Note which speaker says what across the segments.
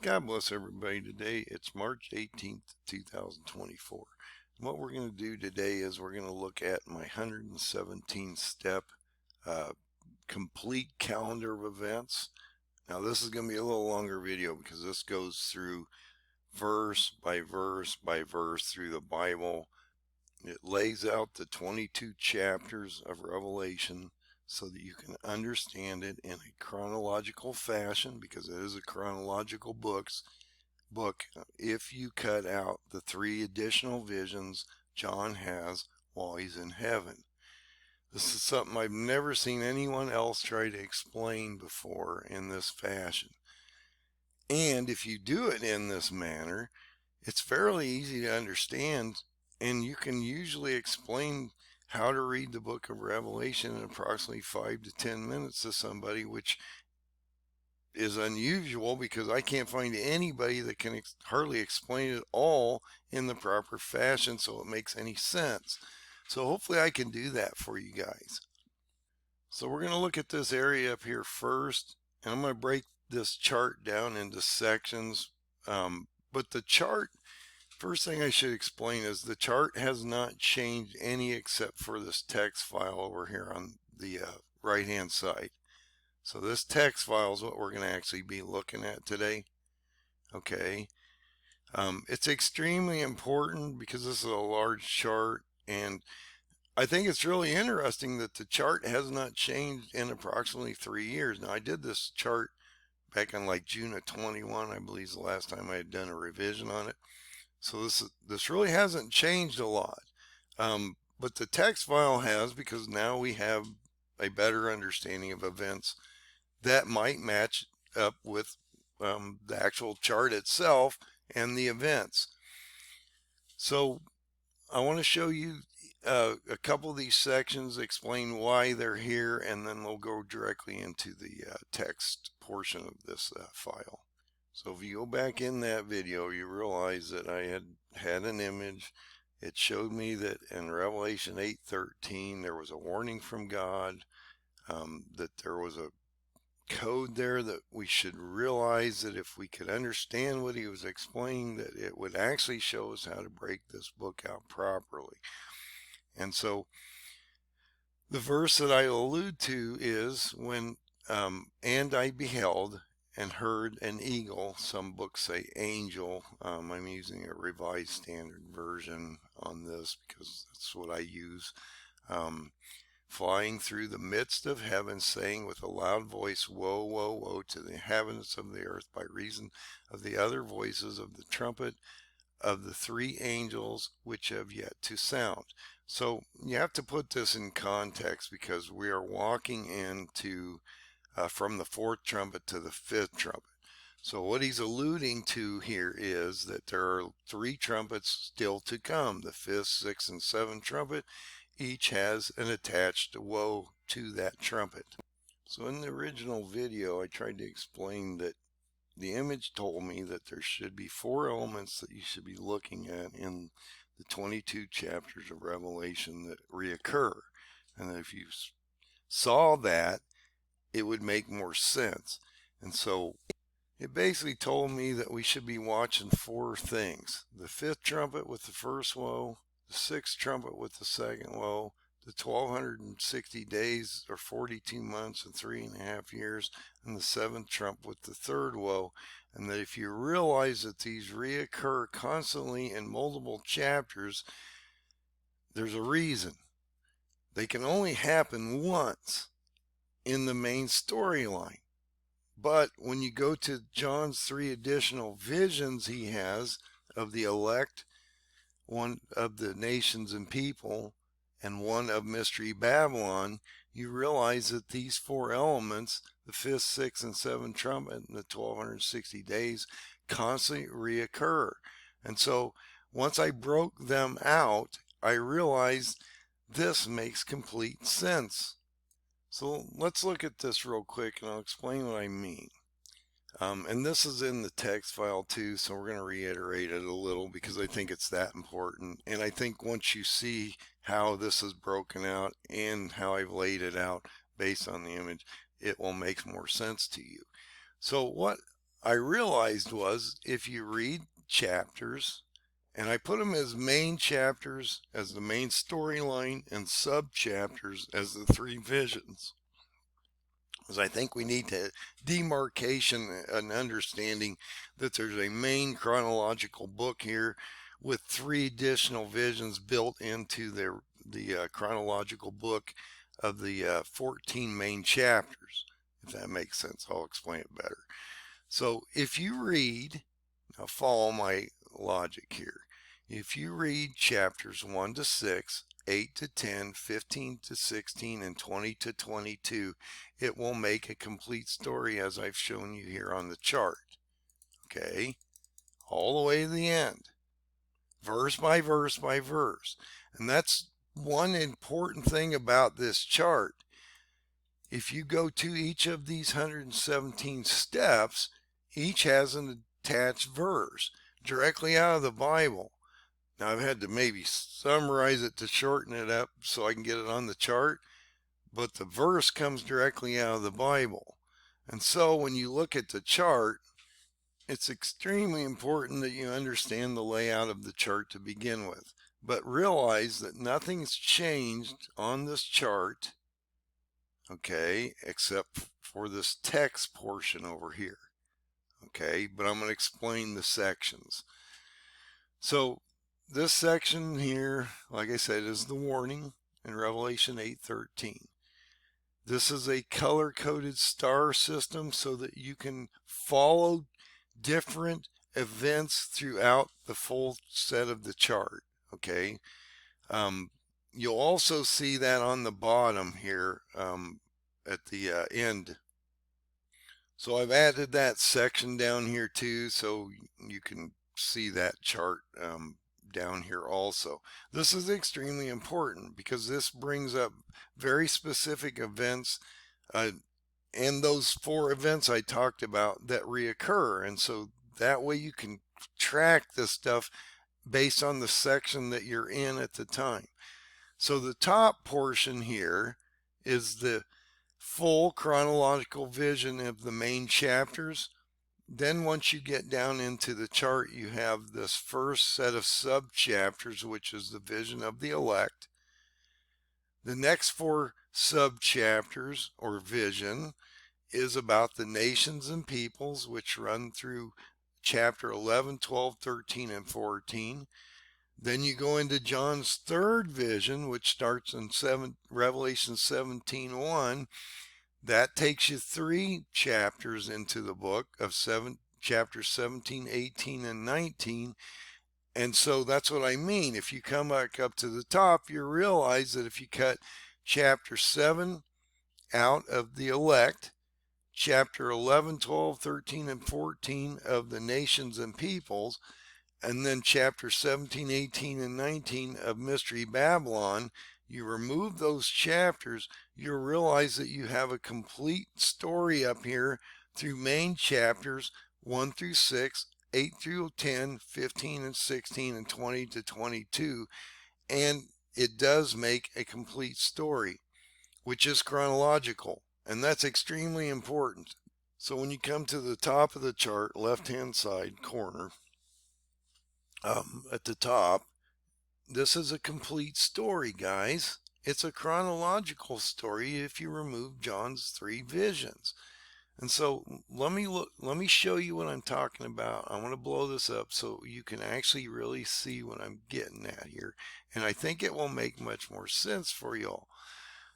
Speaker 1: God bless everybody. Today it's March 18th, 2024. And what we're going to do today is we're going to look at my 117 step complete calendar of events. Now this is going to be a little longer video because this goes through verse by verse by verse through the Bible. It lays out the 22 chapters of Revelation so that you can understand it in a chronological fashion, because it is a chronological book if you cut out the 3 additional visions John has while he's in heaven. This is something I've never seen anyone else try to explain before in this fashion. And if you do it in this manner, it's fairly easy to understand, and you can usually explain how to read the book of Revelation in approximately 5 to 10 minutes to somebody, which is unusual because I can't find anybody that can hardly explain it all in the proper fashion so it makes any sense. So hopefully I can do that for you guys. So we're going to look at this area up here first, and I'm going to break this chart down into sections. But the chart, first thing I should explain is the chart has not changed any except for this text file over here on the right hand side. So this text file is what we're going to actually be looking at today. Okay. It's extremely important because this is a large chart, and I think it's really interesting that the chart has not changed in approximately 3 years. Now I did this chart back in like June of 21, I believe is the last time I had done a revision on it. So this really hasn't changed a lot. But the text file has, because now we have a better understanding of events that might match up with the actual chart itself and the events. So I want to show you a couple of these sections, explain why they're here, and then we'll go directly into the text portion of this file. So if you go back in that video, you realize that I had an image. It showed me that in Revelation 8:13 there was a warning from God, that there was a code there that we should realize that if we could understand what he was explaining, that it would actually show us how to break this book out properly. And so the verse that I allude to is when and I beheld and heard an eagle. Some books say angel. I'm using a Revised Standard Version on this because that's what I use. Flying through the midst of heaven, saying with a loud voice, Woe, woe, woe to the inhabitants of the earth, by reason of the other voices of the trumpet of the 3 angels which have yet to sound. So you have to put this in context, because we are walking into from the 4th trumpet to the 5th trumpet. So what he's alluding to here is that there are 3 trumpets still to come. The 5th, 6th, and 7th trumpet each has an attached woe to that trumpet. So in the original video, I tried to explain that the image told me that there should be 4 elements that you should be looking at in the 22 chapters of Revelation that reoccur. And if you saw that, it would make more sense. And so it basically told me that we should be watching 4 things: the 5th trumpet with the first woe, the 6th trumpet with the second woe, the 1260 days or 42 months and 3.5 years, and the 7th trump with the 3rd woe. And that if you realize that these reoccur constantly in multiple chapters, there's a reason. They can only happen once in the main storyline. But when you go to John's 3 additional visions he has of the elect, one of the nations and people, and one of Mystery Babylon, you realize that these 4 elements, the 5th, 6th, and 7th trumpet, and the 1260 days, constantly reoccur. And so once I broke them out, I realized this makes complete sense. So let's look at this real quick, and I'll explain what I mean. And this is in the text file too, so we're going to reiterate it a little because I think it's that important. And I think once you see how this is broken out and how I've laid it out based on the image, it will make more sense to you. So what I realized was if you read chapters, and I put them as main chapters as the main storyline and sub chapters as the three visions, because I think we need to demarcation and understanding that there's a main chronological book here with three additional visions built into the chronological book of the 14 main chapters. If that makes sense, I'll explain it better. So if you read, now follow my logic here. If you read chapters 1 to 6, 8 to 10, 15 to 16, and 20 to 22, it will make a complete story as I've shown you here on the chart. Okay, all the way to the end, verse by verse by verse. And that's one important thing about this chart. If you go to each of these 117 steps, each has an attached verse directly out of the Bible. Now I've had to maybe summarize it to shorten it up so I can get it on the chart, but the verse comes directly out of the Bible. And so when you look at the chart, it's extremely important that you understand the layout of the chart to begin with. But realize that nothing's changed on this chart, okay, except for this text portion over here. Okay, but I'm going to explain the sections. So this section here, like I said, is the warning in Revelation 8:13. This is a color-coded star system so that you can follow different events throughout the full set of the chart. Okay, you'll also see that on the bottom here at the end. So I've added that section down here too, so you can see that chart down here also. This is extremely important because this brings up very specific events and those 4 events I talked about that reoccur. And so that way you can track this stuff based on the section that you're in at the time. So the top portion here is the full chronological vision of the main chapters. Then once you get down into the chart, you have this first set of sub chapters, which is the vision of the elect. The next 4 sub chapters or vision is about the nations and peoples, which run through chapter 11, 12, 13, and 14. Then you go into John's third vision, which starts in Revelation 17:1. That takes you 3 chapters into the book of chapters 17, 18, and 19. And so that's what I mean. If you come back up to the top, you realize that if you cut chapter 7 out of the elect, chapter 11, 12, 13, and 14 of the nations and peoples, and then chapter 17, 18, and 19 of Mystery Babylon, you remove those chapters, you'll realize that you have a complete story up here through main chapters 1 through 6, 8 through 10, 15 and 16, and 20 to 22. And it does make a complete story, which is chronological. And that's extremely important. So when you come to the top of the chart, left-hand side corner, at the top, this is a complete story, guys. It's a chronological story if you remove John's 3 visions. And so let me show you what I'm talking about. I want to blow this up so you can actually really see what I'm getting at here. And I think it will make much more sense for y'all.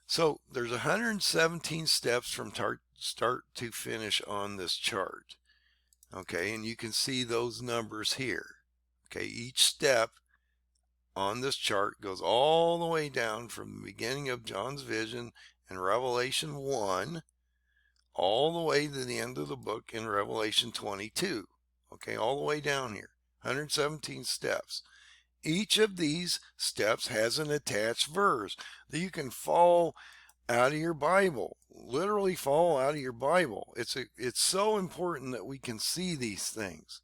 Speaker 1: So there's 117 steps from start to finish on this chart. Okay, and you can see those numbers here. Okay, each step on this chart goes all the way down from the beginning of John's vision in Revelation 1 all the way to the end of the book in Revelation 22. Okay, all the way down here, 117 steps. Each of these steps has an attached verse that you can follow out of your Bible, literally follow out of your Bible. It's so important that we can see these things.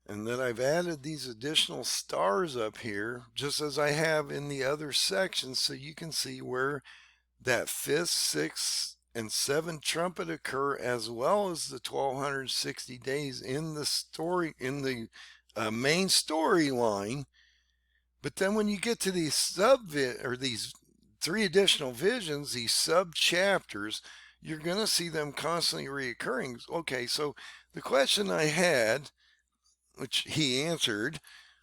Speaker 1: And then I've added these additional stars up here, just as I have in the other sections, so you can see where that 5th, 6th, and 7 trumpet occur, as well as the 1260 days in the story, in the main storyline. But then when you get to these these 3 additional visions, these sub chapters, you're going to see them constantly reoccurring. Okay, so the question I had, which he answered,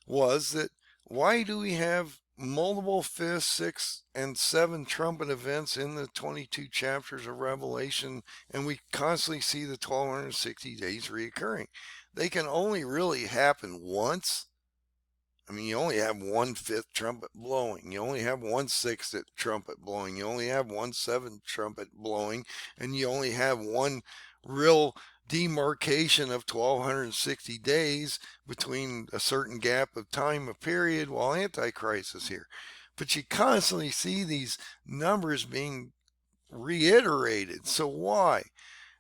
Speaker 1: was that why do we have multiple 5th, 6th, and 7 trumpet events in the 22 chapters of Revelation, and we constantly see the 1260 days reoccurring? They can only really happen once. I mean, you only have 1/5 trumpet blowing. You only have 1/6 trumpet blowing. You only have 1/7 trumpet blowing, and you only have one real demarcation of 1260 days between a certain gap of time, a period, while Antichrist is here. But you constantly see these numbers being reiterated. So why?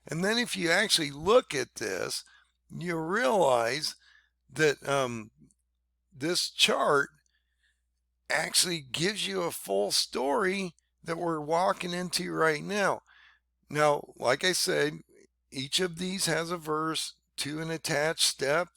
Speaker 1: And then if you actually look at this, you realize that this chart actually gives you a full story that we're walking into right now. Now, like I said, each of these has a verse to an attached step.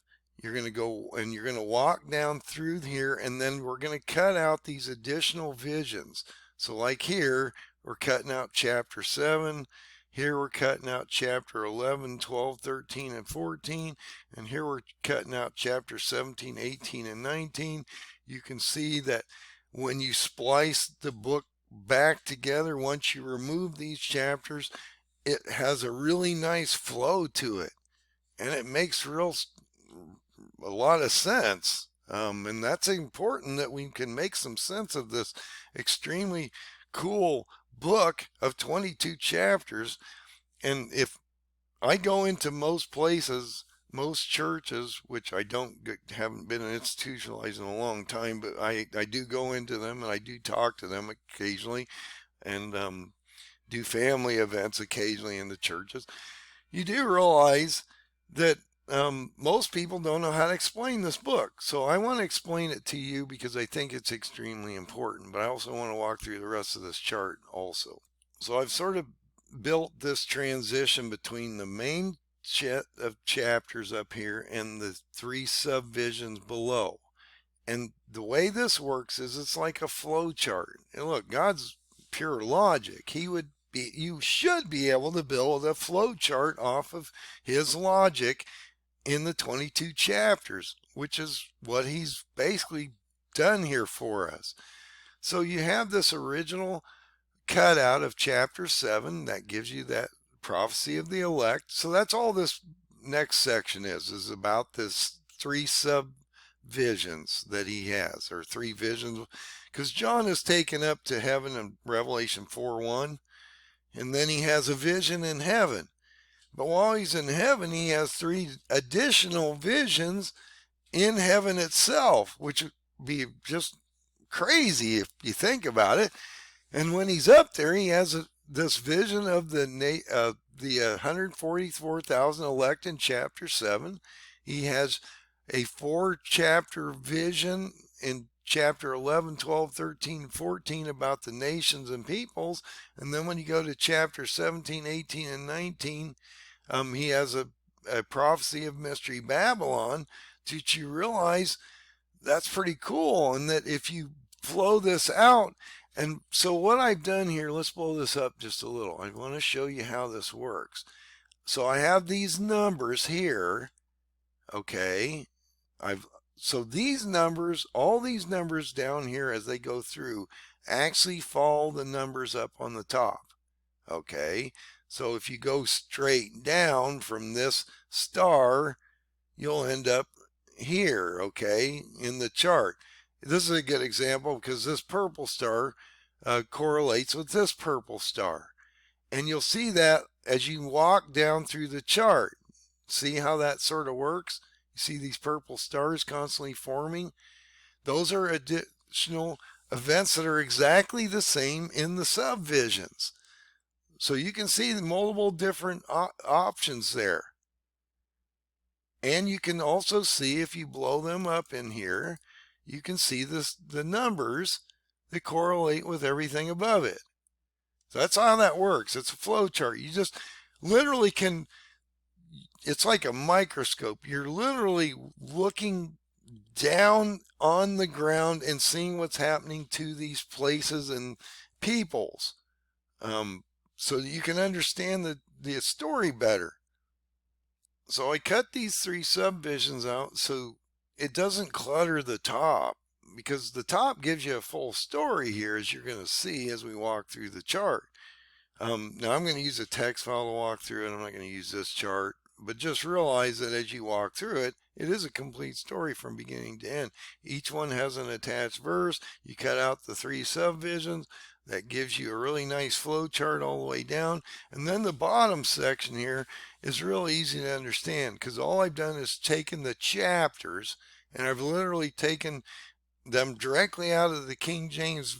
Speaker 1: You're going to go and you're going to walk down through here, and then we're going to cut out these additional visions. So like here, we're cutting out chapter 7. Here we're cutting out chapter 11, 12, 13, and 14. And here we're cutting out chapter 17, 18, and 19. You can see that when you splice the book back together, once you remove these chapters, it has a really nice flow to it. And it makes a lot of sense. And that's important, that we can make some sense of this extremely cool book of 22 chapters. And if I go into most places, most churches, which I haven't been institutionalized in a long time, but I do go into them and I do talk to them occasionally, and do family events occasionally in the churches. You do realize that most people don't know how to explain this book. So I want to explain it to you because I think it's extremely important, but I also want to walk through the rest of this chart also. So I've sort of built this transition between the main of chapters up here and the 3 subvisions below. And the way this works is it's like a flow chart. And look, God's pure logic. You should be able to build a flow chart off of his logic in the 22 chapters, which is what he's basically done here for us. So you have this original cutout of chapter 7 that gives you that prophecy of the elect. So that's all this next section is about this 3 subvisions that he has, or 3 visions, because John is taken up to heaven in Revelation 4:1, and then he has a vision in heaven. But while he's in heaven, he has 3 additional visions in heaven itself, which would be just crazy if you think about it. And when he's up there, he has this vision of the 144,000 elect in chapter 7. He has a 4-chapter vision in chapter 11, 12, 13, 14 about the nations and peoples. And then when you go to chapter 17, 18, and 19, he has a prophecy of Mystery Babylon, that you realize that's pretty cool. And that if you flow this out, and so what I've done here, let's blow this up just a little. I want to show you how this works. So I have these numbers here. Okay. So these numbers, all these numbers down here as they go through, actually follow the numbers up on the top. Okay. So if you go straight down from this star, you'll end up here, okay, in the chart. This is a good example because this purple star correlates with this purple star. And you'll see that as you walk down through the chart. See how that sort of works? You see these purple stars constantly forming? Those are additional events that are exactly the same in the subvisions. So you can see the multiple different options there. And you can also see, if you blow them up in here, you can see the numbers that correlate with everything above it. So that's how that works. It's a flow chart. You just literally can, it's like a microscope. You're literally looking down on the ground and seeing what's happening to these places and peoples, um, so that you can understand the story better. So I cut these three subvisions out so it doesn't clutter the top, because the top gives you a full story here, as you're going to see as we walk through the chart. Now I'm going to use a text file to walk through it. I'm not going to use this chart, but just realize that as you walk through it, it is a complete story from beginning to end. Each one has an attached verse. You cut out the three subvisions. That gives you a really nice flow chart all the way down. And then the bottom section here is real easy to understand, because all I've done is taken the chapters and I've literally taken them directly out of the King James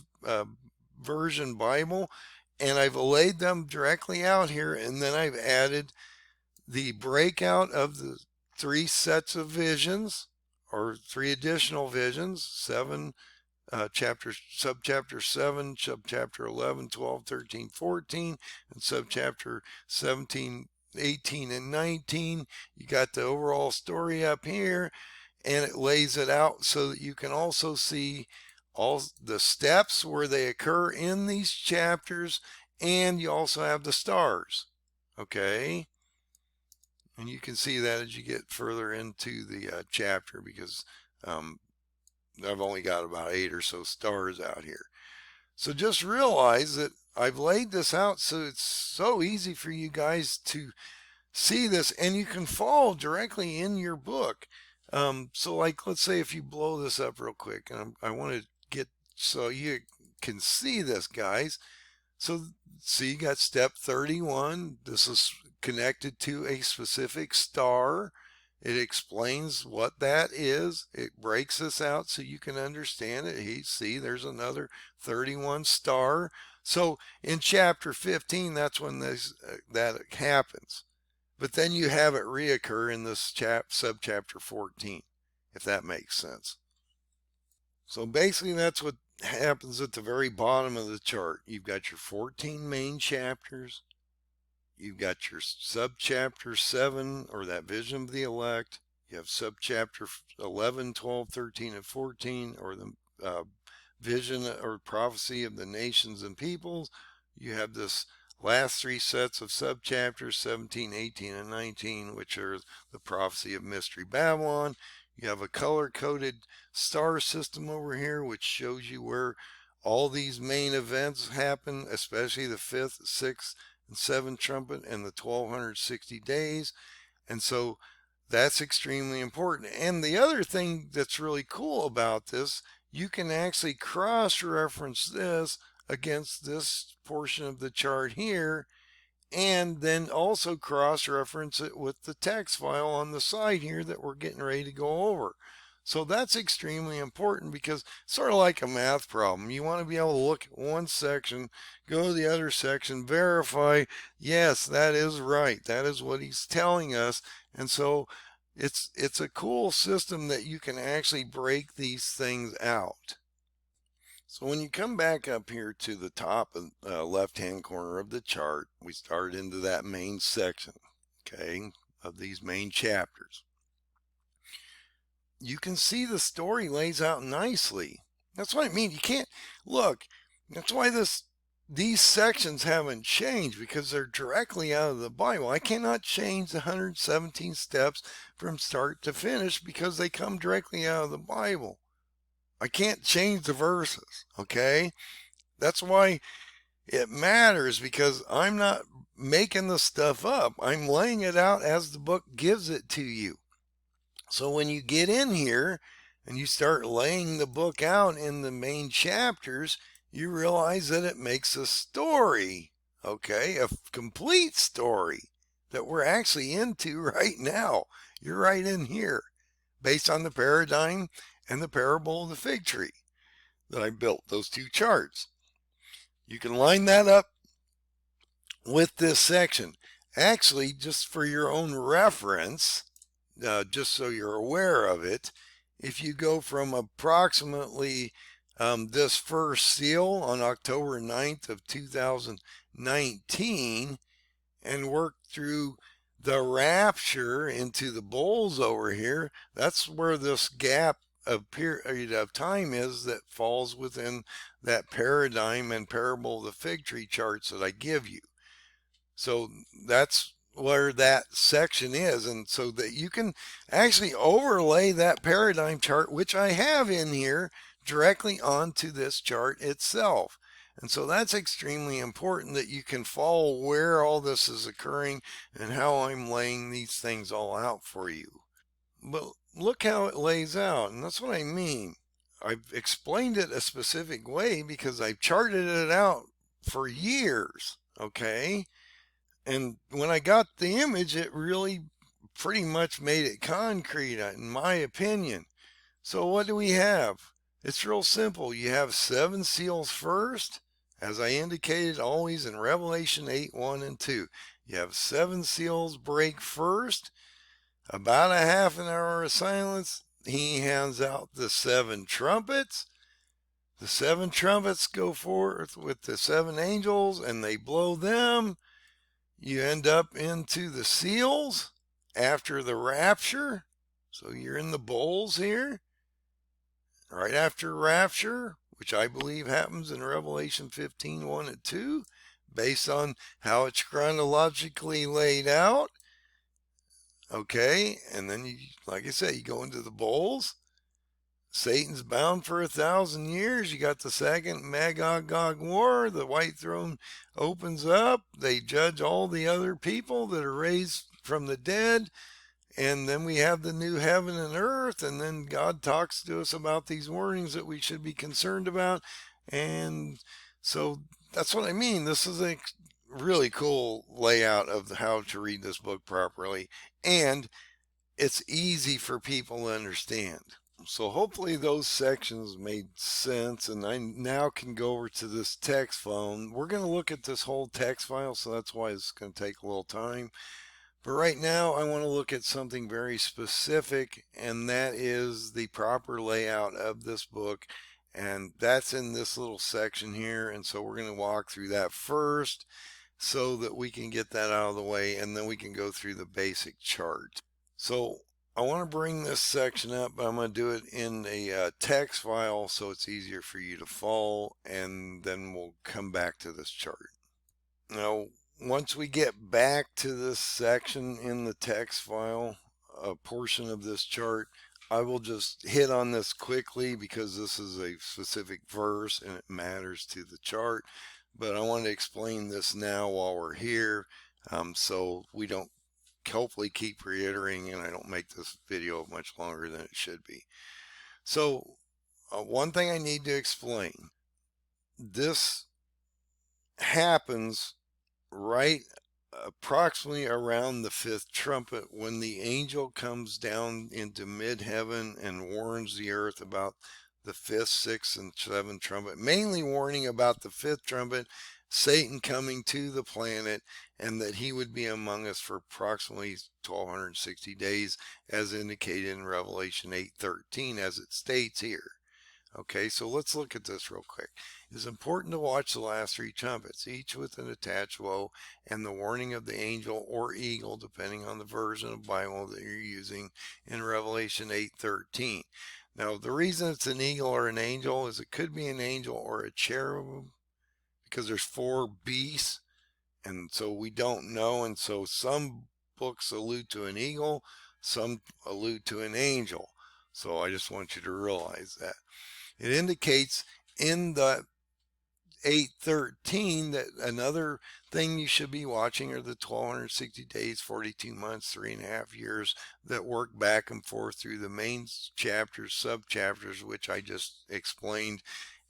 Speaker 1: Version Bible, and I've laid them directly out here, and then I've added the breakout of the three sets of visions, or three additional visions, seven chapters, subchapter 7, subchapter 11, 12, 13, 14, and subchapter 17, 18, and 19. You got the overall story up here, and it lays it out so that you can also see all the steps where they occur in these chapters, and you also have the stars. Okay, and you can see that as you get further into the chapter, because I've only got about 8 or so stars out here. So just realize that I've laid this out so it's so easy for you guys to see this, and you can follow directly in your book. So like, let's say if you blow this up real quick, and I want to get so you can see this, guys. So see, you got step 31. This is connected to a specific star. It explains what that is. It breaks this out so you can understand it. See, there's another 31 star. So in chapter 15, that's when that happens. But then you have it reoccur in this subchapter 14, if that makes sense. So basically that's what happens at the very bottom of the chart. You've got your 14 main chapters. You've got your subchapter 7, or that vision of the elect. You have subchapter 11, 12, 13, and 14, or the vision or prophecy of the nations and peoples. You have this last three sets of subchapters, 17, 18, and 19, which are the prophecy of Mystery Babylon. You have a color-coded star system over here, which shows you where all these main events happen, especially the 5th, 6th, and 7th trumpet and the 1260 days. And so that's extremely important. And the other thing that's really cool about this, you can actually cross-reference this against this portion of the chart here, and then also cross-reference it with the text file on the side here that we're getting ready to go over. So that's extremely important, because sort of like a math problem, you want to be able to look at one section, go to the other section, verify, yes, that is right, that is what he's telling us. And so it's a cool system that you can actually break these things out. So when you come back up here to the top left-hand corner of the chart, we start into that main section, okay, of these main chapters. You can see the story lays out nicely. That's what I mean. You can't look. That's why these sections haven't changed, because they're directly out of the Bible. I cannot change the 117 steps from start to finish because they come directly out of the Bible. I can't change the verses, okay? That's why it matters, because I'm not making the stuff up. I'm laying it out as the book gives it to you. So when you get in here and you start laying the book out in the main chapters, you realize that it makes a story, okay? A complete story that we're actually into right now. You're right in here, based on the paradigm and the parable of the fig tree that I built, those two charts. You can line that up with this section. Actually, just for your own reference, just so you're aware of it, if you go from approximately this first seal on October 9th of 2019 and worked through the rapture into the bulls over here. That's where this gap of period of time is that falls within that paradigm and parable of the fig tree charts that I give you. So that's where that section is, and so that you can actually overlay that paradigm chart, which I have in here, directly onto this chart itself. And so that's extremely important, that you can follow where all this is occurring and how I'm laying these things all out for you. But look how it lays out, and that's what I mean. I've explained it a specific way because I've charted it out for years, okay? And when I got the image, it really pretty much made it concrete, in my opinion. So what do we have? It's real simple. You have 7 seals first, as I indicated always in Revelation 8, 1 and 2. You have 7 seals break first, about a half an hour of silence. He hands out the 7 trumpets. The 7 trumpets go forth with the 7 angels, and they blow them. You end up into the seals after the rapture. So you're in the bowls here. Right after rapture, which I believe happens in Revelation 15, 1 and 2, based on how it's chronologically laid out. Okay, and then you, like I said, you go into the bowls. Satan's bound for 1,000 years. You got the second Magog war. The white throne opens up. They judge all the other people that are raised from the dead. And then we have the new heaven and earth. And then God talks to us about these warnings that we should be concerned about. And so that's what I mean. This is a really cool layout of how to read this book properly. And it's easy for people to understand. So hopefully those sections made sense, and I now can go over to this text file. We're going to look at this whole text file, so that's why it's going to take a little time. But right now I want to look at something very specific, and that is the proper layout of this book, and that's in this little section here. And so we're going to walk through that first so that we can get that out of the way, and then we can go through the basic chart. So I want to bring this section up, but I'm going to do it in a text file so it's easier for you to follow, and then we'll come back to this chart. Now, once we get back to this section in the text file, a portion of this chart, I will just hit on this quickly because this is a specific verse and it matters to the chart. But I want to explain this now while we're here, so we don't hopefully keep reiterating and I don't make this video much longer than it should be. So one thing I need to explain, this happens right approximately around the 5th trumpet, when the angel comes down into mid-heaven and warns the earth about the 5th, 6th, and 7th trumpet, mainly warning about the 5th trumpet, Satan coming to the planet, and that he would be among us for approximately 1260 days, as indicated in Revelation 8:13, as it states here. Okay, so let's look at this real quick. It's important to watch the last 3 trumpets, each with an attached woe and the warning of the angel or eagle, depending on the version of Bible that you're using, in Revelation 8:13. Now, the reason it's an eagle or an angel is it could be an angel or a cherub, because there's 4 beasts, and so we don't know. And so some books allude to an eagle, some allude to an angel. So I just want you to realize that. It indicates in the 8:13 that another thing you should be watching are the 1260 days, 42 months, 3.5 years that work back and forth through the main chapters, sub-chapters, which I just explained,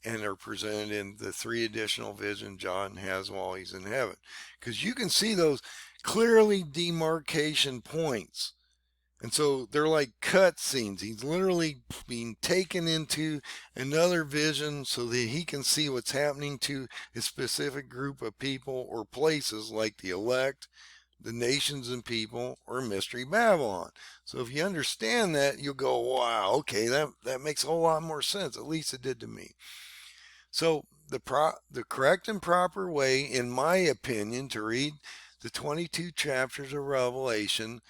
Speaker 1: and are presented in the 3 additional visions John has while he's in heaven. Because you can see those clearly demarcation points. And so they're like cut scenes. He's literally being taken into another vision so that he can see what's happening to a specific group of people or places, like the elect, the nations and people, or Mystery Babylon. So if you understand that, you'll go, wow, okay, that makes a whole lot more sense. At least it did to me. So the correct and proper way, in my opinion, to read the 22 chapters of Revelation,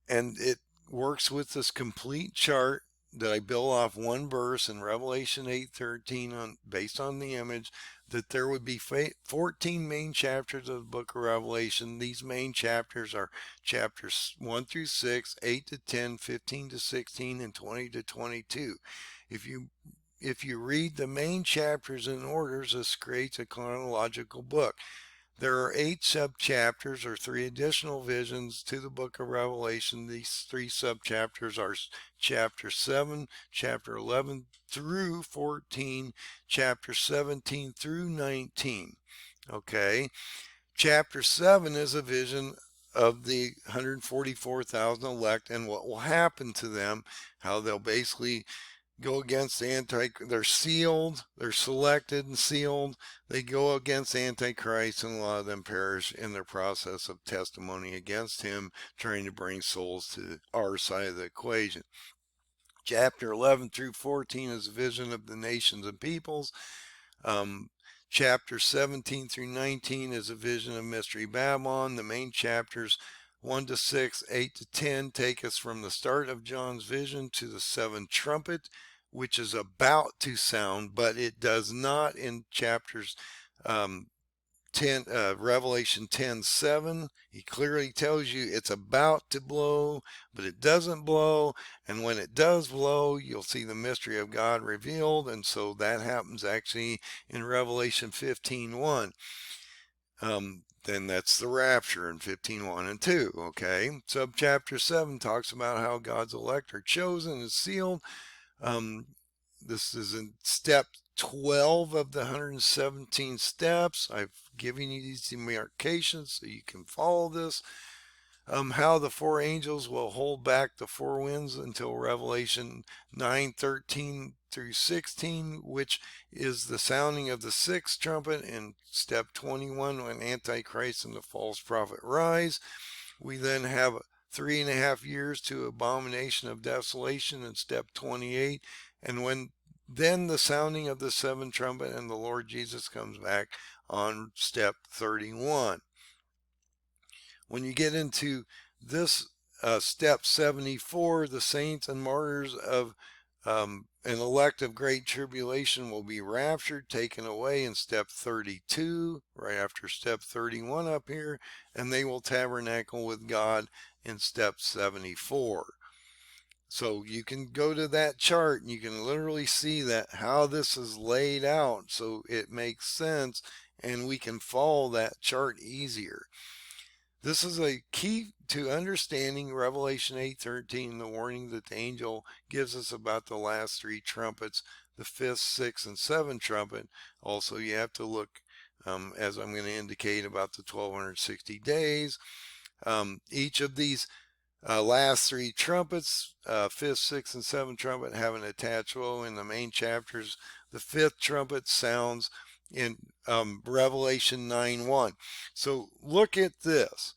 Speaker 1: and it works with this complete chart that I build off one verse in Revelation 8:13 based on the image, that there would be 14 main chapters of the book of Revelation. These main chapters are chapters 1 through 6, 8 to 10, 15 to 16, and 20 to 22. If you read the main chapters in orders, this creates a chronological book. There are 8 sub-chapters or 3 additional visions to the book of Revelation. These 3 sub-chapters are chapter 7, chapter 11 through 14, chapter 17 through 19. Okay, chapter 7 is a vision of the 144,000 elect and what will happen to them, how they'll basically go against they're sealed, they're selected and sealed. They go against Antichrist, and a lot of them perish in their process of testimony against him, trying to bring souls to our side of the equation. Chapter 11 through 14 is a vision of the nations and peoples. Chapter 17 through 19 is a vision of Mystery Babylon. The main chapters 1 to 6, 8 to 10 take us from the start of John's vision to the 7th trumpet, which is about to sound, but it does not in chapters 10, Revelation 10:7. He clearly tells you it's about to blow, but it doesn't blow. And when it does blow, you'll see the mystery of God revealed. And so that happens actually in Revelation 15:1. Then that's the rapture in 15:1 and 2. Okay. Subchapter 7 talks about how God's elect are chosen and sealed. This is in step 12 of the 117 steps. I've given you these demarcations so you can follow this. How the 4 angels will hold back the 4 winds until Revelation 9:13 through 16, which is the sounding of the 6th trumpet in step 21 when Antichrist and the false prophet rise. We then have 3.5 years to abomination of desolation in step 28, and then the sounding of the 7th trumpet and the Lord Jesus comes back on step 31. When you get into this step 74, the saints and martyrs of an elect of great tribulation will be raptured, taken away in step 32, right after step 31 up here, and they will tabernacle with God in step 74. So you can go to that chart and you can literally see that how this is laid out so it makes sense and we can follow that chart easier. This is a key to understanding Revelation 8:13, the warning that the angel gives us about the last 3 trumpets, the 5th, 6th, and 7th trumpet. Also, you have to look, as I'm going to indicate, about the 1260 days. Each of these last 3 trumpets, 5th, 6th, and 7th trumpet, have an attached woe in the main chapters. The 5th trumpet sounds in Revelation 9:1. So look at this.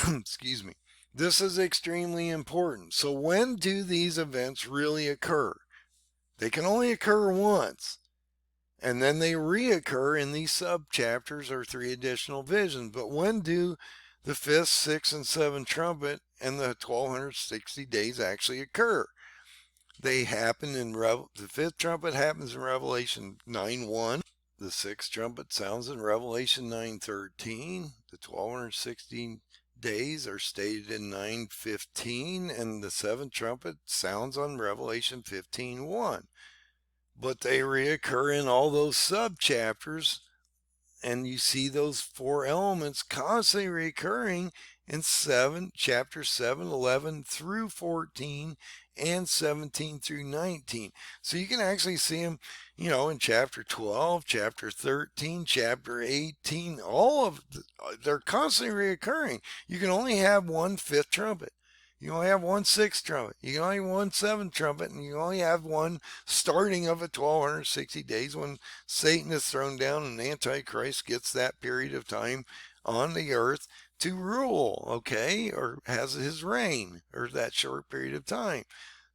Speaker 1: Excuse me. This is extremely important. So when do these events really occur? They can only occur once. And then they reoccur in these sub-chapters or 3 additional visions. But when do the 5th, 6th, and 7th trumpet and the 1260 days actually occur? They happen in the 5th trumpet happens in Revelation 9:1. The 6th trumpet sounds in Revelation 9:13. The 1260 days are stated in 9:15, and the 7th trumpet sounds on Revelation 15:1. But they reoccur in all those sub-chapters, and you see those 4 elements constantly recurring in chapter 7, 11 through 14, and 17 through 19. So you can actually see them, in chapter 12, chapter 13, chapter 18, they're constantly reoccurring. You can only have one 5th trumpet. You only have one 6th trumpet. You can only have one 7th trumpet, and you only have one starting of a 1260 days when Satan is thrown down and Antichrist gets that period of time on the earth to rule, okay, or has his reign, or that short period of time.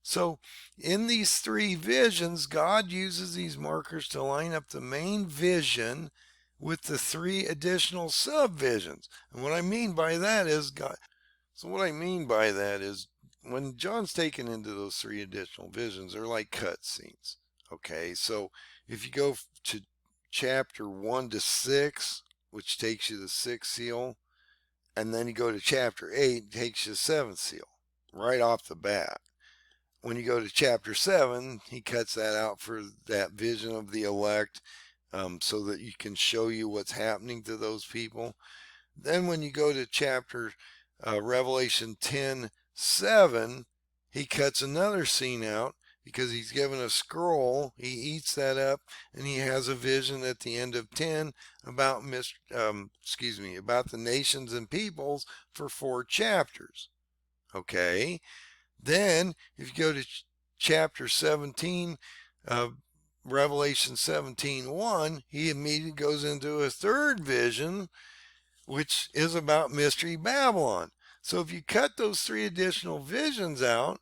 Speaker 1: So in these three visions, God uses these markers to line up the main vision with the three additional subvisions. And what I mean by that is when John's taken into those three additional visions, they're like cut scenes. Okay, so if you go to chapter 1 to 6, which takes you to the sixth seal, and then you go to chapter 8, it takes you to the seventh seal right off the bat. When you go to chapter 7, he cuts that out for that vision of the elect, so that you can show you what's happening to those people. Then when you go to chapter Revelation 10:7, he cuts another scene out because he's given a scroll. He eats that up, and he has a vision at the end of 10 about about the nations and peoples for 4 chapters. Okay. Then, if you go to chapter 17, Revelation 17:1, he immediately goes into a third vision, which is about Mystery Babylon. So if you cut those 3 additional visions out,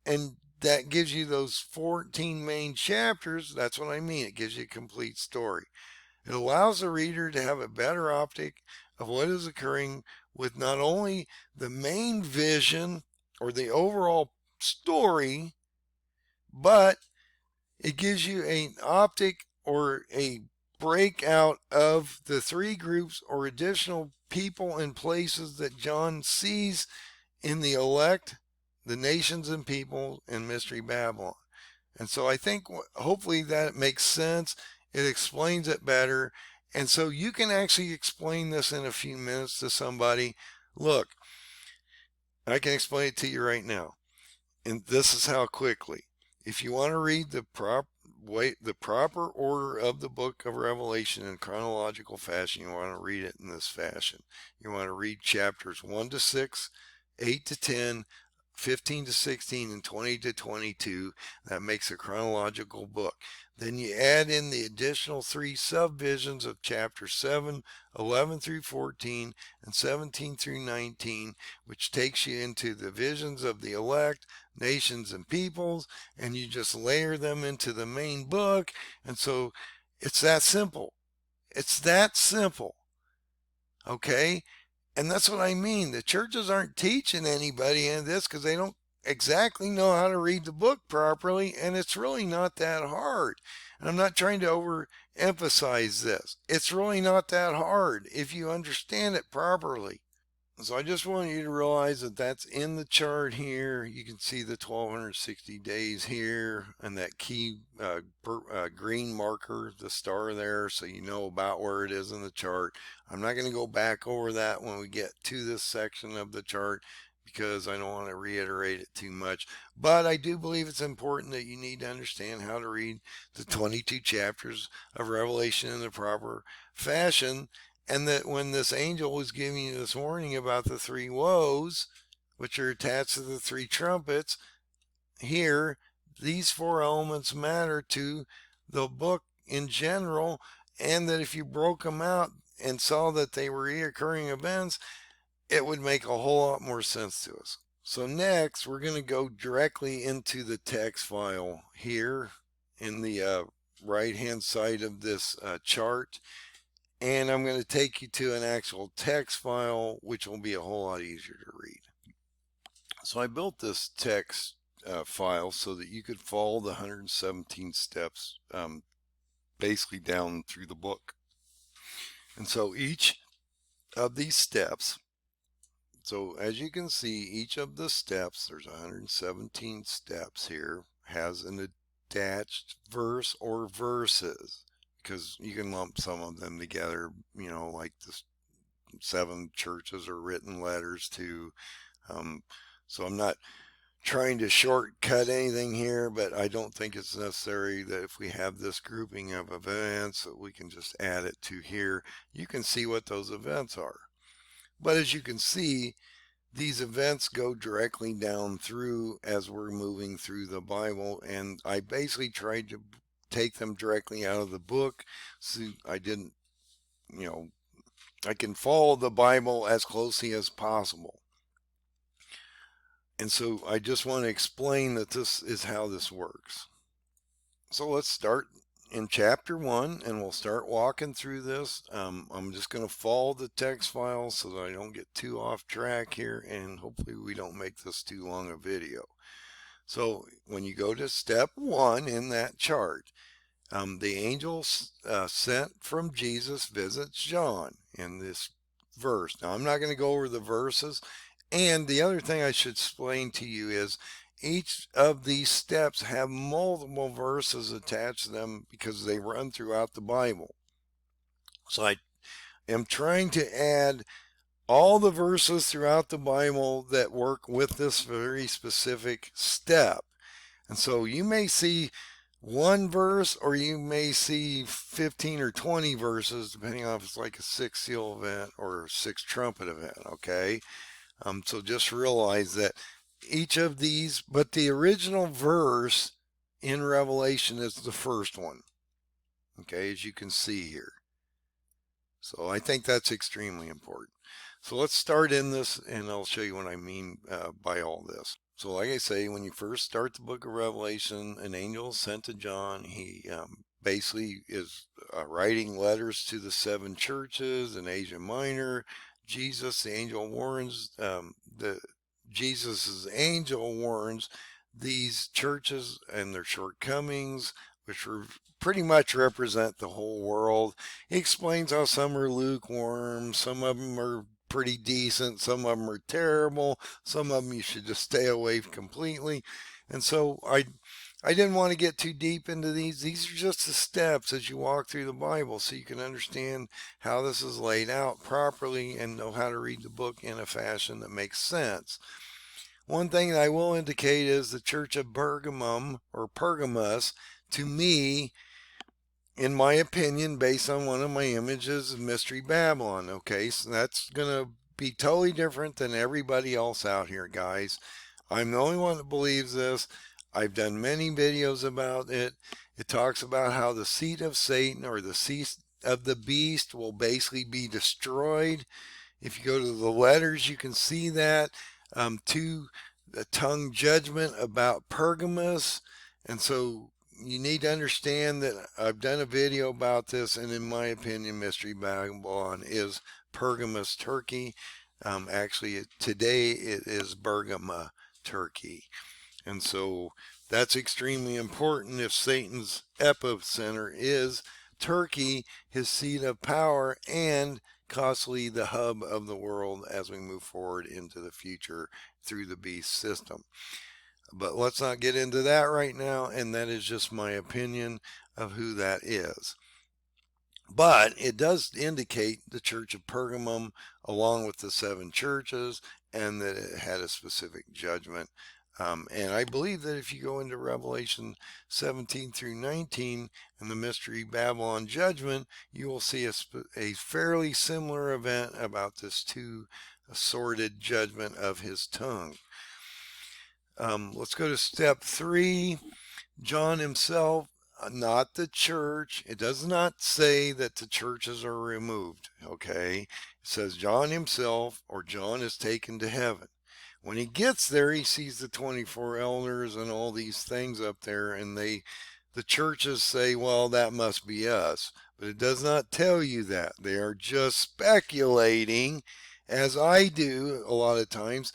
Speaker 1: and that gives you those 14 main chapters, that's what I mean. It gives you a complete story. It allows the reader to have a better optic of what is occurring with not only the main vision or the overall story, but it gives you an optic or a breakout of the 3 groups or additional people and places that John sees in the elect, the nations and people, in Mystery Babylon. And so I think hopefully that makes sense. It explains it better. And so you can actually explain this in a few minutes to somebody. Look, I can explain it to you right now. And this is how quickly. If you want to read the proper order of the book of Revelation in chronological fashion, you want to read it in this fashion. You want to read chapters 1 to 6, 8 to 10, 15 to 16, and 20 to 22. That makes a chronological book. Then you add in the additional 3 subvisions of chapter 7, 11 through 14, and 17 through 19, which takes you into the visions of the elect, nations, and peoples, and you just layer them into the main book. And so it's that simple. It's that simple. Okay? And that's what I mean. The churches aren't teaching anybody in this because they don't exactly know how to read the book properly, and it's really not that hard. And I'm not trying to overemphasize this. It's really not that hard if you understand it properly. So I just want you to realize that that's in the chart here. You can see the 1260 days here and that key green marker, the star there, so you know about where it is in the chart. I'm not going to go back over that when we get to this section of the chart because I don't want to reiterate it too much. But I do believe it's important that you need to understand how to read the 22 chapters of Revelation in the proper fashion. And that when this angel was giving you this warning about the 3 woes, which are attached to the 3 trumpets, here, these 4 elements matter to the book in general, and that if you broke them out and saw that they were reoccurring events, it would make a whole lot more sense to us. So next, we're going to go directly into the text file here in the right-hand side of this chart. And I'm going to take you to an actual text file, which will be a whole lot easier to read. So I built this text file so that you could follow the 117 steps basically down through the book. And so each of these steps, so as you can see, each of the steps, there's 117 steps here, has an attached verse or verses, because you can lump some of them together, like the 7 churches are written letters to. So I'm not trying to shortcut anything here, but I don't think it's necessary that if we have this grouping of events that we can just add it to here. You can see what those events are. But as you can see, these events go directly down through as we're moving through the Bible, and I basically tried to take them directly out of the book. So I didn't, I can follow the Bible as closely as possible. And so I just want to explain that this is how this works. So let's start in chapter 1 and we'll start walking through this. I'm just going to follow the text file so that I don't get too off track here, and hopefully we don't make this too long a video. So when you go to step 1 in that chart, the angel sent from Jesus visits John in this verse. Now, I'm not going to go over the verses. And the other thing I should explain to you is each of these steps have multiple verses attached to them because they run throughout the Bible. So I am trying to add all the verses throughout the Bible that work with this very specific step. And so you may see one verse, or you may see 15 or 20 verses, depending on if it's like a 6 seal event or a 6 trumpet event, okay? So just realize that each of these, but the original verse in Revelation is the first one, okay, as you can see here. So I think that's extremely important. So let's start in this, and I'll show you what I mean by all this. So like I say, when you first start the book of Revelation, an angel is sent to John. He basically is writing letters to the 7 churches in Asia Minor. Jesus, the angel warns, Jesus's angel warns these churches and their shortcomings, which pretty much represent the whole world. He explains how some are lukewarm, some of them are pretty decent, some of them are terrible, some of them you should just stay away completely. And so I didn't want to get too deep into these. These are just the steps as you walk through the Bible so you can understand how this is laid out properly and know how to read the book in a fashion that makes sense. One thing that I will indicate is the church of Pergamum or Pergamus, to me, in my opinion, based on one of my images, of Mystery Babylon. Okay, so that's going to be totally different than everybody else out here, guys. I'm the only one that believes this. I've done many videos about it. It talks about how the seed of Satan or the seed of the beast will basically be destroyed. If you go to the letters, you can see that. To the tongue judgment about Pergamus. And so you need to understand that I've done a video about this, and in my opinion, Mystery Babylon is Pergamus, Turkey. Actually, today it is Bergama, Turkey. And so that's extremely important. If Satan's epicenter is Turkey, his seat of power, and costly the hub of the world as we move forward into the future through the beast system. But let's not get into that right now, and that is just my opinion of who that is. But it does indicate the church of Pergamum along with the 7 churches, and that it had a specific judgment. And I believe that if you go into Revelation 17 through 19 and the Mystery Babylon judgment, you will see a fairly similar event about this 2-sworded judgment of his tongue. Let's go to step 3. John himself, not the church. It does not say that the churches are removed, okay? It says John himself, or John is taken to heaven. When he gets there, he sees the 24 elders and all these things up there, and the churches say, well, that must be us. But it does not tell you that. They are just speculating, as I do a lot of times.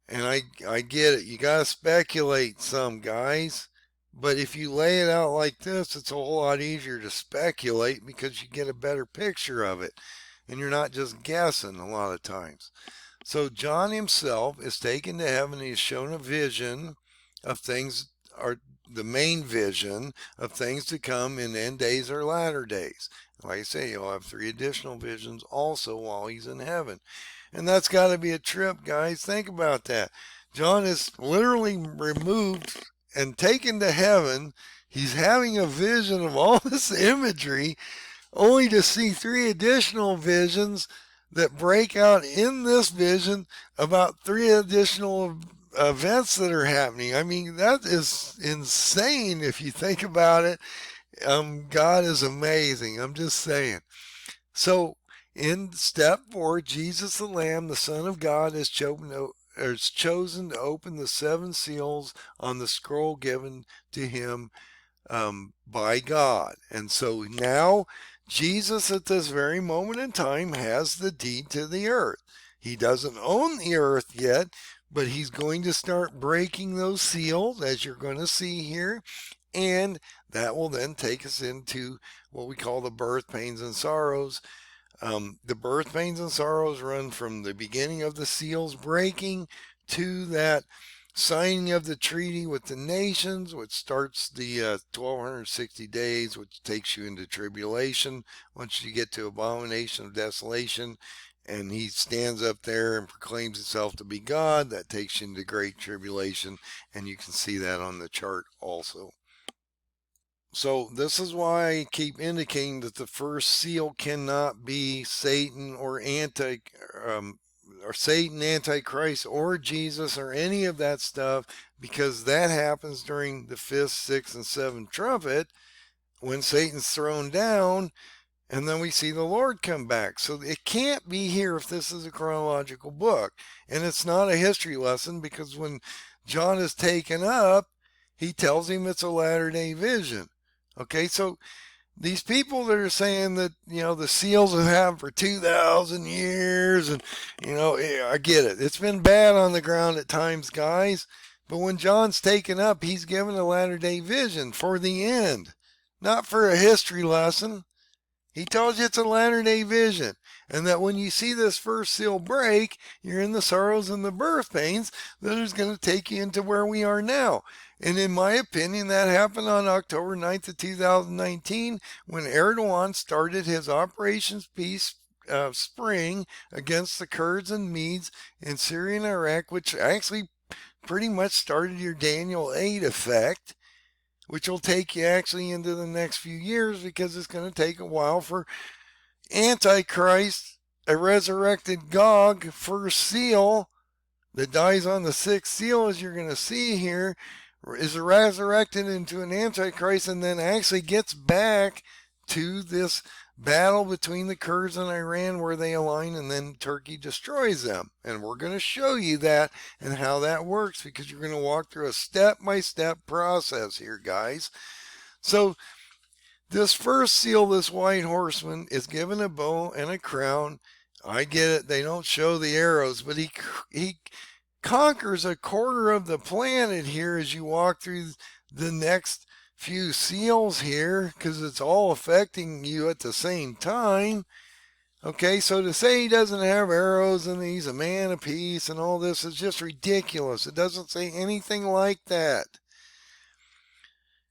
Speaker 1: And I get it. You got to speculate some, guys. But if you lay it out like this, it's a whole lot easier to speculate because you get a better picture of it. And you're not just guessing a lot of times. So John himself is taken to heaven. He is shown a vision of things, or the main vision of things to come in end days or latter days. Like I say, he'll have 3 additional visions also while he's in heaven. And that's got to be a trip, guys. Think about that. John is literally removed and taken to heaven. He's having a vision of all this imagery, only to see 3 additional visions that break out in this vision about 3 additional events that are happening. I mean, that is insane if you think about it. God is amazing. I'm just saying. So In step 4, Jesus the Lamb, the Son of God, is chosen to open the 7 seals on the scroll given to him by God. And so now Jesus at this very moment in time has the deed to the earth. He doesn't own the earth yet, but he's going to start breaking those seals, as you're going to see here. And that will then take us into what we call the birth, pains, and sorrows. The birth, pains, and sorrows run from the beginning of the seals breaking to that signing of the treaty with the nations, which starts the 1260 days, which takes you into tribulation. Once you get to abomination of desolation, and he stands up there and proclaims himself to be God, that takes you into great tribulation, and you can see that on the chart also. So this is why I keep indicating that the first seal cannot be Satan or Satan, Antichrist, or Jesus, or any of that stuff, because that happens during the 5th, 6th, and 7th trumpet when Satan's thrown down, and then we see the Lord come back. So it can't be here if this is a chronological book. And it's not a history lesson, because when John is taken up, he tells him it's a Latter-day vision. Okay, so these people that are saying that, the seals have happened for 2,000 years, and, I get it. It's been bad on the ground at times, guys. But when John's taken up, he's given a Latter-day vision for the end, not for a history lesson. He tells you it's a Latter-day vision, and that when you see this first seal break, you're in the sorrows and the birth pains that is going to take you into where we are now. And in my opinion, that happened on October 9th of 2019 when Erdogan started his Operation Peace Spring against the Kurds and Medes in Syria and Iraq, which actually pretty much started your Daniel 8 effect, which will take you actually into the next few years, because it's going to take a while for Antichrist, a resurrected Gog, first seal that dies on the 6th seal, as you're going to see here, is resurrected into an Antichrist, and then actually gets back to this battle between the Kurds and Iran where they align, and then Turkey destroys them. And we're going to show you that and how that works, because you're going to walk through a step-by-step process here, guys. So this first seal, this white horseman, is given a bow and a crown. I get it, they don't show the arrows, but he conquers a quarter of the planet here as you walk through the next few seals here, because it's all affecting you at the same time. Okay, so to say he doesn't have arrows and he's a man of peace and all this is just ridiculous. It doesn't say anything like that.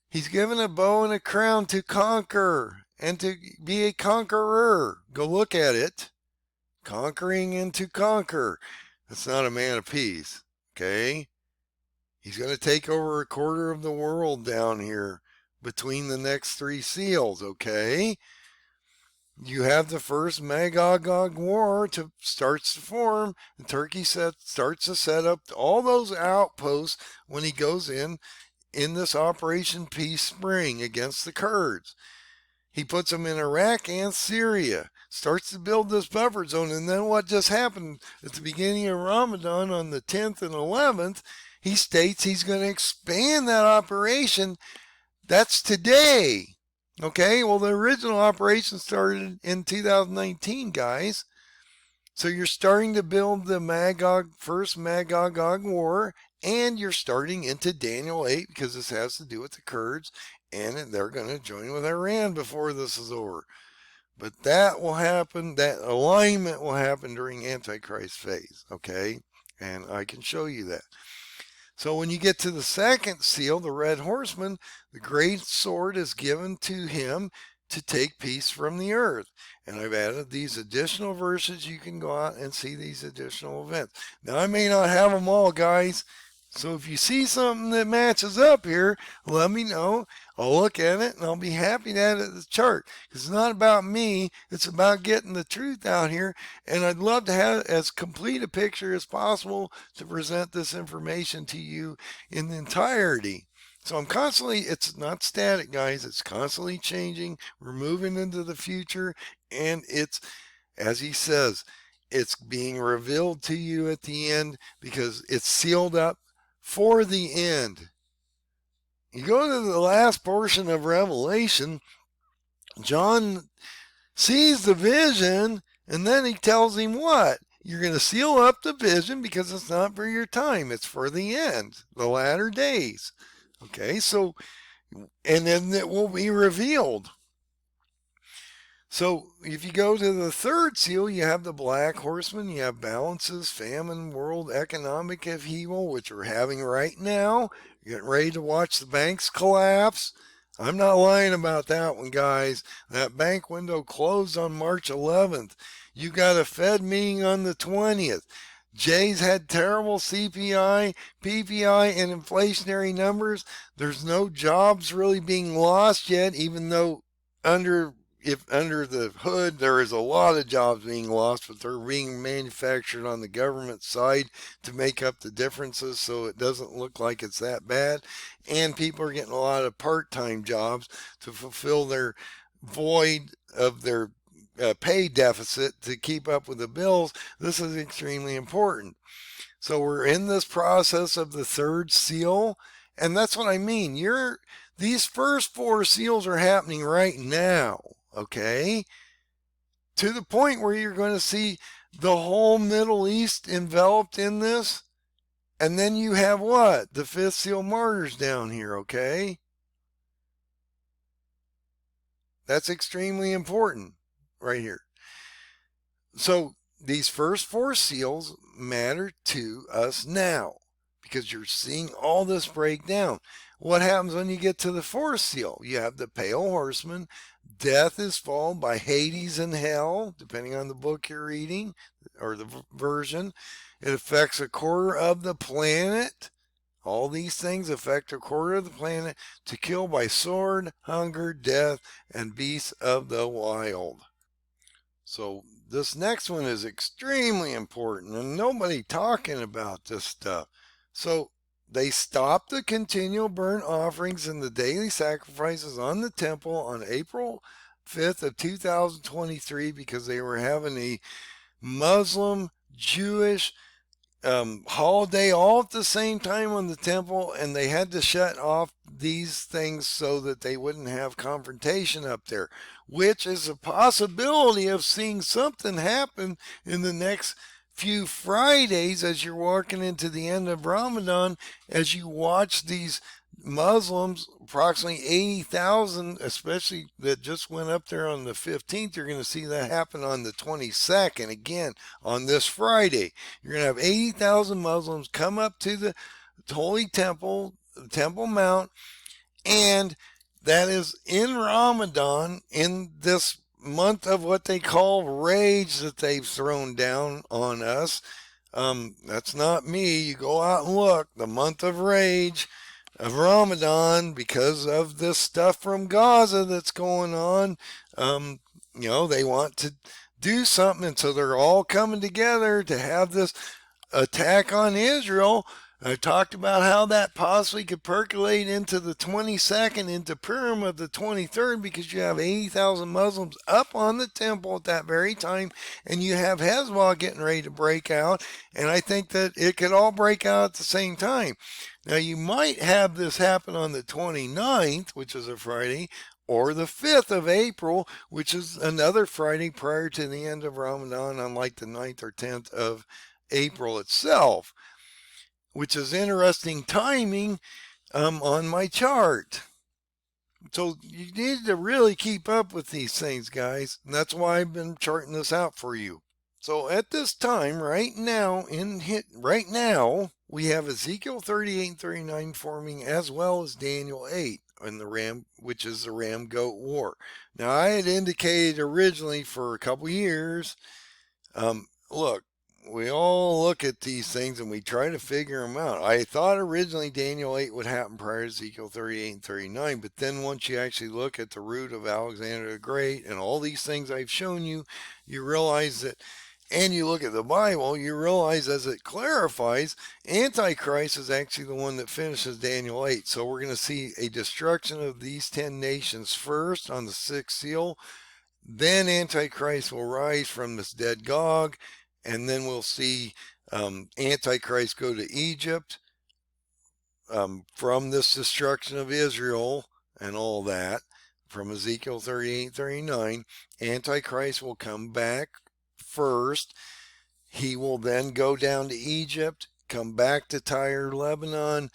Speaker 1: He's given a bow and a crown to conquer and to be a conqueror. Go look at it. Conquering and to conquer. That's not a man of peace. Okay? He's going to take over a quarter of the world down here between the next 3 seals, okay? You have the first Magog war starts to form, and Turkey starts to set up all those outposts when he goes in this Operation Peace Spring against the Kurds. He puts them in Iraq and Syria, starts to build this buffer zone, and then what just happened at the beginning of Ramadan on the 10th and 11th, he states he's going to expand that operation. That's today. Okay, well, the original operation started in 2019, guys. So you're starting to build the first Magog war, and you're starting into Daniel 8, because this has to do with the Kurds, and they're going to join with Iran before this is over. But that will happen, that alignment will happen during Antichrist phase, okay? And I can show you that. So when you get to the second seal, the red horseman, the great sword is given to him to take peace from the earth. And I've added these additional verses. You can go out and see these additional events. Now, I may not have them all, guys. So if you see something that matches up here, let me know. I'll look at it and I'll be happy to add it to the chart. Because it's not about me. It's about getting the truth out here. And I'd love to have as complete a picture as possible to present this information to you in the entirety. So I'm constantly, it's not static, guys. It's constantly changing. We're moving into the future, and it's as he says, it's being revealed to you at the end because it's sealed up for the end. You go to the last portion of Revelation, John sees the vision, and then he tells him what? You're going to seal up the vision because it's not for your time. It's for the end, the latter days. Okay, so, and then it will be revealed. So if you go to the third seal, you have the black horseman, you have balances, famine, world economic upheaval, which we're having right now. You're getting ready to watch the banks collapse. I'm not lying about that one, guys. That bank window closed on March 11th. You got a Fed meeting on the 20th. Jay's had terrible CPI, PPI, and inflationary numbers. There's no jobs really being lost yet, even though under the hood there is a lot of jobs being lost, but they're being manufactured on the government side to make up the differences, so it doesn't look like it's that bad. And people are getting a lot of part-time jobs to fulfill their void of their pay deficit to keep up with the bills. This is extremely important. So we're in this process of the third seal, and that's what I mean. These first four seals are happening right now. Okay, to the point where you're going to see the whole Middle East enveloped in this. And then you have what? The fifth seal martyrs down here, okay? That's extremely important right here. So these first four seals matter to us now because you're seeing all this break down. What happens when you get to the fourth seal? You have the pale horseman. Death is followed by Hades and hell, depending on the book you're reading or the version. It affects a quarter of the planet. All these things affect a quarter of the planet to kill by sword, hunger, death, and beasts of the wild. So this next one is extremely important and nobody talking about this stuff. So they stopped the continual burnt offerings and the daily sacrifices on the temple on April 5th of 2023 because they were having a Muslim, Jewish, holiday all at the same time on the temple, and they had to shut off these things so that they wouldn't have confrontation up there, which is a possibility of seeing something happen in the next few Fridays as you're walking into the end of Ramadan, as you watch these Muslims, approximately 80,000, especially that just went up there on the 15th. You're going to see that happen on the 22nd again on this Friday. You're going to have 80,000 Muslims come up to the Holy Temple, the Temple Mount, and that is in Ramadan, in this month of what they call rage that they've thrown down on us. That's not me. You go out and look. The month of rage of Ramadan, because of this stuff from Gaza that's going on. They want to do something, and so they're all coming together to have this attack on Israel. I talked about how that possibly could percolate into the 22nd, into Purim of the 23rd, because you have 80,000 Muslims up on the temple at that very time, and you have Hezbollah getting ready to break out, and I think that it could all break out at the same time. Now, you might have this happen on the 29th, which is a Friday, or the 5th of April, which is another Friday prior to the end of Ramadan, unlike the 9th or 10th of April itself, which is interesting timing on my chart. So you need to really keep up with these things, guys. And that's why I've been charting this out for you. So at this time, right now, we have Ezekiel 38 and 39 forming, as well as Daniel 8 in the ram, which is the ram goat war. Now I had indicated originally for a couple years, look, we all look at these things and we try to figure them out. I thought originally Daniel 8 would happen prior to Ezekiel 38 and 39, but then once you actually look at the root of Alexander the Great and all these things I've shown you, you realize that, and you look at the Bible, you realize as it clarifies, Antichrist is actually the one that finishes Daniel 8. So we're going to see a destruction of these 10 nations first on the 6th seal, Then Antichrist will rise from this dead Gog, and then we'll see Antichrist go to Egypt from this destruction of Israel and all that. From Ezekiel 38:39, Antichrist will come back first. He will then go down to Egypt, come back to Tyre, Lebanon,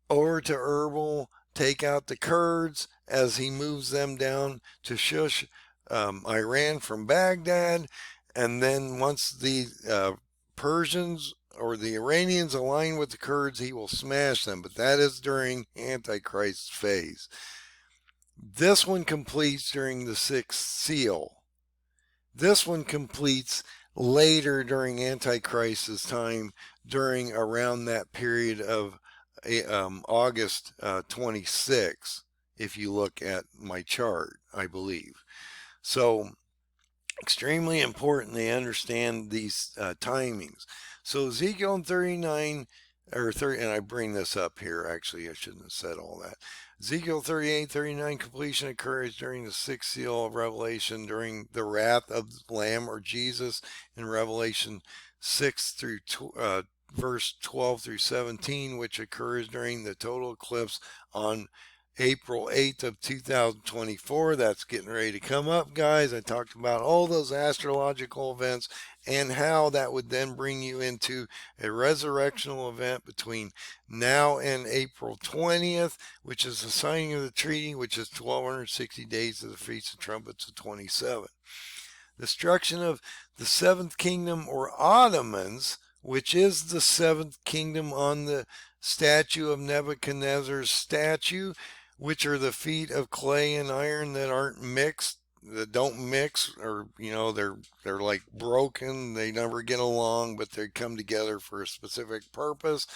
Speaker 1: over to Erbil, take out the Kurds as he moves them down to Shush, Iran from Baghdad. And then once the Persians or the Iranians align with the Kurds, he will smash them. But that is during Antichrist's phase. This one completes during the sixth seal. This one completes later during Antichrist's time, during around that period of August 26, if you look at my chart, I believe. So extremely important they understand these timings. So Ezekiel 39 or 30, and I bring this up here, actually I shouldn't have said all that. Ezekiel 38:39 completion occurs during the sixth seal of Revelation, during the wrath of the Lamb or Jesus in Revelation 6 through verse 12 through 17, which occurs during the total eclipse on April 8th of 2024. That's getting ready to come up, guys. I talked about all those astrological events and how that would then bring you into a resurrectional event between now and April 20th, which is the signing of the treaty, which is 1260 days of the Feast of Trumpets of 27. Destruction of the seventh kingdom or Ottomans, which is the seventh kingdom on the statue of Nebuchadnezzar's statue, which are the feet of clay and iron that aren't mixed, that don't mix, or they're like broken, they never get along, but they come together for a specific purpose,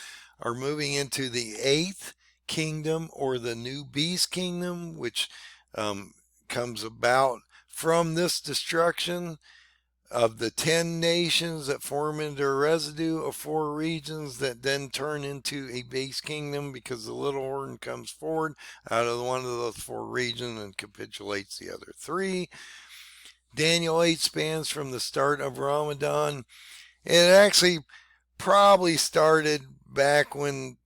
Speaker 1: are moving into the eighth kingdom or the new beast kingdom, which comes about from this destruction of the 10 nations that form into a residue of 4 regions that then turn into a base kingdom, because the little horn comes forward out of one of those 4 regions and capitulates the other 3. Daniel 8 spans from the start of Ramadan. It actually probably started back when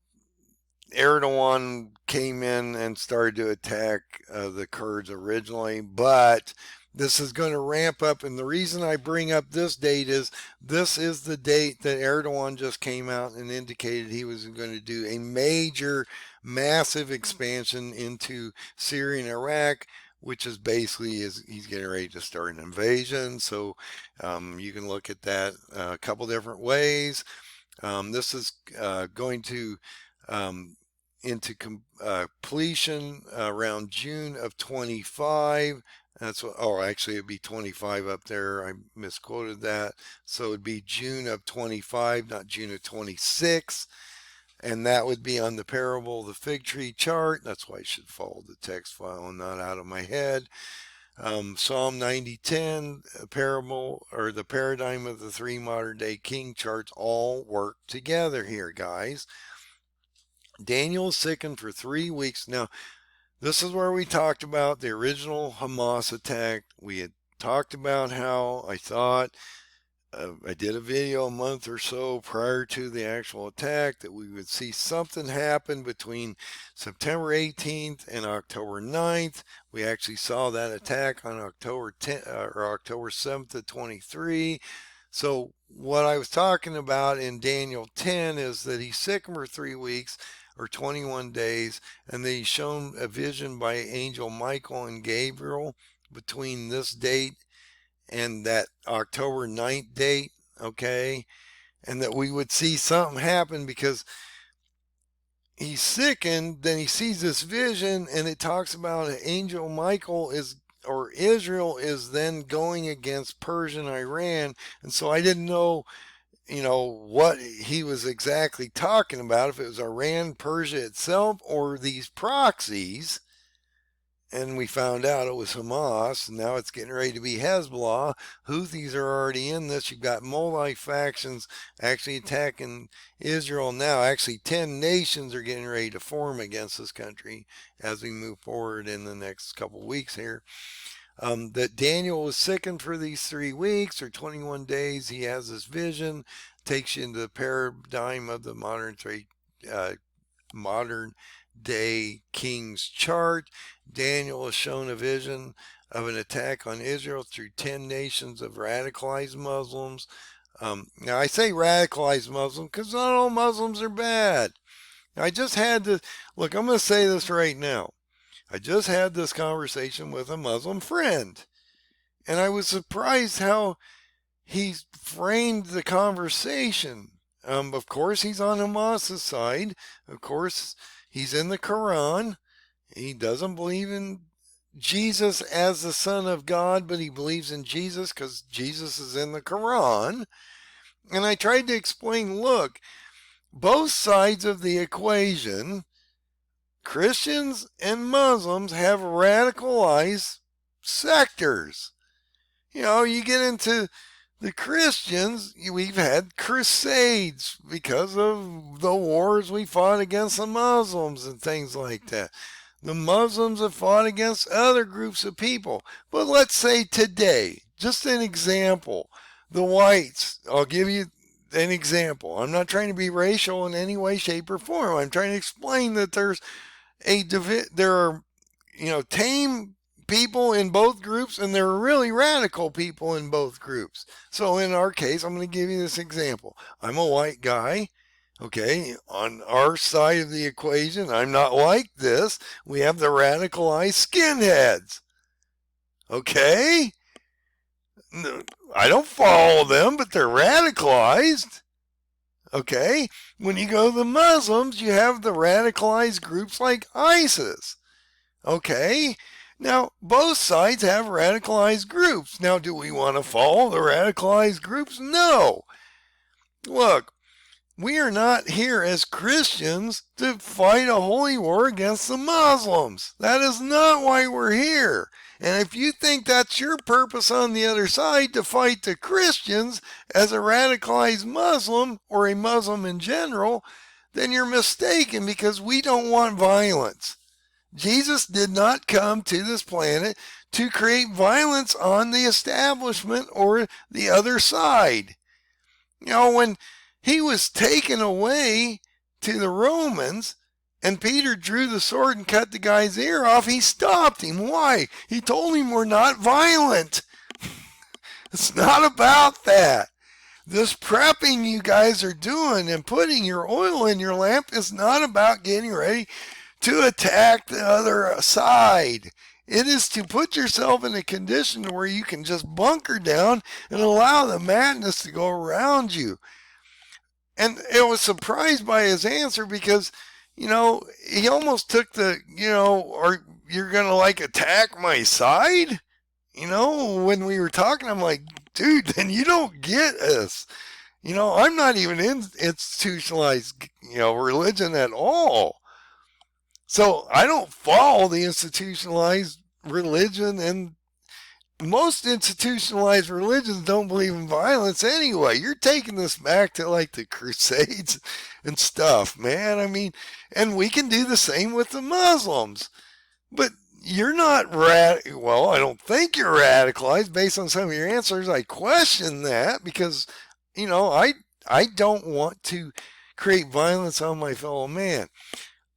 Speaker 1: Erdogan came in and started to attack the Kurds originally, but this is going to ramp up. And the reason I bring up this date is this is the date that Erdogan just came out and indicated he was going to do a major, massive expansion into Syria and Iraq, which is basically he's getting ready to start an invasion. So you can look at that a couple different ways. This is going to into completion around June of 25. That's what, oh, actually it'd be 25 up there. I misquoted that. So it'd be June of 25, not June of 26. And that would be on the parable of the fig tree chart. That's why I should follow the text file and not out of my head. Psalm 90:10, parable or the paradigm of the 3 modern day king charts all work together here, guys. Daniel is sickened for 3 weeks. Now, this is where we talked about the original Hamas attack. We had talked about how I thought, I did a video a month or so prior to the actual attack, that we would see something happen between September 18th and October 9th. We actually saw that attack on October 10th or October 7th of 23. So what I was talking about in Daniel 10 is that he's sickened for 3 weeks or 21 days, and then he's shown a vision by Angel Michael and Gabriel between this date and that October 9th date, okay? And that we would see something happen because he's sickened, then he sees this vision, and it talks about Angel Michael is, or Israel is then going against Persia and Iran. And so I didn't know, what he was exactly talking about, if it was Iran, Persia itself, or these proxies. And we found out it was Hamas. Now it's getting ready to be Hezbollah. Houthis are already in this. You've got multi-factions actually attacking Israel now. Actually, 10 nations are getting ready to form against this country as we move forward in the next couple weeks here. that Daniel was sickened for these 3 weeks or 21 days. He has this vision, takes you into the paradigm of the modern day king's chart. Daniel is shown a vision of an attack on Israel through 10 nations of radicalized Muslims. Now I say radicalized Muslim because not all Muslims are bad. I just had to, look, I'm going to say this right now. I just had this conversation with a Muslim friend, and I was surprised how he framed the conversation. Of course, he's on Hamas's side. Of course, he's in the Quran. He doesn't believe in Jesus as the Son of God, but he believes in Jesus because Jesus is in the Quran. And I tried to explain, look, both sides of the equation, Christians and Muslims, have radicalized sectors. You know, you get into the Christians, we've had crusades because of the wars we fought against the Muslims and things like that. The Muslims have fought against other groups of people. But let's say today, just an example, the whites, I'll give you an example. I'm not trying to be racial in any way, shape, or form. I'm trying to explain that there are, tame people in both groups, and there are really radical people in both groups. So in our case, I'm going to give you this example. I'm a white guy. Okay, on our side of the equation, I'm not like this. We have the radicalized skinheads. Okay? I don't follow them, but they're radicalized. Okay? When you go to the Muslims, you have the radicalized groups like ISIS. Okay? Now, both sides have radicalized groups. Now, do we want to follow the radicalized groups? No. Look, we are not here as Christians to fight a holy war against the Muslims. That is not why we're here. And if you think that's your purpose on the other side, to fight the Christians as a radicalized Muslim or a Muslim in general, then you're mistaken, because we don't want violence. Jesus did not come to this planet to create violence on the establishment or the other side. You know, when he was taken away to the Romans and Peter drew the sword and cut the guy's ear off, he stopped him. Why? He told him, we're not violent. It's not about that. This prepping you guys are doing and putting your oil in your lamp is not about getting ready to attack the other side. It is to put yourself in a condition where you can just bunker down and allow the madness to go around you. And I was surprised by his answer, because, he almost took the, or you're going to like attack my side? When we were talking, I'm like, dude, then you don't get us. I'm not even in institutionalized, religion at all. So I don't follow the institutionalized religion, and most institutionalized religions don't believe in violence anyway. You're taking this back to like the Crusades and stuff, man. I mean, and we can do the same with the Muslims. But you're not well, I don't think you're radicalized based on some of your answers. I question that, because, I don't want to create violence on my fellow man.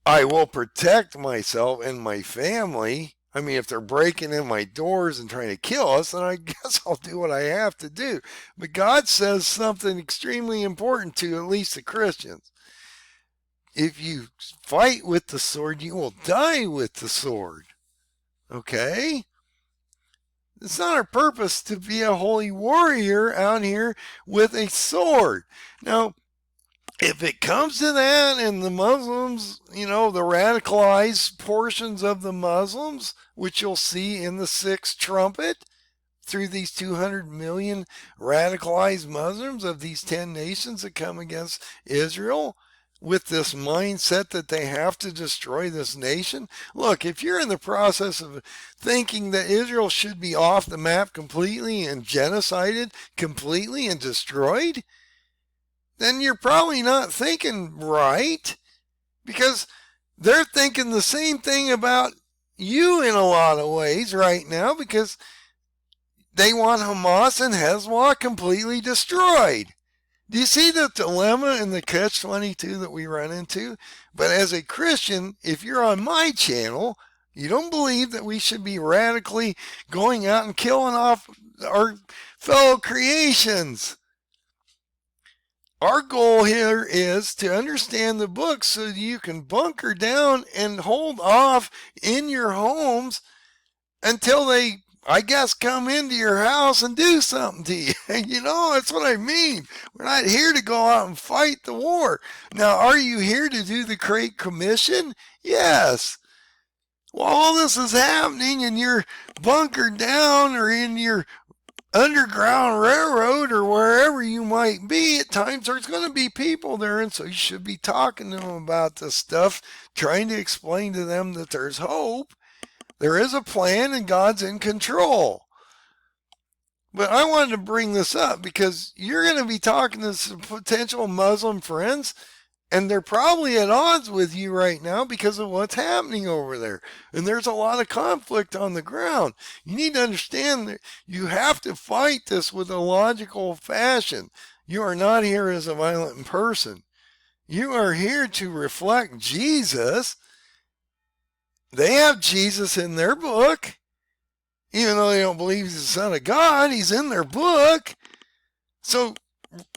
Speaker 1: I will protect myself and my family. I mean, if they're breaking in my doors and trying to kill us, then I guess I'll do what I have to do. But God says something extremely important to at least the Christians. If you fight with the sword, you will die with the sword. Okay? It's not our purpose to be a holy warrior out here with a sword. Now, if it comes to that, and the Muslims, the radicalized portions of the Muslims, which you'll see in the sixth trumpet, through these 200 million radicalized Muslims of these 10 nations that come against Israel, with this mindset that they have to destroy this nation. Look, if you're in the process of thinking that Israel should be off the map completely and genocided completely and destroyed, then you're probably not thinking right, because they're thinking the same thing about, you in a lot of ways right now because they want Hamas and Hezbollah completely destroyed. Do you see the dilemma and the catch-22 that we run into? But as a Christian, if you're on my channel, you don't believe that we should be radically going out and killing off our fellow creations. Our goal here is to understand the book so you can bunker down and hold off in your homes until they, I guess, come into your house and do something to you. That's what I mean. We're not here to go out and fight the war. Now, are you here to do the Great Commission? Yes. While all this is happening and you're bunkered down or in your Underground Railroad or wherever you might be, at times there's going to be people there, and so you should be talking to them about this stuff, trying to explain to them that there's hope. There is a plan and God's in control. But I wanted to bring this up because you're going to be talking to some potential Muslim friends, and they're probably at odds with you right now because of what's happening over there. And there's a lot of conflict on the ground. You need to understand that you have to fight this with a logical fashion. You are not here as a violent person. You are here to reflect Jesus. They have Jesus in their book. Even though they don't believe he's the Son of God, he's in their book. So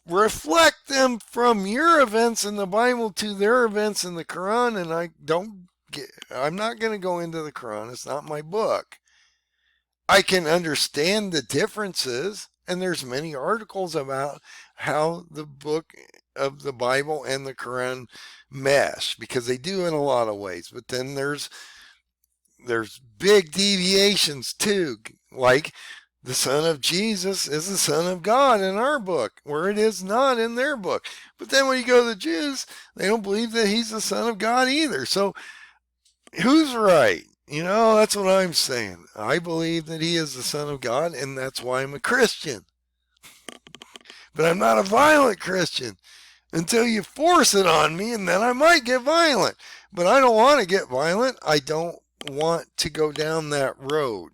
Speaker 1: reflect them from your events in the Bible to their events in the Quran. And I'm not going to go into the Quran. It's not my book. I can understand the differences. And there's many articles about how the book of the Bible and the Quran mesh, because they do in a lot of ways. But then there's big deviations too, like the Son of Jesus is the Son of God in our book, where it is not in their book. But then when you go to the Jews, they don't believe that he's the Son of God either. So who's right? That's what I'm saying. I believe that he is the Son of God, and that's why I'm a Christian. But I'm not a violent Christian until you force it on me, and then I might get violent. But I don't want to get violent. I don't want to go down that road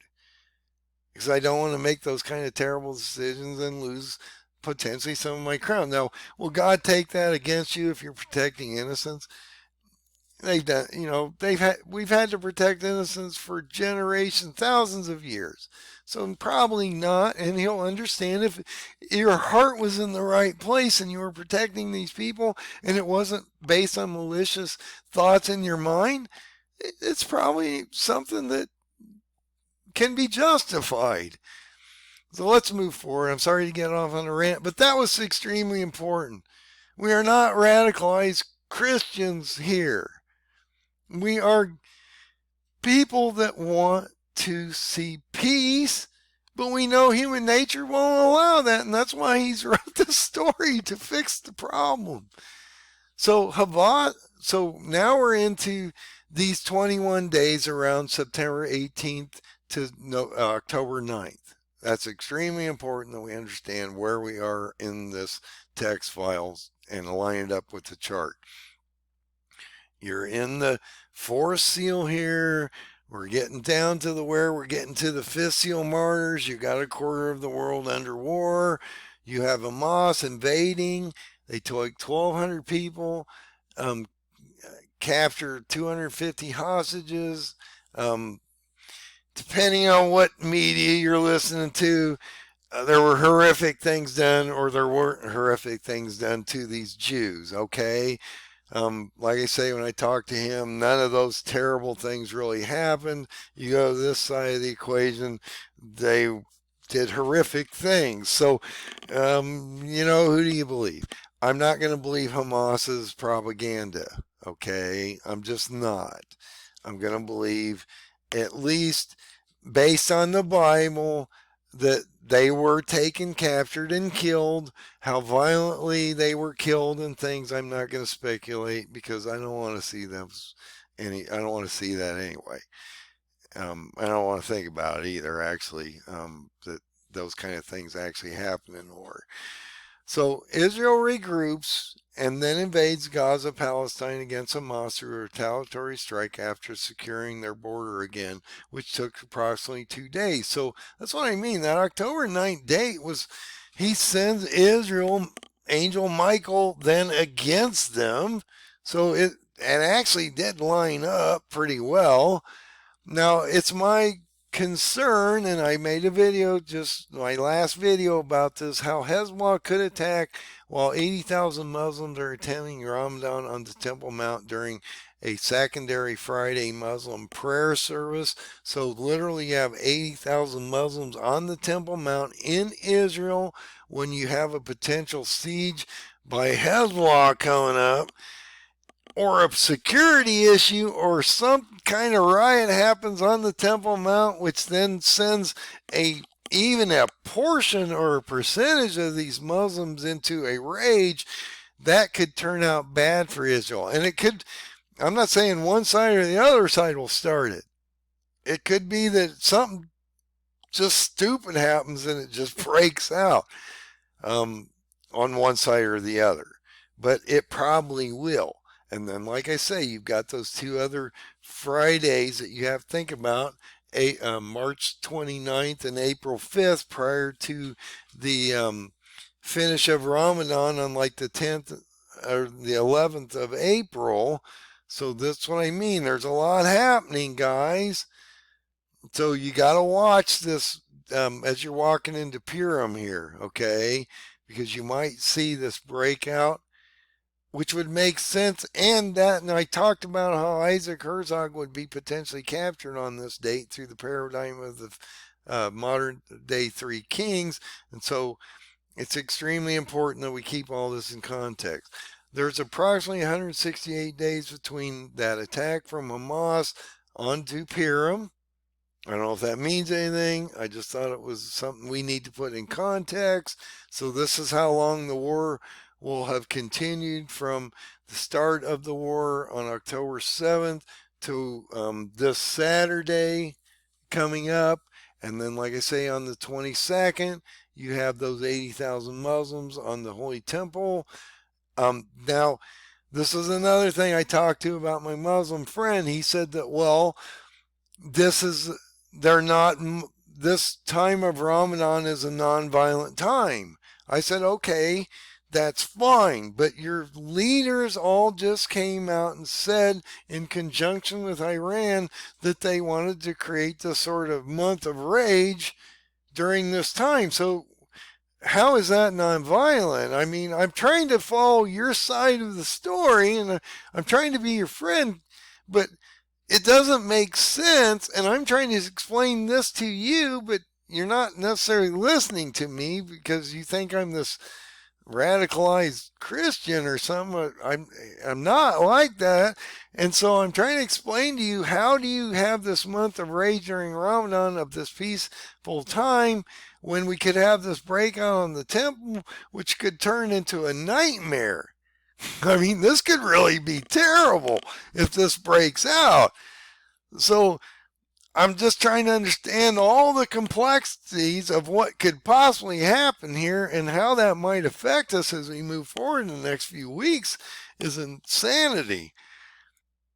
Speaker 1: because I don't want to make those kind of terrible decisions and lose potentially some of my crown. Now, will God take that against you if you're protecting innocence? They've done, we've had to protect innocence for generations, thousands of years. So probably not, and he'll understand if your heart was in the right place and you were protecting these people and it wasn't based on malicious thoughts in your mind. It's probably something that can be justified. So let's move forward. I'm sorry to get off on a rant, but that was extremely important. We are not radicalized Christians here. We are people that want to see peace, but we know human nature won't allow that, and that's why he's wrote this story to fix the problem. So now we're into these 21 days around September 18th to October 9th. That's extremely important that we understand where we are in this text files and align it up with the chart. You're in the fourth seal here. We're getting down to we're getting to the fifth seal martyrs. You got a quarter of the world under war. You have Hamas invading. They took 1,200 people, captured 250 hostages. Depending on what media you're listening to, there were horrific things done, or there weren't horrific things done to these Jews, okay? Like I say, when I talked to him, none of those terrible things really happened. You go to this side of the equation, they did horrific things. So, who do you believe? I'm not going to believe Hamas's propaganda, okay? I'm just not. I'm going to believe, at least based on the Bible, that they were taken, captured, and killed. How violently they were killed and things, I'm not going to speculate because I don't want to see I don't want to see that anyway. I don't want to think about it either, actually, that those kind of things actually happen in war. So Israel regroups and then invades Gaza, Palestine against Hamas through a retaliatory strike after securing their border again, which took approximately 2 days. So that's what I mean. That October 9th date was, he sends Israel, Angel Michael, then against them. So it actually did line up pretty well. Now, it's my concern, and I made a video, just my last video about this, how Hezbollah could attack while 80,000 Muslims are attending Ramadan on the Temple Mount during a secondary Friday Muslim prayer service. So literally you have 80,000 Muslims on the Temple Mount in Israel when you have a potential siege by Hezbollah coming up, or a security issue, or some kind of riot happens on the Temple Mount, which then sends even a portion or a percentage of these Muslims into a rage, that could turn out bad for Israel. And it could, I'm not saying one side or the other side will start it. It could be that something just stupid happens and it just breaks out on one side or the other. But it probably will. And then, like I say, you've got those two other Fridays that you have to think about, March 29th and April 5th, prior to the finish of Ramadan on like the 10th or the 11th of April. So that's what I mean. There's a lot happening, guys. So you got to watch this as you're walking into Purim here, okay? Because you might see this breakout, which would make sense. And I talked about how Isaac Herzog would be potentially captured on this date through the paradigm of the modern day three kings. And so it's extremely important that we keep all this in context. There's approximately 168 days between that attack from Hamas onto Purim. I don't know if that means anything. I just thought it was something we need to put in context. So this is how long the war will have continued from the start of the war on October 7th to this Saturday coming up. And then, like I say, on the 22nd, you have those 80,000 Muslims on the Holy Temple. Now, this is another thing I talked to about my Muslim friend. He said that, well, this time of Ramadan is a non-violent time. I said, okay, that's fine, but your leaders all just came out and said, in conjunction with Iran, that they wanted to create this sort of month of rage during this time. So how is that nonviolent? I mean, I'm trying to follow your side of the story, and I'm trying to be your friend, but it doesn't make sense. And I'm trying to explain this to you, but you're not necessarily listening to me because you think I'm this radicalized Christian or something. I'm not like that. And so I'm trying to explain to you, how do you have this month of rage during Ramadan, of this peaceful time, when we could have this breakout on the temple, which could turn into a nightmare? I mean, this could really be terrible if this breaks out. So I'm just trying to understand all the complexities of what could possibly happen here, and how that might affect us as we move forward in the next few weeks is insanity.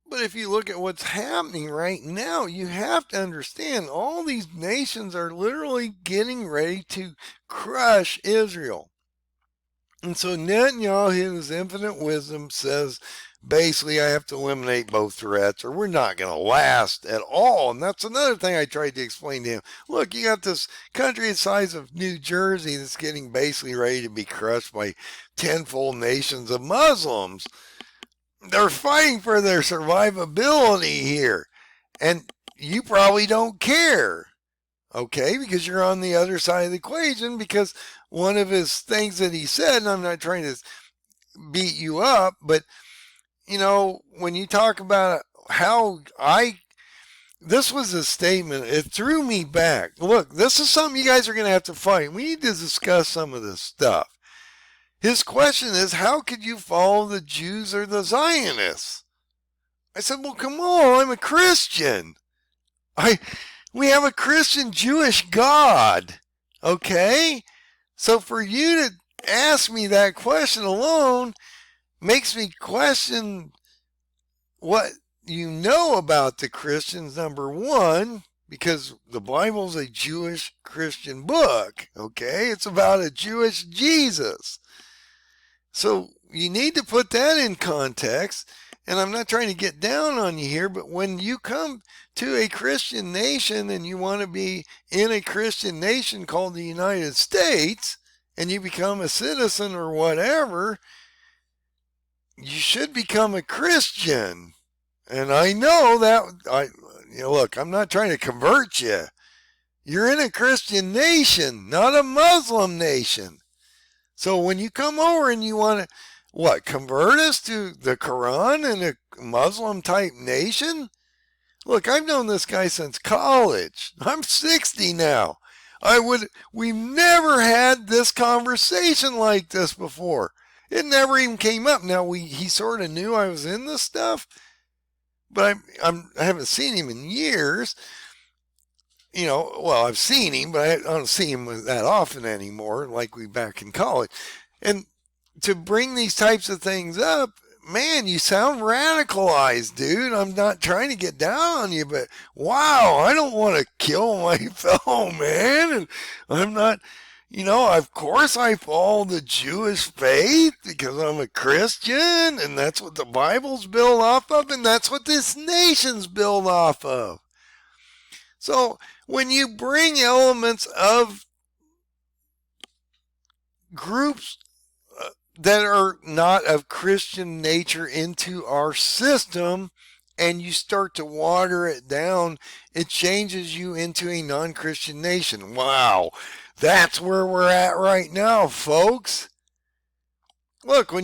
Speaker 1: But if you look at what's happening right now, you have to understand all these nations are literally getting ready to crush Israel. And so Netanyahu, in his infinite wisdom, says, basically, I have to eliminate both threats or we're not going to last at all. And that's another thing I tried to explain to him. Look, you got this country the size of New Jersey that's getting basically ready to be crushed by tenfold nations of Muslims. They're fighting for their survivability here. And you probably don't care, okay, because you're on the other side of the equation. Because one of his things that he said, and I'm not trying to beat you up, but you know, when you talk about how this was a statement, it threw me back. Look, this is something you guys are going to have to fight. We need to discuss some of this stuff. His question is, how could you follow the Jews or the Zionists? I said, well, come on, I'm a Christian. We have a Christian Jewish God, okay? So for you to ask me that question alone makes me question what you know about the Christians, number one, because the Bible's a Jewish Christian book, okay? It's about a Jewish Jesus. So you need to put that in context. And I'm not trying to get down on you here, but when you come to a Christian nation and you want to be in a Christian nation called the United States, and you become a citizen or whatever, you should become a Christian. And I know that, look, I'm not trying to convert you. You're in a Christian nation, not a Muslim nation. So when you come over and you want to, convert us to the Quran and a Muslim type nation? Look, I've known this guy since college. I'm 60 now. We've never had this conversation like this before. It never even came up. Now he sort of knew I was in this stuff, but I haven't seen him in years. I've seen him, but I don't see him that often anymore, like we back in college. And to bring these types of things up, man, you sound radicalized, dude. I'm not trying to get down on you, but wow, I don't want to kill my fellow man. And I'm not, of course I follow the Jewish faith because I'm a Christian, and that's what the Bible's built off of, and that's what this nation's built off of. So when you bring elements of groups that are not of Christian nature into our system, and you start to water it down, it changes you into a non-Christian nation. Wow, that's where we're at right now, folks. Look, I'm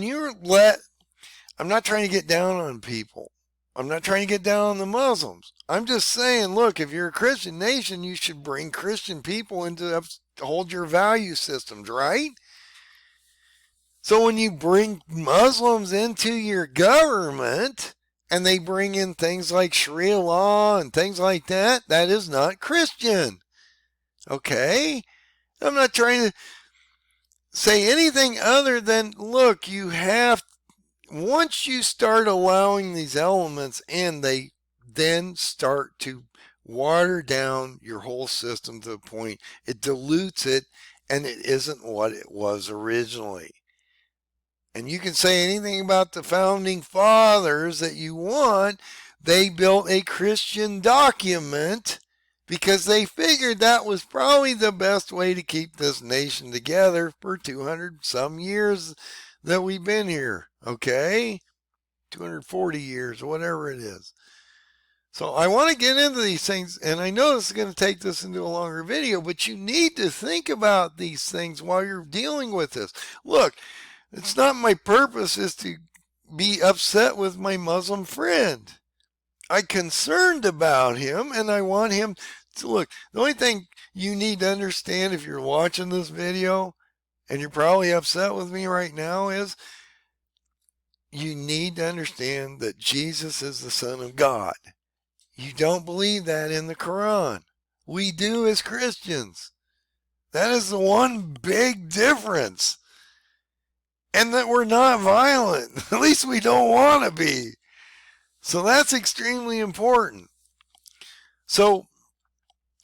Speaker 1: not trying to get down on people. I'm not trying to get down on the Muslims. I'm just saying, look, if you're a Christian nation, you should bring Christian people to hold your value systems, right? So when you bring Muslims into your government and they bring in things like Sharia law and things like that, that is not Christian. Okay? I'm not trying to say anything other than, look, once you start allowing these elements in, they then start to water down your whole system to the point it dilutes it and it isn't what it was originally. And you can say anything about the founding fathers that you want. They built a Christian document because they figured that was probably the best way to keep this nation together for 200 some years that we've been here. Okay? 240 years, whatever it is. So I want to get into these things, and I know this is going to take this into a longer video, but you need to think about these things while you're dealing with this. Look, it's not my purpose is to be upset with my Muslim friend. I'm concerned about him, and I want him to look. The only thing you need to understand if you're watching this video, and you're probably upset with me right now, is you need to understand that Jesus is the Son of God. You don't believe that in the Quran. We do as Christians. That is the one big difference. And that we're not violent. At least we don't want to be. So that's extremely important. So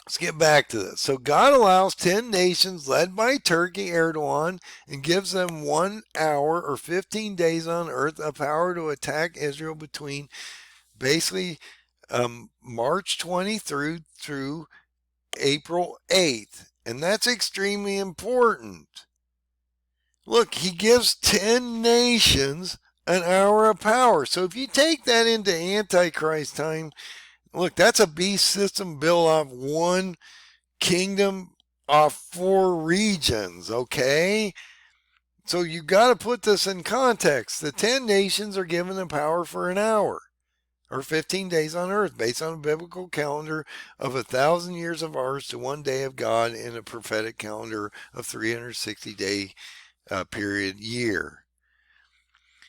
Speaker 1: let's get back to this. So God allows 10 nations led by Turkey, Erdogan, and gives them 1 hour or 15 days on earth a power to attack Israel between basically March 20 through April 8th. And that's extremely important. Look, he gives 10 nations an hour of power. So if you take that into Antichrist time, look, that's a beast system built off one kingdom off 4 regions, okay? So you got to put this in context. The 10 nations are given the power for an hour or 15 days on earth based on a biblical calendar of 1,000 years of ours to 1 day of God in a prophetic calendar of 360-day period year.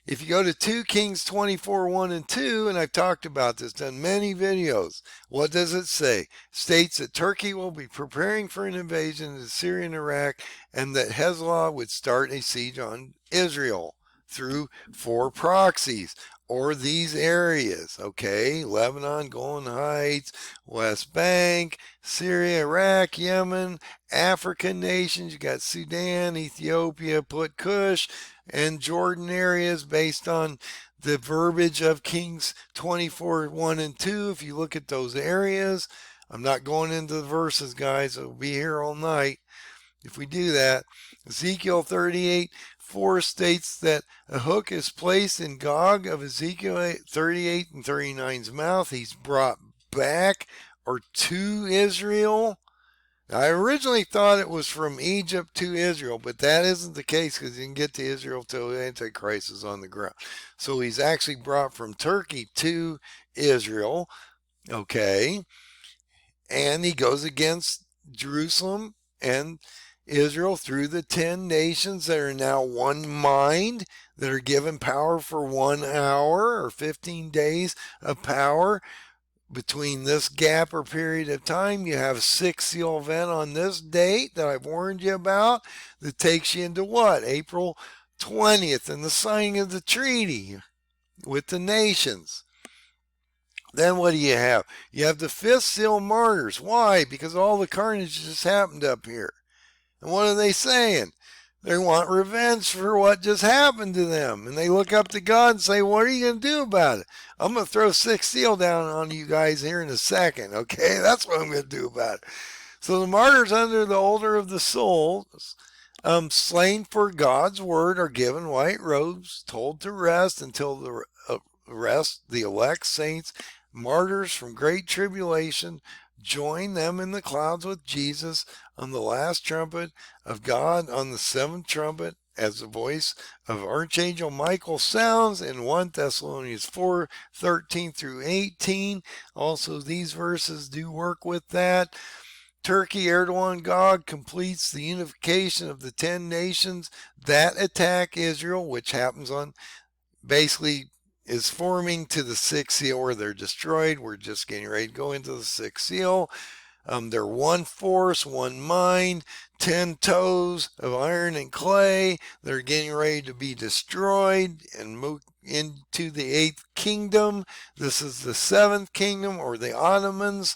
Speaker 1: If you go to 2 Kings 24, 1 and 2, and I've talked about this, done many videos, what does it say? It states that Turkey will be preparing for an invasion of Syria and Iraq, and that Hezbollah would start a siege on Israel through 4 proxies, or these areas, okay? Lebanon, Golan Heights, West Bank, Syria, Iraq, Yemen, African nations. You got Sudan, Ethiopia, Put Kush, and Jordan areas based on the verbiage of Kings 24, 1 and 2. If you look at those areas, I'm not going into the verses, guys. We'll be here all night if we do that. Ezekiel 38, 4 states that a hook is placed in Gog of Ezekiel 38 and 39's mouth. He's brought back or to Israel. I originally thought it was from Egypt to Israel, but that isn't the case because he didn't get to Israel till the Antichrist is on the ground. So he's actually brought from Turkey to Israel, okay? And he goes against Jerusalem and Israel through the 10 nations that are now one mind, that are given power for 1 hour or 15 days of power. Between this gap or period of time, you have a 6 seal event on this date that I've warned you about that takes you into what? April 20th and the signing of the treaty with the nations. Then what do you have? You have the 5th seal martyrs. Why? Because all the carnage just happened up here. And what are they saying? They want revenge for what just happened to them. And they look up to God and say, what are you going to do about it? I'm going to throw 6 seal down on you guys here in a second, okay? That's what I'm going to do about it. So the martyrs under the altar of the souls, slain for God's word, are given white robes, told to rest until the rest, the elect saints, martyrs from great tribulation, join them in the clouds with Jesus on the last trumpet of God on the 7th trumpet, as the voice of Archangel Michael sounds in 1 Thessalonians 4, 13 through 18. Also, these verses do work with that. Turkey, Erdogan, Gog completes the unification of the 10 nations that attack Israel, which happens on, basically is forming to the 6th seal where they're destroyed. We're just getting ready to go into the 6th seal. They're one force, one mind, 10 toes of iron and clay. They're getting ready to be destroyed and move into the 8th kingdom. This is the 7th kingdom, or the Ottomans.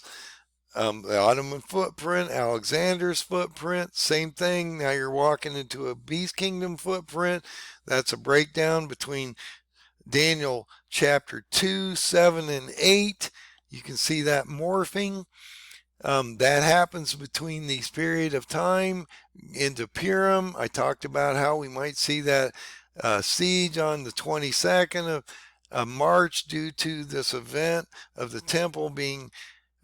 Speaker 1: The Ottoman footprint, Alexander's footprint, same thing. Now you're walking into a beast kingdom footprint. That's a breakdown between Daniel chapter 2, 7, and 8. You can see that morphing. That happens between these period of time into Purim. I talked about how we might see that siege on the 22nd of March due to this event of the temple being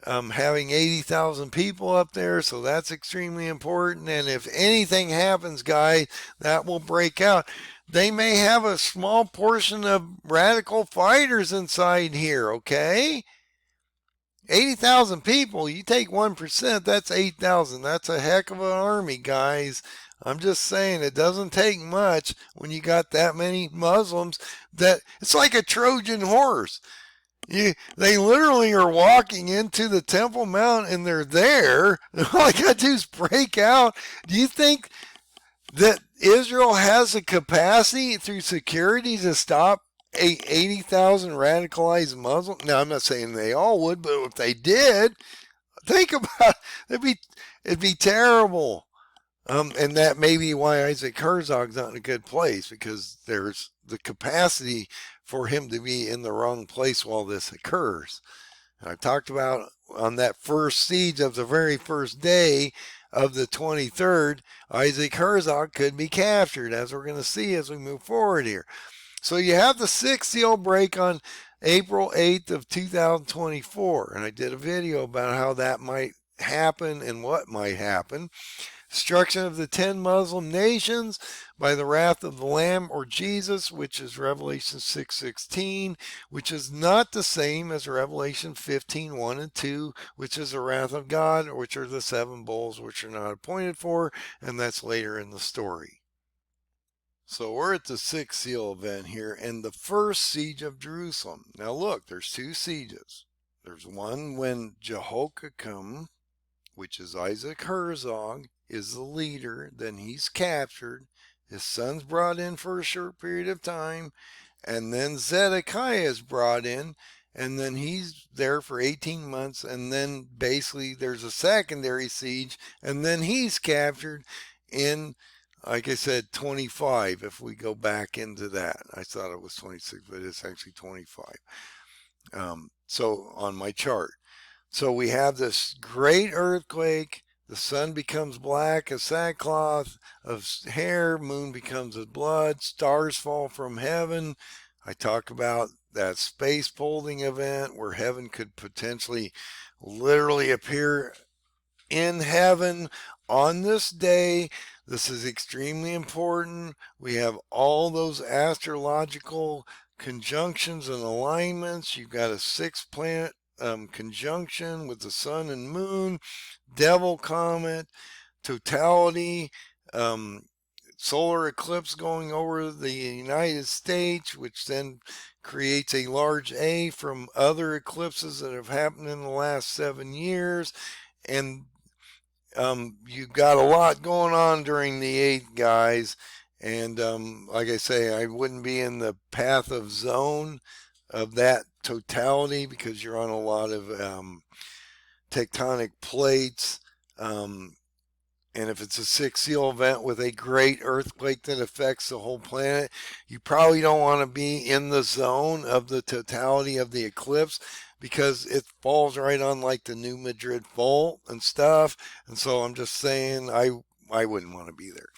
Speaker 1: having 80,000 people up there. So that's extremely important. And if anything happens, guys, that will break out. They may have a small portion of radical fighters inside here, okay? 80,000 people, you take 1%, that's 8,000. That's a heck of an army, guys. I'm just saying, it doesn't take much when you got that many Muslims. That it's like a Trojan horse. They literally are walking into the Temple Mount and they're there. All I got to do is break out. Do you think that Israel has the capacity through security to stop 80,000 radicalized Muslims? Now, I'm not saying they all would, but if they did, think about it. It'd be terrible. And that may be why Isaac Herzog's not in a good place, because there's the capacity for him to be in the wrong place while this occurs. And I talked about on that first siege of the very first day of the 23rd, Isaac Herzog could be captured, as we're going to see as we move forward here. So you have the 6th seal break on April 8th of 2024. And I did a video about how that might happen and what might happen. Destruction of the 10 Muslim nations by the wrath of the Lamb or Jesus, which is Revelation 6:16, which is not the same as Revelation 15:1 and 2, which is the wrath of God, which are the 7 bowls which are not appointed for, and that's later in the story. So we're at the sixth seal event here and the first siege of Jerusalem. Now look, there's two sieges. There's one when Jehoiakim, which is Isaac Herzog, is the leader. Then he's captured. His son's brought in for a short period of time. And then Zedekiah is brought in. And then he's there for 18 months. And then basically there's a secondary siege. And then he's captured in, like I said, 25. If we go back into that, I thought it was 26, but it's actually 25. So on my chart. So we have this great earthquake. The sun becomes black as sackcloth of hair. Moon becomes as blood. Stars fall from heaven. I talk about that space folding event where heaven could potentially literally appear in heaven on this day. This is extremely important. We have all those astrological conjunctions and alignments. You've got a 6-planet conjunction with the sun and moon, devil comet, totality, solar eclipse going over the United States, which then creates a large A from other eclipses that have happened in the last 7 years. And you've got a lot going on during the 8th, guys. And like I say, I wouldn't be in the path of zone of that totality because you're on a lot of tectonic plates. And if it's a 6 seal event with a great earthquake that affects the whole planet, you probably don't want to be in the zone of the totality of the eclipse because it falls right on like the New Madrid fault and stuff. And so I'm just saying I wouldn't want to be there.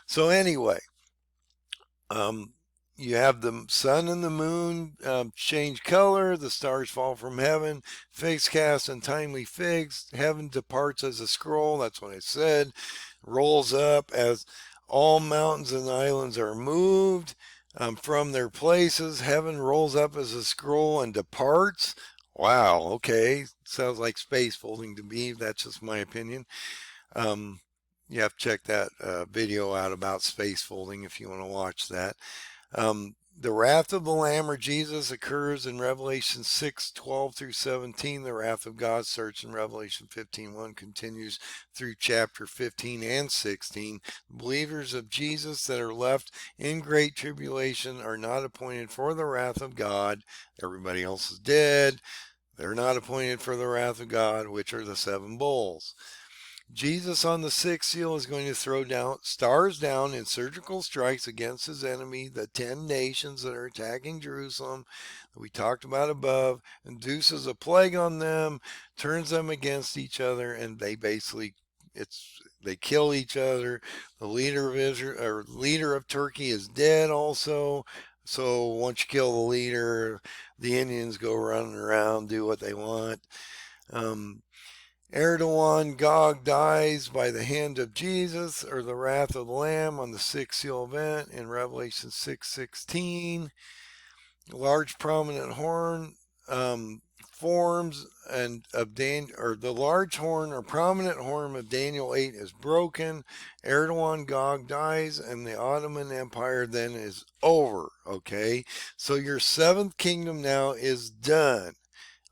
Speaker 1: So anyway, you have the sun and the moon change color. The stars fall from heaven. Figs cast and timely figs. Heaven departs as a scroll. That's what I said. Rolls up as all mountains and islands are moved from their places. Heaven rolls up as a scroll and departs. Wow. Okay. Sounds like space folding to me. That's just my opinion. You have to check that video out about space folding if you want to watch that. The wrath of the Lamb or Jesus occurs in Revelation 6:12 through 17. The wrath of God starts in Revelation 15:1, continues through chapter 15 and 16. The believers of Jesus that are left in great tribulation are not appointed for the wrath of God. Everybody else is dead. They're not appointed for the wrath of God, which are the 7 bowls. Jesus on the 6th seal is going to throw stars down in surgical strikes against his enemy, the 10 nations that are attacking Jerusalem that we talked about above, induces a plague on them, turns them against each other, and they basically they kill each other. The leader of Israel or leader of Turkey is dead also. So once you kill the leader, the Indians go running around, do what they want. Erdogan, Gog dies by the hand of Jesus or the wrath of the Lamb on the 6th seal event in Revelation 6:16. Large prominent horn forms and of Daniel, or the large horn or prominent horn of Daniel 8 is broken. Erdogan, Gog dies, and the Ottoman Empire then is over. Okay, so your 7th kingdom now is done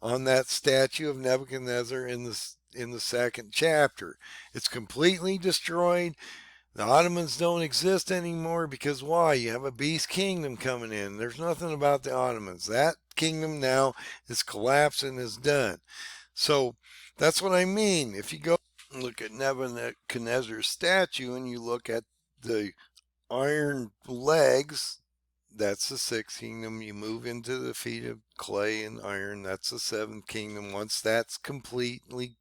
Speaker 1: on that statue of Nebuchadnezzar in the 2nd chapter. It's completely destroyed. The Ottomans don't exist anymore because why? You have a beast kingdom coming in. There's nothing about the Ottomans. That kingdom now is collapsed and is done. So that's what I mean. If you go look at Nebuchadnezzar's statue and you look at the iron legs, that's the 6th kingdom. You move into the feet of clay and iron. That's the 7th kingdom. Once that's completely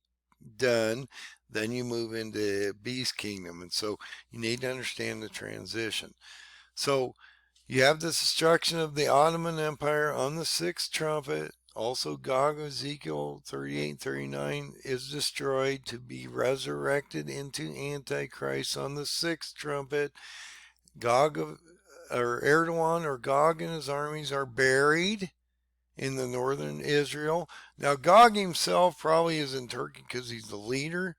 Speaker 1: done, then you move into beast kingdom. And so you need to understand the transition. So you have the destruction of the Ottoman Empire on the 6th trumpet. Also Gog, Ezekiel 38-39 is destroyed to be resurrected into Antichrist on the 6th trumpet. Erdogan or Gog and his armies are buried in the northern Israel. Now Gog himself probably is in Turkey because he's the leader,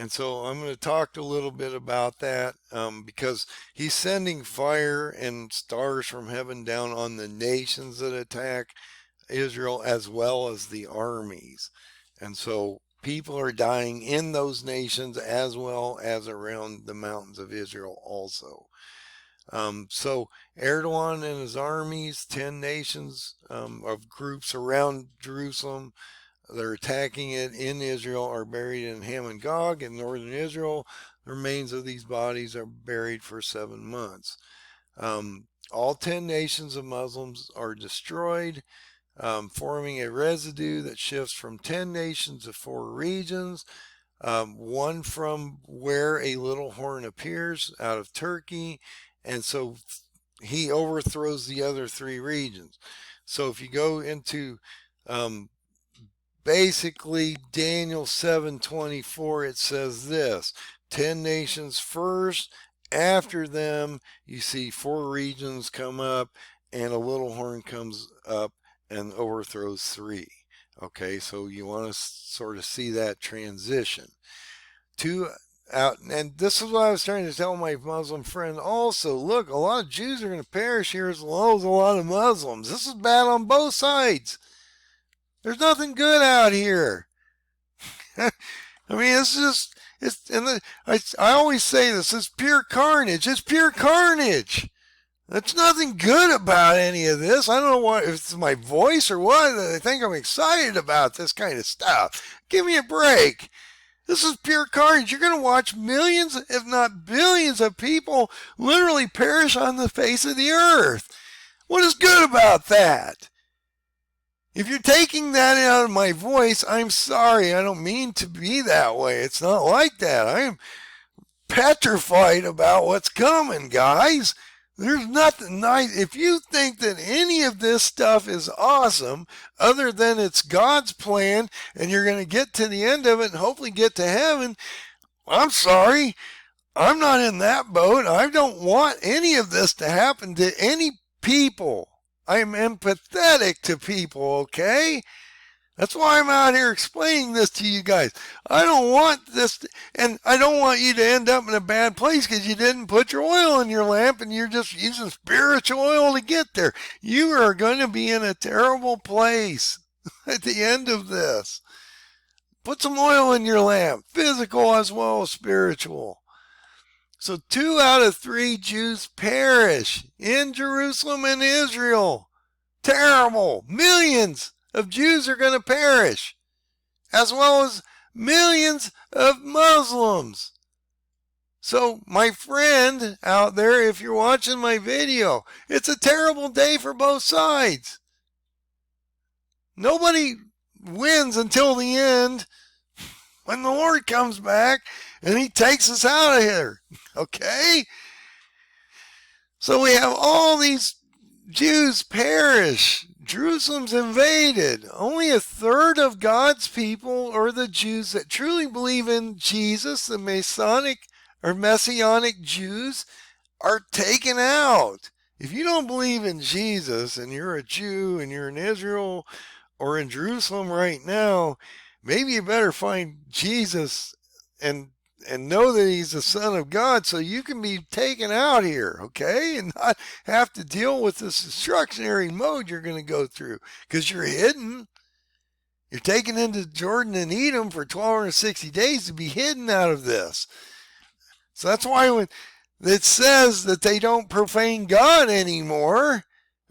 Speaker 1: And so I'm going to talk a little bit about that because he's sending fire and stars from heaven down on the nations that attack Israel as well as the armies. And so people are dying in those nations as well as around the mountains of Israel also. So Erdogan and his armies, 10 nations of groups around Jerusalem, they're attacking it in Israel, are buried in Ham and Gog in northern Israel. The remains of these bodies are buried for 7 months. All 10 nations of Muslims are destroyed, forming a residue that shifts from 10 nations to 4 regions. One from where a little horn appears out of Turkey, and so he overthrows the other 3 regions. So if you go into basically Daniel 7:24, it says this: 10 nations first, after them you see 4 regions come up, and a little horn comes up and overthrows 3. Okay, so you want to sort of see that transition. And this is what I was trying to tell my Muslim friend also. Look, a lot of Jews are going to perish here as well as a lot of Muslims. This is bad on both sides. There's nothing good out here. I mean, it's just, I always say this, it's pure carnage. It's pure carnage. There's nothing good about any of this. I don't know what, if it's my voice or what. I think I'm excited about this kind of stuff. Give me a break. This is pure carnage. You're going to watch millions, if not billions of people literally perish on the face of the earth. What is good about that? If you're taking that out of my voice, I'm sorry. I don't mean to be that way. It's not like that. I am petrified about what's coming, guys. There's nothing nice. If you think that any of this stuff is awesome, other than it's God's plan, and you're going to get to the end of it and hopefully get to heaven, I'm sorry. I'm not in that boat. I don't want any of this to happen to any people. I'm empathetic to people, okay? That's why I'm out here explaining this to you guys. I don't want this, and I don't want you to end up in a bad place because you didn't put your oil in your lamp and you're just using spiritual oil to get there. You are going to be in a terrible place at the end of this. Put some oil in your lamp, physical as well as spiritual. So 2 out of 3 Jews perish in Jerusalem and Israel. Terrible. Millions of Jews are going to perish, as well as millions of Muslims. So my friend out there, if you're watching my video, it's a terrible day for both sides. Nobody wins until the end, when the Lord comes back and he takes us out of here. Okay? So we have all these Jews perish. Jerusalem's invaded. Only 1/3 of God's people, or the Jews that truly believe in Jesus, the Messianic Jews, are taken out. If you don't believe in Jesus and you're a Jew and you're in Israel or in Jerusalem right now, maybe you better find Jesus and know that he's the Son of God so you can be taken out here, okay? And not have to deal with this destructionary mode you're going to go through because you're hidden. You're taken into Jordan and Edom for 1260 days to be hidden out of this. So that's why when it says that they don't profane God anymore,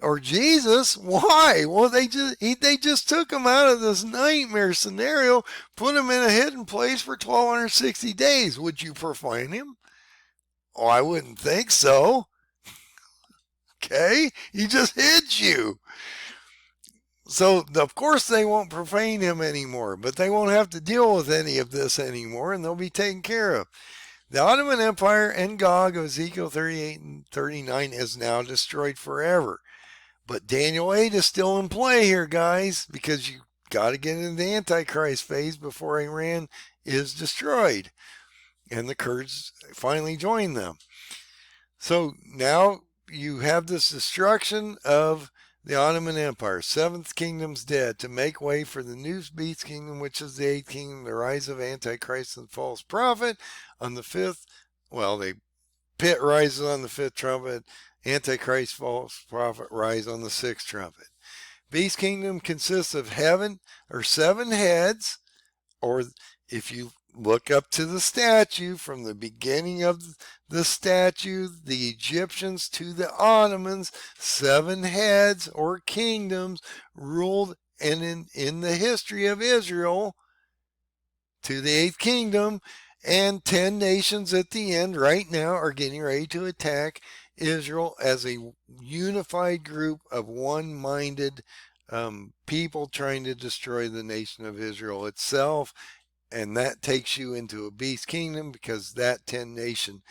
Speaker 1: or Jesus, why? Well, they just took him out of this nightmare scenario, put him in a hidden place for 1260 days. Would you profane him? Oh, I wouldn't think so. Okay? He just hid you. So, of course, they won't profane him anymore, but they won't have to deal with any of this anymore, and they'll be taken care of. The Ottoman Empire and Gog of Ezekiel 38 and 39 is now destroyed forever. But Daniel 8 is still in play here, guys, because you got to get into the Antichrist phase before Iran is destroyed. And the Kurds finally join them. So now you have this destruction of the Ottoman Empire. Seventh kingdom's dead to make way for the new beast kingdom, which is the eighth kingdom, the rise of Antichrist and false prophet. On the fifth, well, they Pitt rises on the fifth trumpet. Antichrist, false prophet rise on the sixth trumpet. Beast kingdom consists of heaven or seven heads, or if you look up to the statue from the beginning of the statue, the Egyptians to the Ottomans, seven heads or kingdoms ruled, and in the history of Israel to the eighth kingdom, and 10 nations at the end right now are getting ready to attack Israel as a unified group of one-minded people trying to destroy the nation of Israel itself. And that takes you into a beast kingdom, because that 10 nation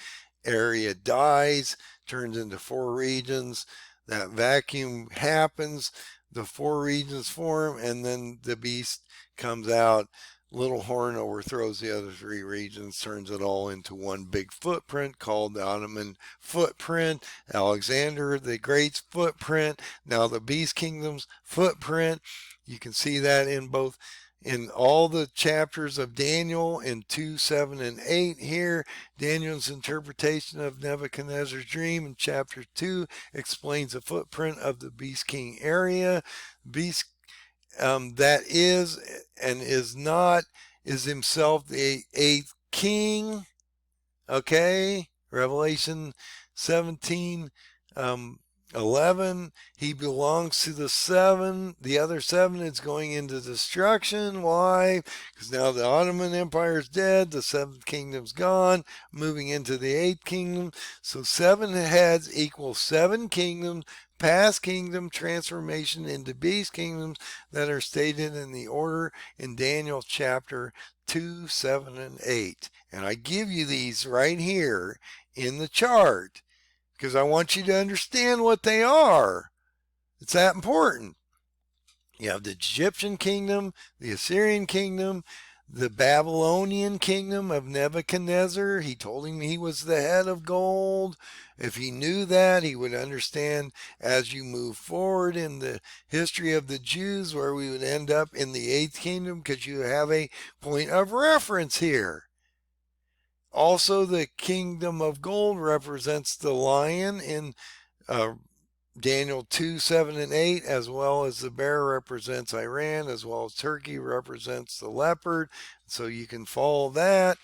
Speaker 1: area dies, turns into 4 regions. That vacuum happens, the 4 regions form, and then the beast comes out. Little horn overthrows the other 3 regions, turns it all into one big footprint called the Ottoman footprint, Alexander the Great's footprint, now the beast kingdom's footprint. You can see that in all the chapters of Daniel in 2, 7, and 8 here. Daniel's interpretation of Nebuchadnezzar's dream in chapter 2 explains the footprint of the beast king area. Beast that is and is not is himself the eighth king. Okay, Revelation 17 11, he belongs to the other 7 is going into destruction. Why? Because now the Ottoman Empire is dead, the 7th kingdom's gone, moving into the 8th kingdom. So 7 heads equals 7 kingdoms, past kingdom transformation into beast kingdoms that are stated in the order in Daniel chapter 2, 7, and 8. And I give you these right here in the chart, because I want you to understand what they are. It's that important. You have the Egyptian kingdom, the Assyrian kingdom, the Babylonian kingdom of Nebuchadnezzar. He told him he was the head of gold. If he knew that, he would understand as you move forward in the history of the Jews where we would end up in the 8th kingdom, because you have a point of reference here. Also, the kingdom of gold represents the lion in Daniel 2, 7, and 8, as well as the bear represents Iran, as well as Turkey represents the leopard. So you can follow that.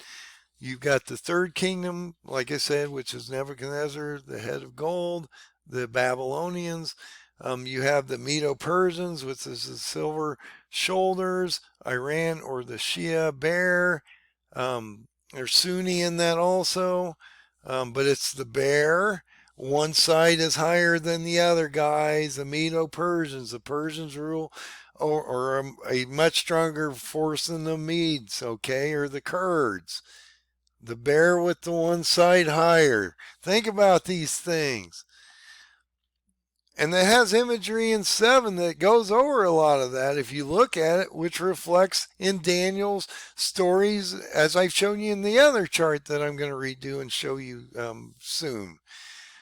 Speaker 1: You've got the 3rd kingdom, like I said, which is Nebuchadnezzar, the head of gold, the Babylonians. You have the Medo-Persians, which is the silver shoulders, Iran, or the Shia bear. There's Sunni in that also, but it's the bear. One side is higher than the other, guys. The Medo-Persians. The Persians rule or a much stronger force than the Medes, okay, or the Kurds. The bear with the one side higher. Think about these things. And it has imagery in 7 that goes over a lot of that if you look at it, which reflects in Daniel's stories, as I've shown you in the other chart that I'm going to redo and show you soon.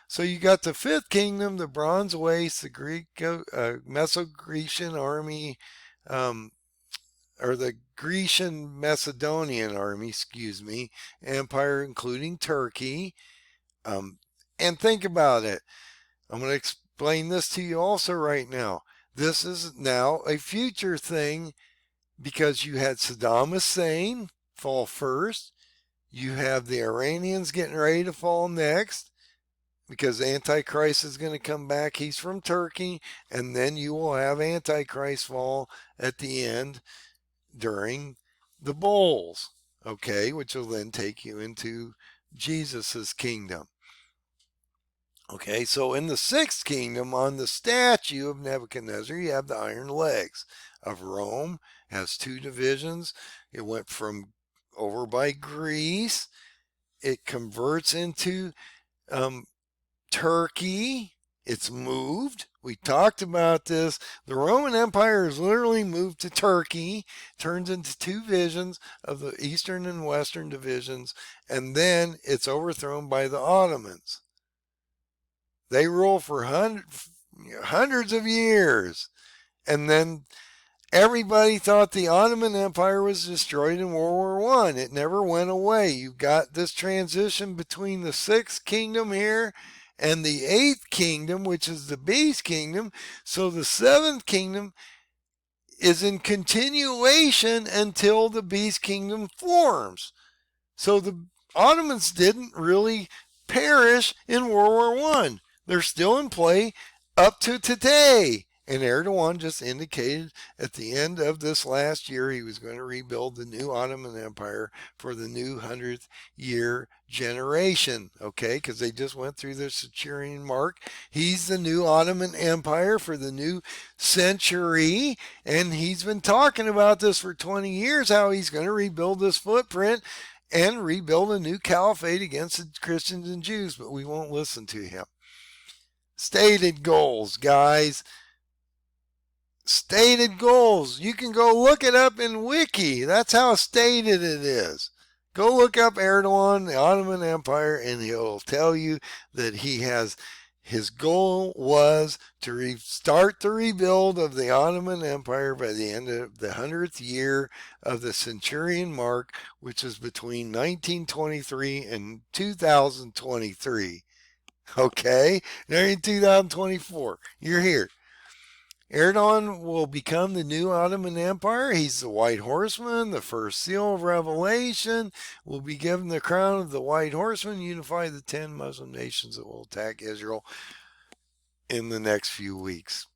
Speaker 1: So you got the 5th kingdom, the Bronze Waist, the Meso-Grecian army, or the Grecian Macedonian army, empire, including Turkey. And think about it. I'm going to explain this to you also right now. This is now a future thing, because you had Saddam Hussein fall first. You have the Iranians getting ready to fall next, because Antichrist is going to come back. He's from Turkey. And then you will have Antichrist fall at the end during the bowls, okay, which will then take you into Jesus's kingdom. Okay, so in the 6th kingdom, on the statue of Nebuchadnezzar, you have the iron legs of Rome. It has 2 divisions. It went from over by Greece. It converts into Turkey. It's moved. We talked about this. The Roman Empire is literally moved to Turkey, turns into 2 divisions of the Eastern and Western divisions, and then it's overthrown by the Ottomans. They rule for hundreds of years. And then everybody thought the Ottoman Empire was destroyed in World War One. It never went away. You've got this transition between the Sixth Kingdom here and the Eighth Kingdom, which is the Beast Kingdom. So the Seventh Kingdom is in continuation until the Beast Kingdom forms. So the Ottomans didn't really perish in World War One. They're still in play up to today. And Erdogan just indicated at the end of this last year he was going to rebuild the new Ottoman Empire for the new 100th year generation. Okay, because they just went through the centurion mark. He's the new Ottoman Empire for the new century. And he's been talking about this for 20 years, how he's going to rebuild this footprint and rebuild a new caliphate against the Christians and Jews, but we won't listen to him. Stated goals, guys. Stated goals. You can go look it up in Wiki. That's how stated it is. Go look up Erdogan, the Ottoman Empire, and he'll tell you that his goal was to start the rebuild of the Ottoman Empire by the end of the 100th year of the centurion mark, which is between 1923 and 2023. Okay? Now you're in 2024. You're here. Erdogan will become the new Ottoman Empire. He's the White Horseman, the first seal of Revelation. Will be given the crown of the White Horseman, unify the 10 Muslim nations that will attack Israel in the next few weeks.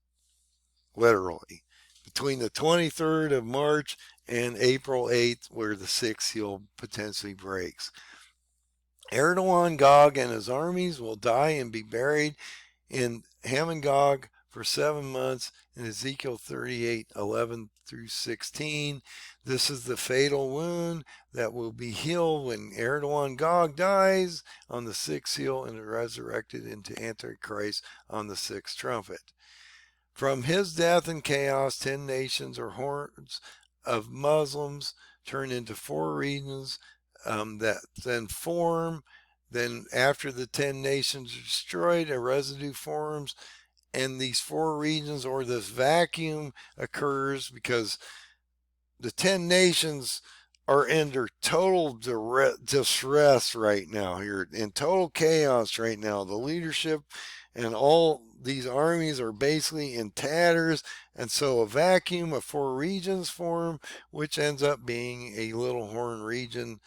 Speaker 1: Literally. Between the 23rd of March and April 8th, where the sixth seal potentially breaks. Erdogan, Gog, and his armies will die and be buried in Hamon-Gog for 7 months in Ezekiel 38:11 through 16. This is the fatal wound that will be healed when Erdogan Gog dies on the sixth seal and is resurrected into Antichrist on the sixth trumpet. From his death and chaos, 10 nations or hordes of Muslims turn into 4 regions that then form. Then after the 10 nations are destroyed, a residue forms, and these 4 regions, or this vacuum, occurs because the 10 nations are under total distress right now. Here in total chaos right now. The leadership and all these armies are basically in tatters, and so a vacuum of 4 regions form, which ends up being a little horn region,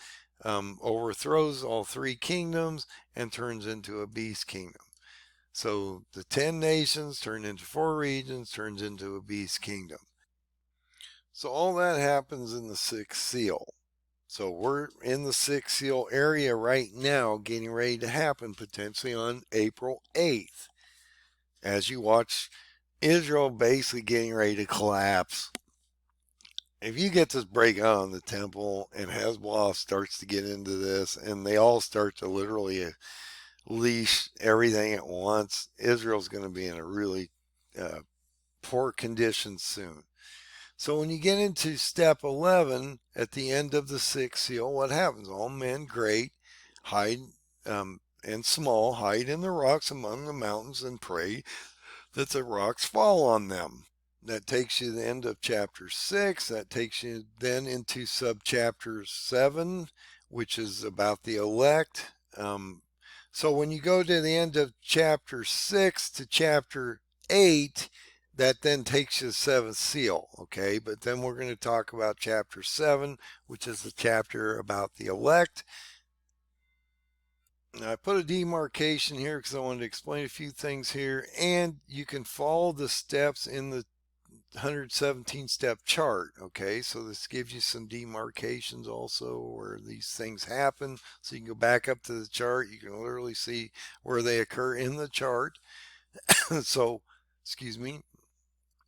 Speaker 1: overthrows all 3 kingdoms and turns into a beast kingdom. So the 10 nations turn into 4 regions, turns into a beast kingdom. So all that happens in the 6th seal. So we're in the 6th seal area right now, getting ready to happen potentially on April 8th. As you watch Israel basically getting ready to collapse. If you get this breakout on the temple and Hezbollah starts to get into this and they all start to literally leash everything at once, Israel's going to be in a really poor condition soon. So when you get into step 11 at the end of the 6th seal, what happens? All men great hide and small hide in the rocks among the mountains and pray that the rocks fall on them. That takes you to the end of chapter 6. That takes you then into subchapter 7, which is about the elect. So when you go to the end of chapter 6 to chapter 8, that then takes you to the 7th seal, okay? But then we're going to talk about chapter 7, which is the chapter about the elect. Now, I put a demarcation here because I wanted to explain a few things here, and you can follow the steps in the 117 step chart. Okay, so this gives you some demarcations also where these things happen, so you can go back up to the chart. You can literally see where they occur in the chart. So excuse me.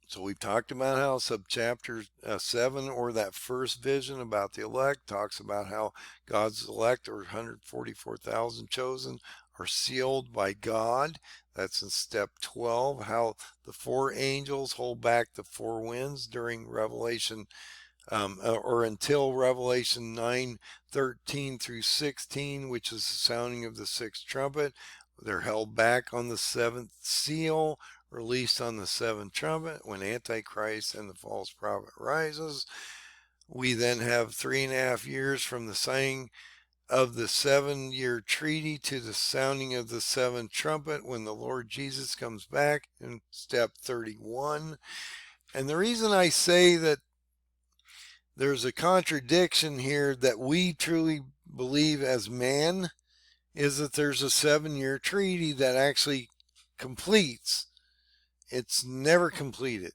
Speaker 1: So we've talked about how subchapter 7, or that first vision about the elect, talks about how God's elect, or 144,000 chosen, are sealed by God. That's in step 12, how the 4 angels hold back the 4 winds during Revelation, or until Revelation 9:13 through 16, which is the sounding of the 6th trumpet. They're held back on the 7th seal. released on the seventh trumpet when Antichrist and the false prophet rises. We then have 3.5 years from the signing of the 7-year treaty to the sounding of the seventh trumpet when the Lord Jesus comes back in step 31. And the reason I say that there's a contradiction here that we truly believe as man is that there's a 7-year treaty that actually completes. It's never completed.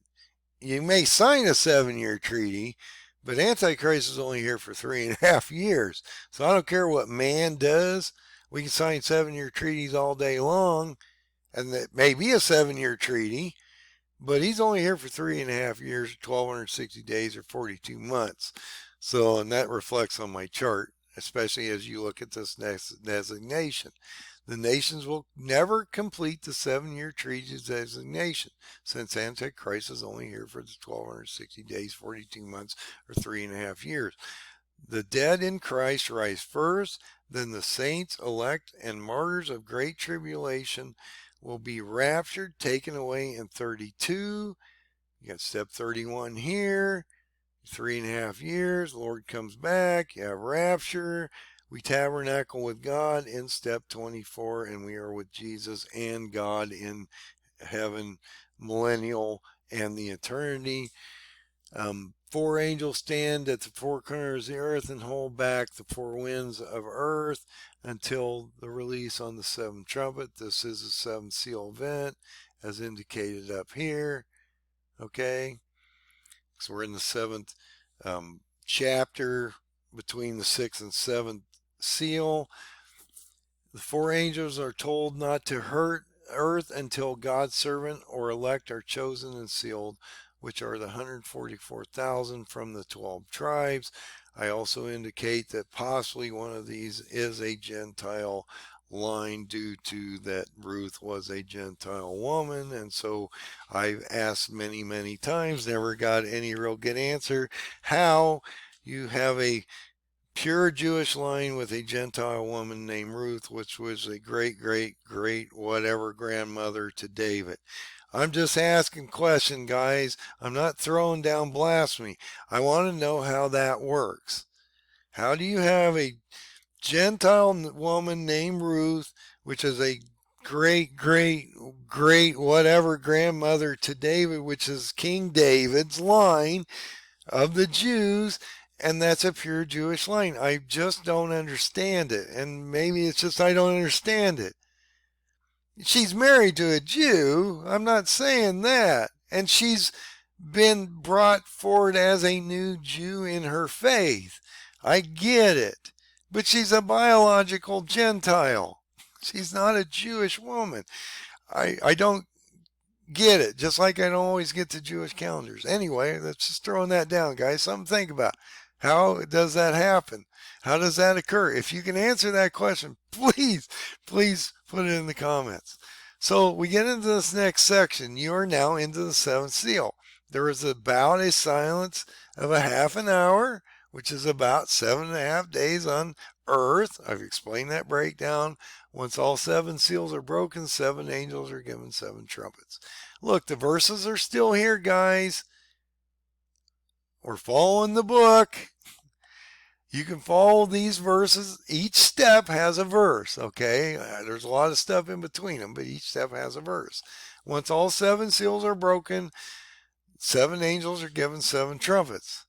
Speaker 1: You may sign a 7-year treaty, but Antichrist is only here for 3.5 years. So I don't care what man does. We can sign 7-year treaties all day long, and that may be a 7-year treaty, but he's only here for 3.5 years, 1,260 days, or 42 months. So, and that reflects on my chart, especially as you look at this next designation. The nations will never complete the 7-year treaty designation, since Antichrist is only here for the 1,260 days, 42 months, or 3.5 years. The dead in Christ rise first, then the saints, elect, and martyrs of great tribulation will be raptured, taken away in 32. You got step 31 here, 3.5 years, the Lord comes back, you have rapture. We tabernacle with God in step 24, and we are with Jesus and God in heaven, millennial, and the eternity. 4 angels stand at the 4 corners of the earth and hold back the 4 winds of earth until the release on the 7th trumpet. This is a 7th seal event, as indicated up here. Okay, so we're in the 7th chapter between the 6th and 7th seal. The 4 angels are told not to hurt earth until God's servant or elect are chosen and sealed, which are the 144,000 from the 12 tribes. I also indicate that possibly one of these is a Gentile line due to that Ruth was a Gentile woman. And so I've asked many times, never got any real good answer, how you have a pure Jewish line with a Gentile woman named Ruth, which was a great whatever grandmother to David. I'm just asking question, guys. I'm not throwing down blasphemy. I want to know how that works. How do you have a Gentile woman named Ruth, which is a great whatever grandmother to David, which is King David's line of the Jews, and that's a pure Jewish line? I just don't understand it, and maybe it's just I don't understand it. She's married to a Jew, I'm not saying that, and she's been brought forward as a new Jew in her faith. I get it, but she's a biological Gentile. She's not a Jewish woman. I don't get it, just like I don't always get the Jewish calendars. Anyway, let's just throwing that down, guys. Something to think about. How does that happen? How does that occur? If you can answer that question, please put it in the comments. So we get into this next section. You are now into the 7th seal. There is about a silence of a half an hour, which is about 7.5 days on earth. I've explained that breakdown. Once all 7 seals are broken, 7 angels are given 7 trumpets. Look, the verses are still here, guys. We're following the book. You can follow these verses. Each step has a verse, okay? There's a lot of stuff in between them, but each step has a verse. Once all 7 seals are broken, 7 angels are given 7 trumpets.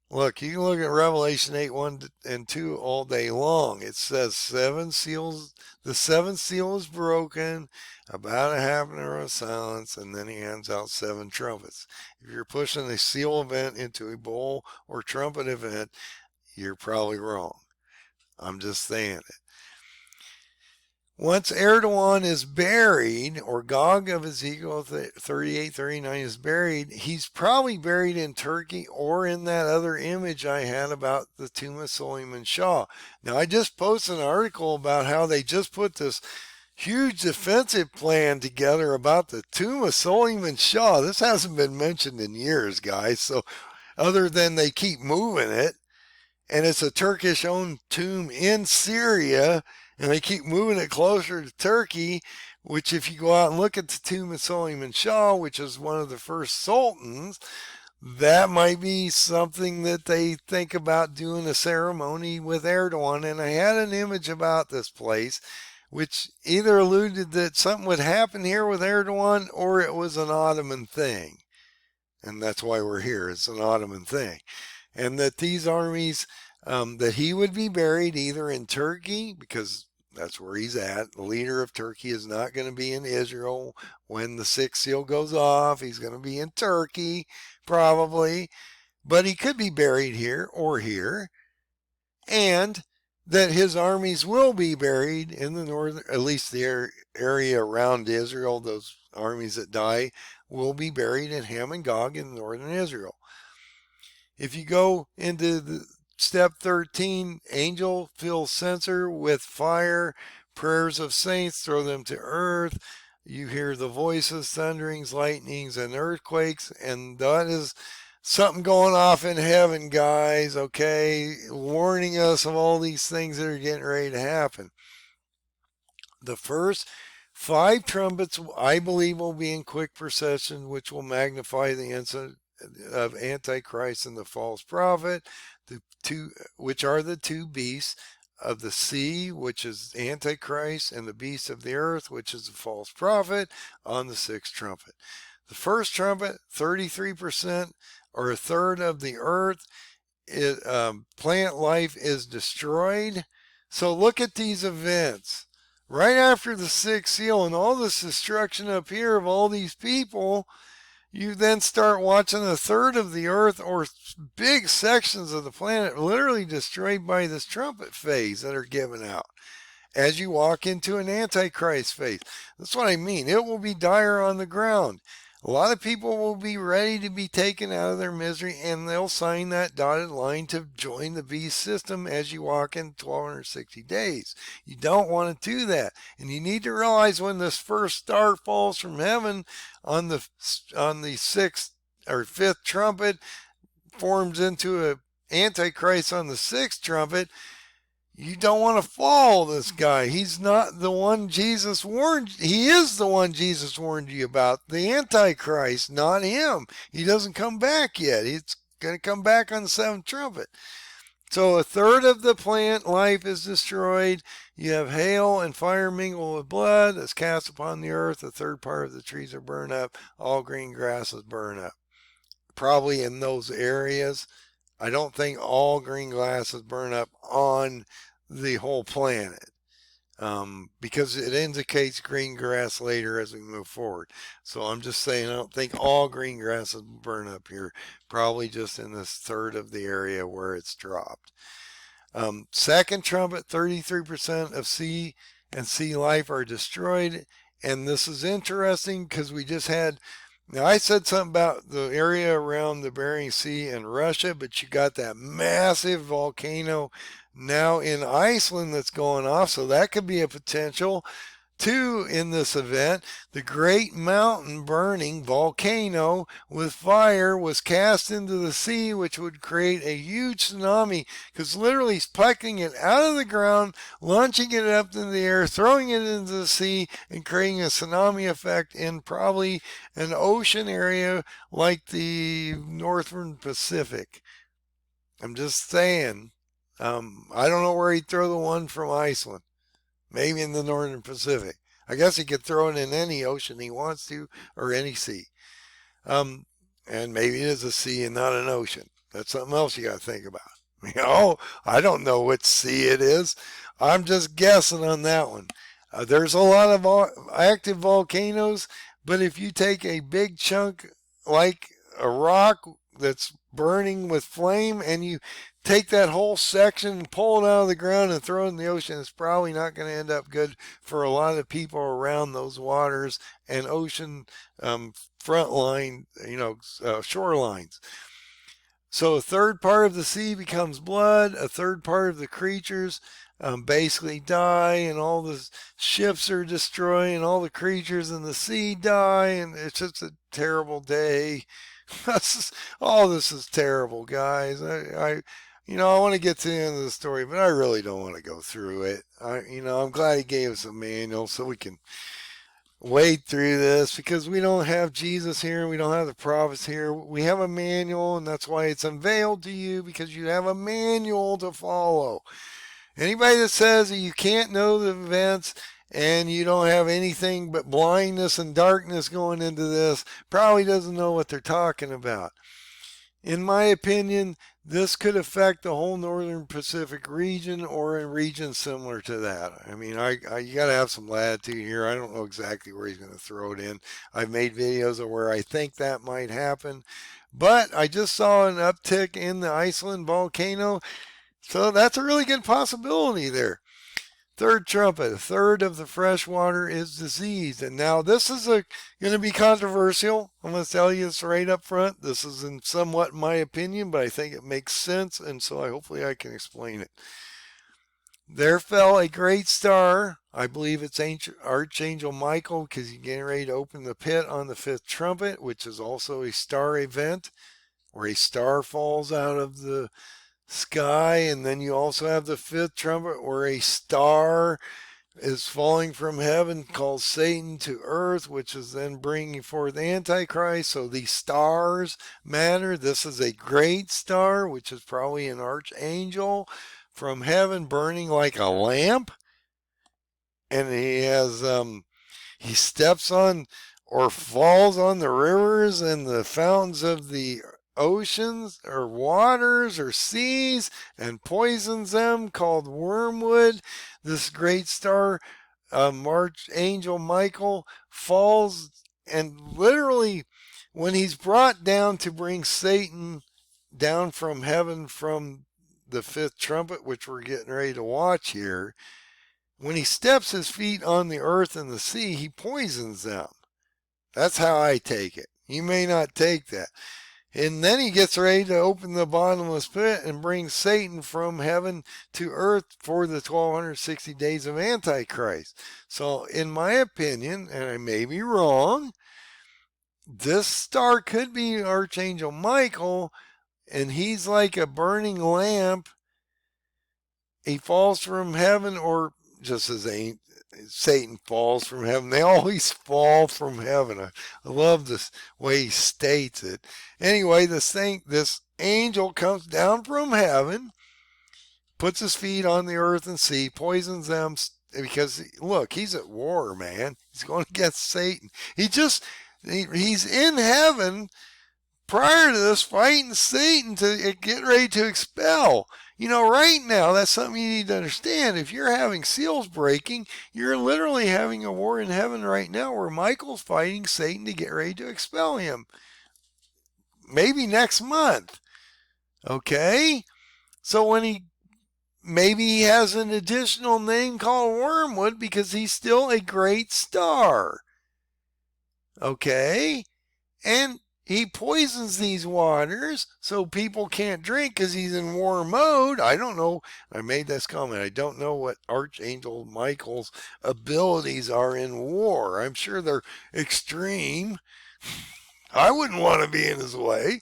Speaker 1: Look, you can look at Revelation 8, 1 and 2 all day long. It says 7 seals, the 7th seal is broken, about a half an hour of silence, and then he hands out 7 trumpets. If you're pushing a seal event into a bowl or trumpet event, you're probably wrong. I'm just saying it. Once Erdogan is buried, or Gog of Ezekiel 38-39 is buried, he's probably buried in Turkey or in that other image I had about the tomb of Suleiman Shah. Now, I just posted an article about how they just put this huge defensive plan together about the tomb of Suleiman Shah. This hasn't been mentioned in years, guys. So other than they keep moving it, and it's a Turkish-owned tomb in Syria, and they keep moving it closer to Turkey, which if you go out and look at the tomb of Suleiman Shah, which is one of the first sultans, that might be something that they think about doing a ceremony with Erdogan. And I had an image about this place which either alluded that something would happen here with Erdogan or it was an Ottoman thing. And that's why we're here. It's an Ottoman thing. And that these armies, that he would be buried either in Turkey, because that's where he's at. The leader of Turkey is not going to be in Israel when the sixth seal goes off. He's going to be in Turkey, probably. But he could be buried here or here. And that his armies will be buried in the northern, at least the area around Israel, those armies that die will be buried in Ham and Gog in northern Israel. If you go into the step 13, angel fills censer with fire, prayers of saints, throw them to earth. You hear the voices, thunderings, lightnings, and earthquakes, and that is something going off in heaven, guys, okay? Warning us of all these things that are getting ready to happen. The first 5 trumpets, I believe, will be in quick procession, which will magnify the incident of Antichrist and the false prophet, which are the 2 beasts of the sea, which is Antichrist, and the beast of the earth, which is the false prophet, on the 6th trumpet. The first trumpet, 33%, or a third of the earth, plant life is destroyed. So look at these events. Right after the 6th seal and all this destruction up here of all these people, you then start watching a third of the earth or big sections of the planet literally destroyed by this trumpet phase that are given out as you walk into an Antichrist phase. That's what I mean. It will be dire on the ground. A lot of people will be ready to be taken out of their misery, and they'll sign that dotted line to join the beast system as you walk in 1260 days. You don't want to do that. And you need to realize when this first star falls from heaven on the 6th or 5th trumpet, forms into an Antichrist on the 6th trumpet, you don't want to follow this guy. He's not the one Jesus warned. He is the one Jesus warned you about, the Antichrist, not him. He doesn't come back yet. He's going to come back on the 7th trumpet. So a third of the plant life is destroyed. You have hail and fire mingle with blood that's cast upon the earth. A third part of the trees are burned up. All green grasses burn up. Probably in those areas. I don't think all green grasses burn up on the whole planet, because it indicates green grass later as we move forward. So I'm just saying I don't think all green grasses burn up here, probably just in this third of the area where it's dropped. Second trumpet, 33% of sea and sea life are destroyed. And this is interesting because we just had, now I said something about the area around the Bering Sea and Russia, but you got that massive volcano now in Iceland that's going off, so that could be a potential. 2 in this event, the great mountain burning volcano with fire was cast into the sea, which would create a huge tsunami, because literally it's plucking it out of the ground, launching it up in the air, throwing it into the sea, and creating a tsunami effect in probably an ocean area like the Northern Pacific. I'm just saying. I don't know where he'd throw the one from Iceland. Maybe in the Northern Pacific. I guess he could throw it in any ocean he wants to, or any sea. And maybe it is a sea and not an ocean. That's something else you got to think about. I don't know which sea it is. I'm just guessing on that one. There's a lot of active volcanoes, but if you take a big chunk like a rock that's burning with flame and you take that whole section and pull it out of the ground and throw it in the ocean, it's probably not going to end up good for a lot of people around those waters and ocean front line, shorelines. So a third part of the sea becomes blood. A third part of the creatures basically die, and all the ships are destroyed, and all the creatures in the sea die, and it's just a terrible day. All this is terrible, guys. I want to get to the end of the story, but I really don't want to go through it. I'm glad he gave us a manual so we can wade through this because we don't have Jesus here and we don't have the prophets here. We have a manual, and that's why it's unveiled to you because you have a manual to follow. Anybody that says that you can't know the events and you don't have anything but blindness and darkness going into this probably doesn't know what they're talking about. In my opinion, this could affect the whole northern Pacific region or a region similar to that. I mean, you got to have some latitude here. I don't know exactly where he's going to throw it in. I've made videos of where I think that might happen. But I just saw an uptick in the Iceland volcano, so that's a really good possibility there. Third trumpet, a third of the fresh water is diseased. And now this is going to be controversial. I'm going to tell you this right up front. This is in somewhat my opinion, but I think it makes sense. And so hopefully I can explain it. There fell a great star. I believe it's Archangel Michael because he's getting ready to open the pit on the fifth trumpet, which is also a star event where a star falls out of the sky. And then you also have the fifth trumpet where a star is falling from heaven called Satan to earth, which is then bringing forth Antichrist. So these stars matter. This is a great star, which is probably an archangel from heaven burning like a lamp. And he steps on or falls on the rivers and the fountains of the oceans or waters or seas and poisons them, called wormwood. This great star, Archangel Michael, falls, and literally when he's brought down to bring Satan down from heaven from the fifth trumpet, which we're getting ready to watch here, when he steps his feet on the earth and the sea, he poisons them. That's how I take it. You may not take that. And then he gets ready to open the bottomless pit and bring Satan from heaven to earth for the 1260 days of Antichrist. So, in my opinion, and I may be wrong, this star could be Archangel Michael, and he's like a burning lamp. He falls from heaven, or just as Satan falls from heaven. They always fall from heaven. I love this way he states it. Anyway, this angel comes down from heaven, puts his feet on the earth and sea, poisons them because, look, he's at war, man. He's going against Satan. He's in heaven prior to this fighting Satan to get ready to expel. Right now, that's something you need to understand. If you're having seals breaking, you're literally having a war in heaven right now where Michael's fighting Satan to get ready to expel him. Maybe next month. Okay? So maybe he has an additional name called Wormwood because he's still a great star. Okay? And he poisons these waters so people can't drink because he's in war mode. I don't know. I made this comment. I don't know what Archangel Michael's abilities are in war. I'm sure they're extreme. I wouldn't want to be in his way.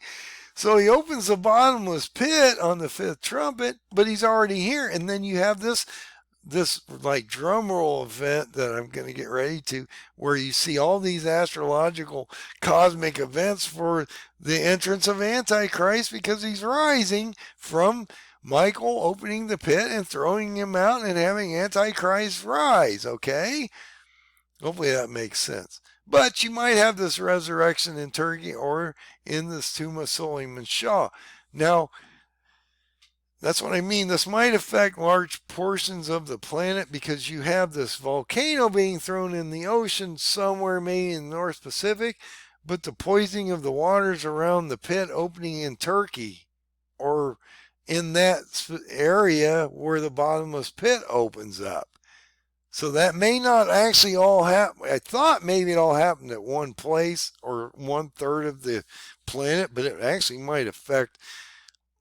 Speaker 1: So he opens the bottomless pit on the fifth trumpet, but he's already here. And then you have this like drum roll event that I'm going to get ready to, where you see all these astrological cosmic events for the entrance of Antichrist because he's rising from Michael opening the pit and throwing him out and having Antichrist rise. Okay? Hopefully that makes sense. But you might have this resurrection in Turkey or in this tomb of Suleiman Shah. Now, that's what I mean. This might affect large portions of the planet because you have this volcano being thrown in the ocean somewhere, maybe in the North Pacific, but the poisoning of the waters around the pit opening in Turkey or in that area where the bottomless pit opens up. So that may not actually all happen. I thought maybe it all happened at one place or 1/3 of the planet, but it actually might affect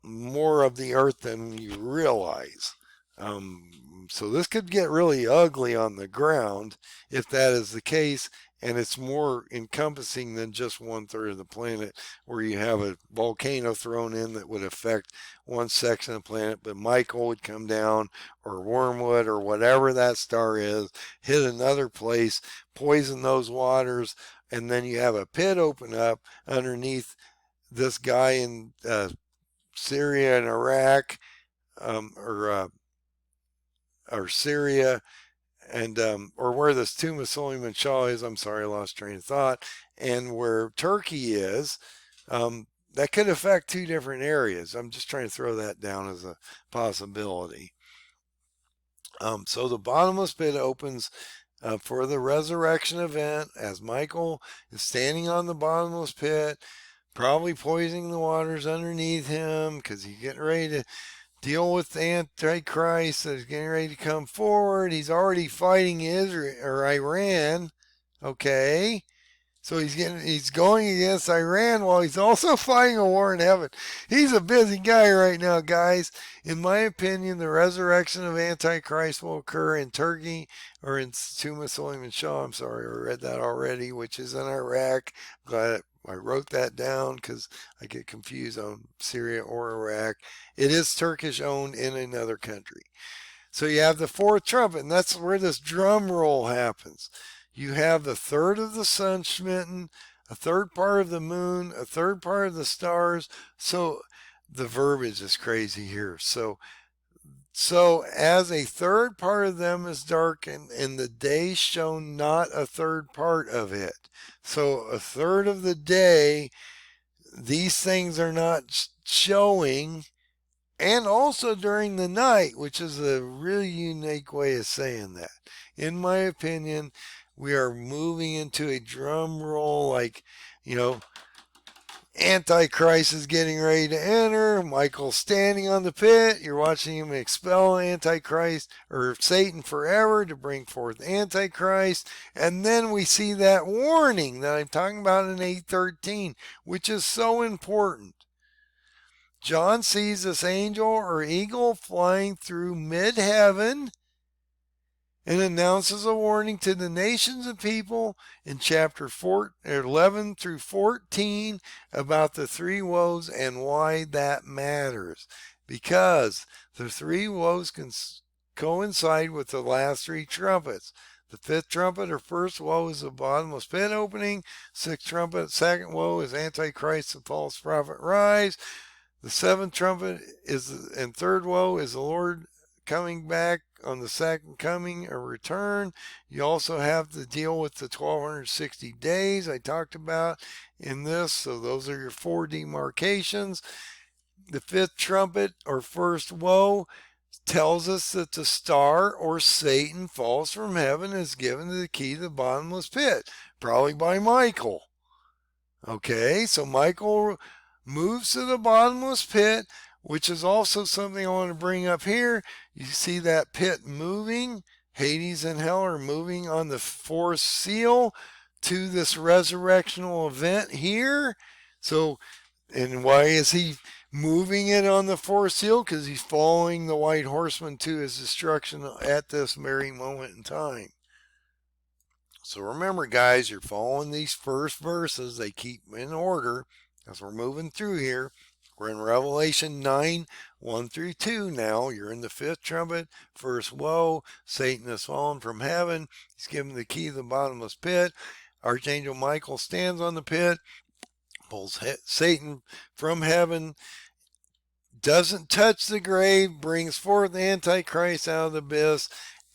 Speaker 1: more of the earth than you realize. So this could get really ugly on the ground if that is the case. and it's more encompassing than just 1/3 of the planet, where you have a volcano thrown in that would affect one section of the planet, but Michael would come down, or Wormwood, or whatever that star is, hit another place, poison those waters, and then you have a pit open up underneath this guy in Syria and Iraq, um, or uh, or Syria, and or where this tomb of Suleiman Shah is. I'm sorry, I lost train of thought. And where Turkey is, that could affect two different areas. I'm just trying to throw that down as a possibility. So the bottomless pit opens for the resurrection event as Michael is standing on the bottomless pit, probably poisoning the waters underneath him because he's getting ready to deal with the Antichrist that's getting ready to come forward. He's already fighting Israel or Iran. Okay. So he's going against Iran while he's also fighting a war in heaven. He's a busy guy right now, guys. In my opinion, the resurrection of Antichrist will occur in Turkey or in Tomb Suleiman Shah. I'm sorry, I read that already, which is in Iraq. Glad I wrote that down because I get confused on Syria or Iraq. It is Turkish owned in another country. So you have the fourth trumpet, and that's where this drum roll happens. You have the third of the sun smitten, a third part of the moon, a third part of the stars. So the verbiage is crazy here. So as a third part of them is darkened, and the day shown not a third part of it. So a third of the day, these things are not showing, and also during the night, which is a really unique way of saying that. In my opinion, we are moving into a drum roll, like, Antichrist is getting ready to enter. Michael's standing on the pit. You're watching him expel Antichrist or Satan forever to bring forth Antichrist. And then we see that warning that I'm talking about in 8:13, which is so important. John sees this angel or eagle flying through mid-heaven and announces a warning to the nations and people in chapter 11 through 14 about the three woes and why that matters. Because the three woes can coincide with the last three trumpets. The fifth trumpet or first woe is the bottomless pit opening. Sixth trumpet, second woe is Antichrist and false prophet rise. The seventh trumpet and third woe is the Lord coming back on the second coming or return. You also have to deal with the 1260 days I talked about in this. So those are your four demarcations. The fifth trumpet or first woe tells us that the star or Satan falls from heaven and is given the key to the bottomless pit, probably by Michael. Okay, so Michael moves to the bottomless pit, which is also something I want to bring up here. You see that pit moving. Hades and hell are moving on the fourth seal to this resurrectional event here. So, and why is he moving it on the fourth seal? Because he's following the white horseman to his destruction at this very moment in time. So remember, guys, you're following these first verses. They keep in order as we're moving through here. We're in Revelation 9, 1 through 2 now. You're in the fifth trumpet, first woe. Satan has fallen from heaven. He's given the key to the bottomless pit. Archangel Michael stands on the pit, pulls Satan from heaven, doesn't touch the grave, brings forth the Antichrist out of the abyss,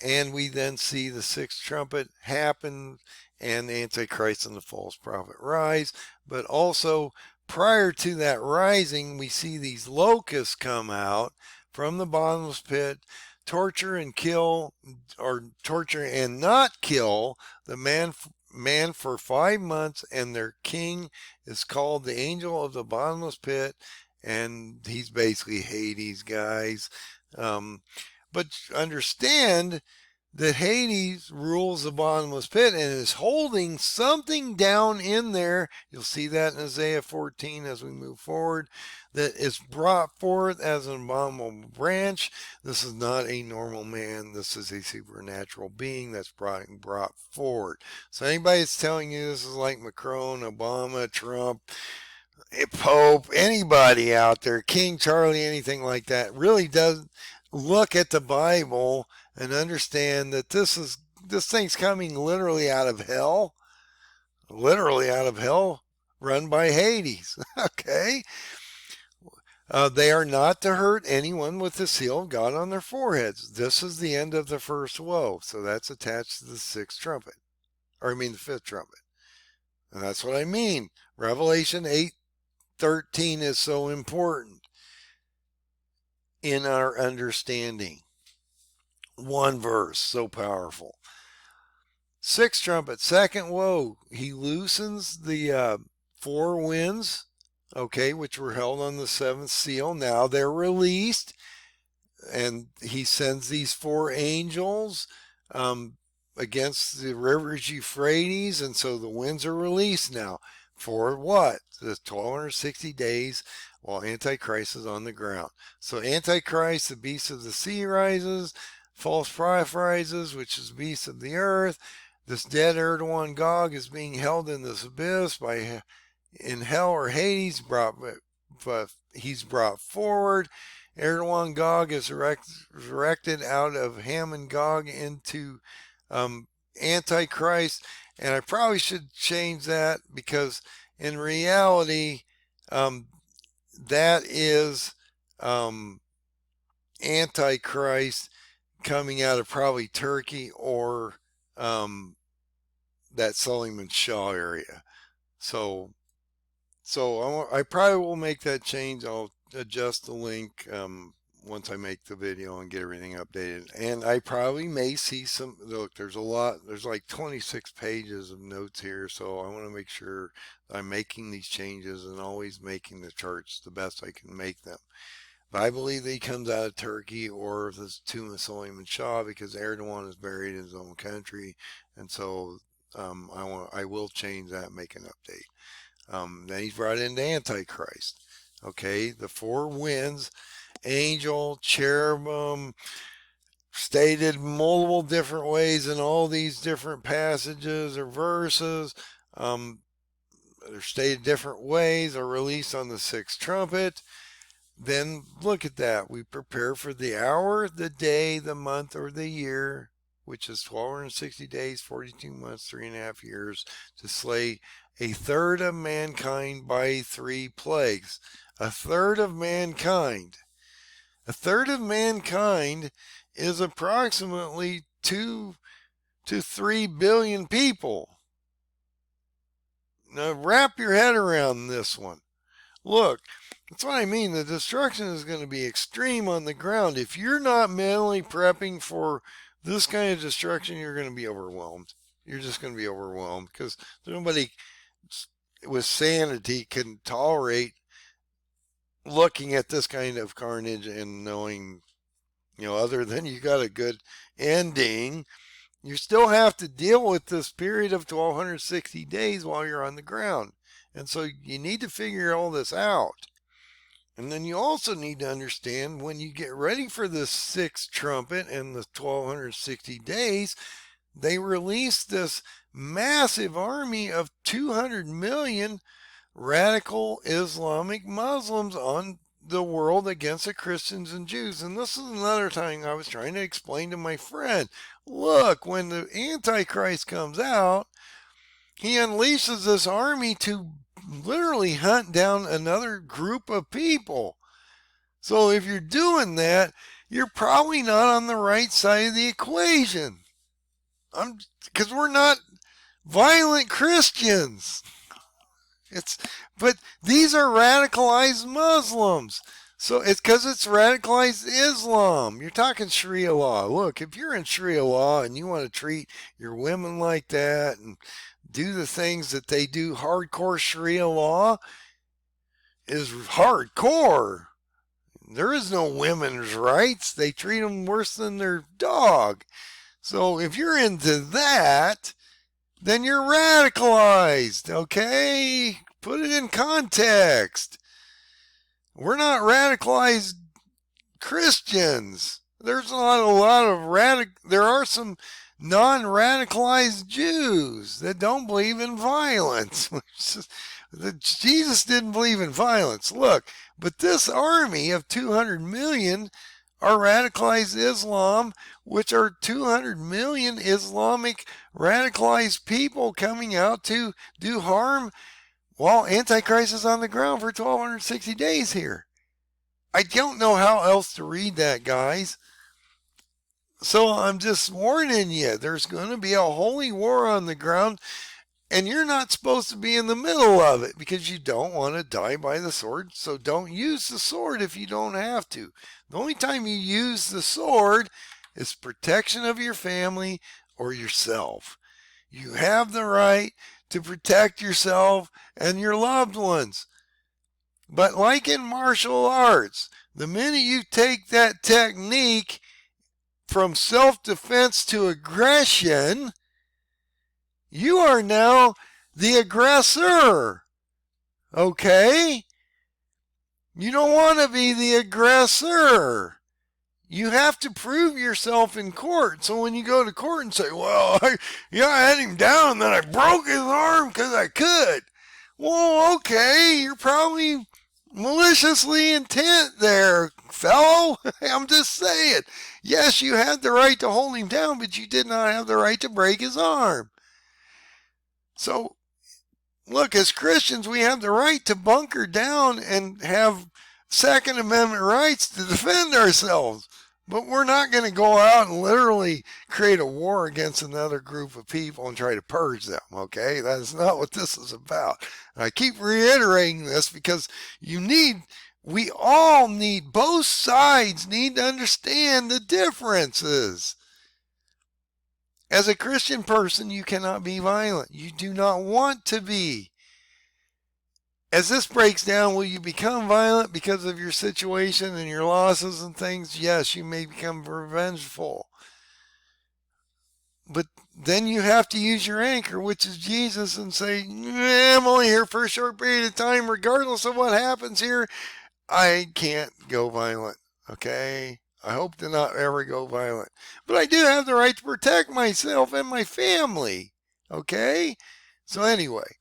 Speaker 1: and we then see the sixth trumpet happen and the Antichrist and the false prophet rise. But also, prior to that rising, we see these locusts come out from the bottomless pit, torture and kill, or torture and not kill the man for 5 months, and their king is called the angel of the bottomless pit, and he's basically Hades, guys. But understand that Hades rules the bottomless pit and is holding something down in there. You'll see that in Isaiah 14 as we move forward, that is brought forth as an abominable branch. This is not a normal man. This is a supernatural being that's brought forward. So anybody that's telling you this is like Macron, Obama, Trump, Pope, anybody out there, King Charlie, anything like that, really does look at the Bible and understand that this thing's coming literally out of hell, run by Hades. Okay, they are not to hurt anyone with the seal of God on their foreheads. This is the end of the first woe, so that's attached to the sixth trumpet, or I mean the fifth trumpet, and that's what I mean. Revelation 8:13 is so important in our understanding. One verse, so powerful. Sixth trumpet, second woe. He loosens the four winds, okay, which were held on the seventh seal. Now they're released, and he sends these four angels against the rivers Euphrates, and so the winds are released now. For what? The 1260 days while Antichrist is on the ground. So Antichrist, the beast of the sea, rises. False prophet rises, which is the beast of the earth. This dead Erdogan Gog is being held in this abyss in hell or Hades. He's brought forward. Erdogan Gog is resurrected out of Ham and Gog into Antichrist. And I probably should change that, because in reality, that is Antichrist coming out of probably Turkey or that Suleiman Shah area. So I probably will make that change. I'll adjust the link once I make the video and get everything updated. And I probably may see some, look, there's like 26 pages of notes here, so I want to make sure I'm making these changes and always making the charts the best I can make them. But I believe that he comes out of Turkey or the tomb of Suleiman Shah, because Erdogan is buried in his own country, and so I will change that, make an update. Then he's brought into Antichrist. Okay, the four winds, angel, cherubim, stated multiple different ways in all these different passages or verses. They're stated different ways, are released on the sixth trumpet. Then look at that. We prepare for the hour, the day, the month, or the year, which is 1260 days, 42 months, 3.5 years, to slay a third of mankind by 3 plagues. A third of mankind. A third of mankind is approximately 2 to 3 billion people. Now wrap your head around this one. Look, that's what I mean. The destruction is going to be extreme on the ground. If you're not mentally prepping for this kind of destruction, you're going to be overwhelmed. You're just going to be overwhelmed, because nobody with sanity can tolerate looking at this kind of carnage and knowing, other than you got a good ending, you still have to deal with this period of 1260 days while you're on the ground. And so you need to figure all this out. And then you also need to understand, when you get ready for the sixth trumpet and the 1260 days, they release this massive army of 200 million radical Islamic Muslims on the world against the Christians and Jews. And this is another time I was trying to explain to my friend, look, when the Antichrist comes out, he unleashes this army to literally hunt down another group of people. So if you're doing that, you're probably not on the right side of the equation. Because we're not violent Christians. But these are radicalized Muslims. So it's because it's radicalized Islam. You're talking Sharia law. Look, if you're in Sharia law and you want to treat your women like that and do the things that they do, hardcore Sharia law is hardcore. There is no women's rights. They treat them worse than their dog. So if you're into that, then you're radicalized, okay? Put it in context. We're not radicalized Christians. There are some non-radicalized Jews that don't believe in violence. Jesus didn't believe in violence. Look, but this army of 200 million are radicalized Islam, which are 200 million Islamic radicalized people coming out to do harm while Antichrist is on the ground for 1260 days here. I don't know how else to read that, guys. So I'm just warning you, there's going to be a holy war on the ground, and you're not supposed to be in the middle of it because you don't want to die by the sword. So don't use the sword if you don't have to. The only time you use the sword is protection of your family or yourself. You have the right to protect yourself and your loved ones. But like in martial arts, the minute you take that technique from self-defense to aggression, you are now the aggressor. Okay? You don't want to be the aggressor. You have to prove yourself in court. So when you go to court and say, well, I had him down and then I broke his arm because I could. Well, okay, you're probably maliciously intent there, fellow. I'm just saying. Yes, you had the right to hold him down, but you did not have the right to break his arm. So, look, as Christians, we have the right to bunker down and have Second Amendment rights to defend ourselves. But we're not going to go out and literally create a war against another group of people and try to purge them, okay? That is not what this is about. And I keep reiterating this because we all need, both sides need to understand the differences. As a Christian person, you cannot be violent. You do not want to be. As this breaks down, will you become violent because of your situation and your losses and things? Yes, you may become revengeful. But then you have to use your anchor, which is Jesus, and say, I'm only here for a short period of time. Regardless of what happens here, I can't go violent. Okay? I hope to not ever go violent. But I do have the right to protect myself and my family. Okay? So anyway.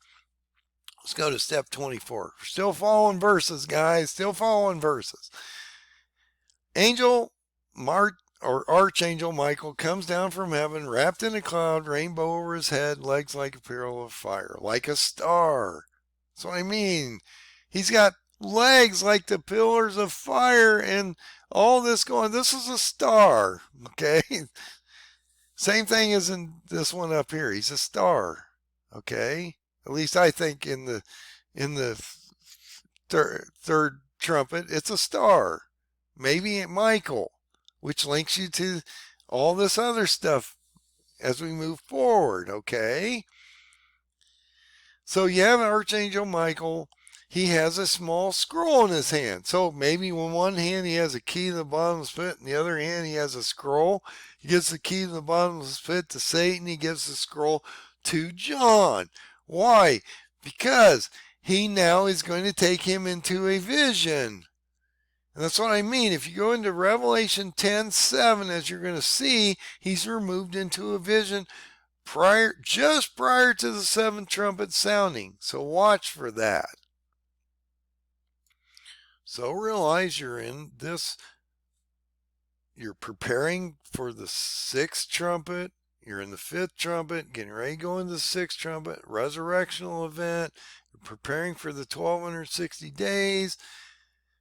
Speaker 1: Let's go to step 24. We're still following verses, guys. Still following verses. Archangel Michael comes down from heaven, wrapped in a cloud, rainbow over his head, legs like a pillar of fire, like a star. That's what I mean. He's got legs like the pillars of fire and all this going. This is a star, okay? Same thing as in this one up here. He's a star, okay? At least I think in the third trumpet, it's a star. Maybe Michael, which links you to all this other stuff as we move forward, okay? So you have Archangel Michael. He has a small scroll in his hand. So maybe in one hand he has a key to the bottomless pit, in the other hand he has a scroll. He gives the key to the bottomless pit to Satan. He gives the scroll to John. Why? Because he now is going to take him into a vision. And that's what I mean. If you go into Revelation 10:7, as you're going to see, he's removed into a vision just prior to the seventh trumpet sounding. So watch for that. So realize you're preparing for the sixth trumpet. You're in the fifth trumpet, getting ready to go into the sixth trumpet, resurrectional event. You're preparing for the 1260 days.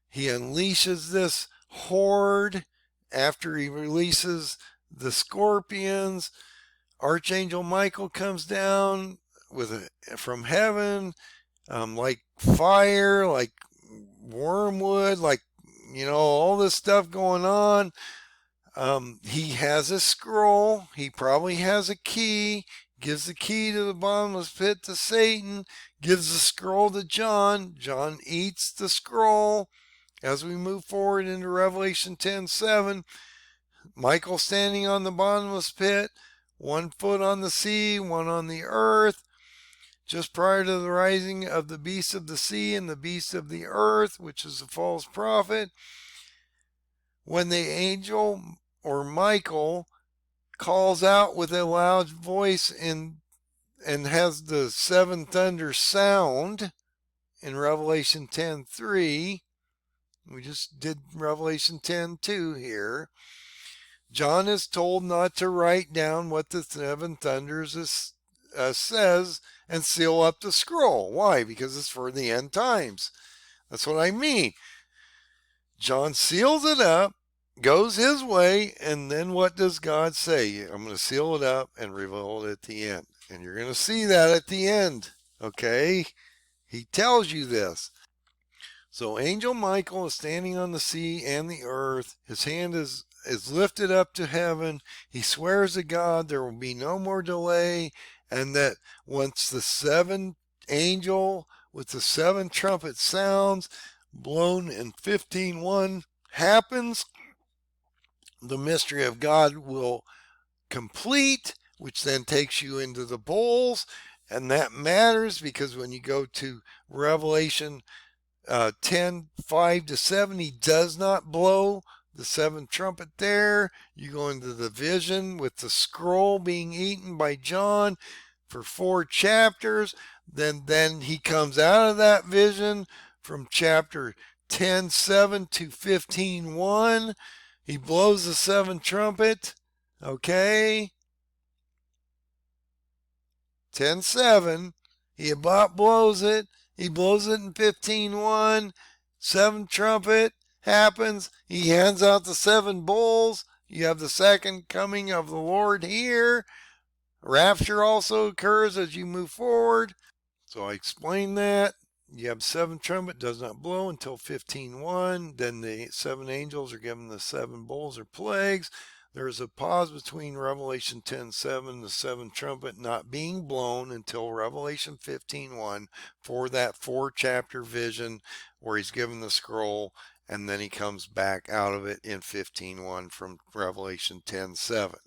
Speaker 1: He unleashes this horde after he releases the scorpions. Archangel Michael comes down from heaven, like fire, like wormwood, like, all this stuff going on. He has a scroll. He probably has a key. Gives the key to the bottomless pit to Satan. Gives the scroll to John. John eats the scroll. As we move forward into Revelation 10:7, Michael standing on the bottomless pit, 1 foot on the sea, 1 on the earth, just prior to the rising of the beast of the sea and the beast of the earth, which is the false prophet. When the angel or Michael calls out with a loud voice and has the 7 thunders sound in Revelation 10:3, we just did Revelation 10:2 here. John is told not to write down what the 7 thunders says and seal up the scroll. Why? Because it's for the end times. That's what I mean. John seals it up, goes his way, and then what does God say? I'm going to seal it up and reveal it at the end. And you're going to see that at the end. Okay? He tells you this. So Angel Michael is standing on the sea and the earth. His hand is lifted up to heaven. He swears to God there will be no more delay, and that once the 7th angel with the 7 trumpet sounds blown in 15:1 happens, the mystery of God will complete, which then takes you into the bowls. And that matters because when you go to Revelation 10:5-7, he does not blow the 7th trumpet there. You go into the vision with the scroll being eaten by John for 4 chapters. Then he comes out of that vision from chapter 10:7 to 15:1. He blows the 7th trumpet. Okay. 10:7. He about blows it. He blows it in 15:1. 7th trumpet happens. He hands out the 7 bowls. You have the second coming of the Lord here. Rapture also occurs as you move forward. So I explained that. You have 7th trumpet does not blow until 15:1. Then the 7 angels are given the 7 bowls or plagues. There is a pause between Revelation 10:7, the 7th trumpet not being blown until Revelation 15:1 for that 4-chapter vision where he's given the scroll, and then he comes back out of it in 15:1 from Revelation 10:7.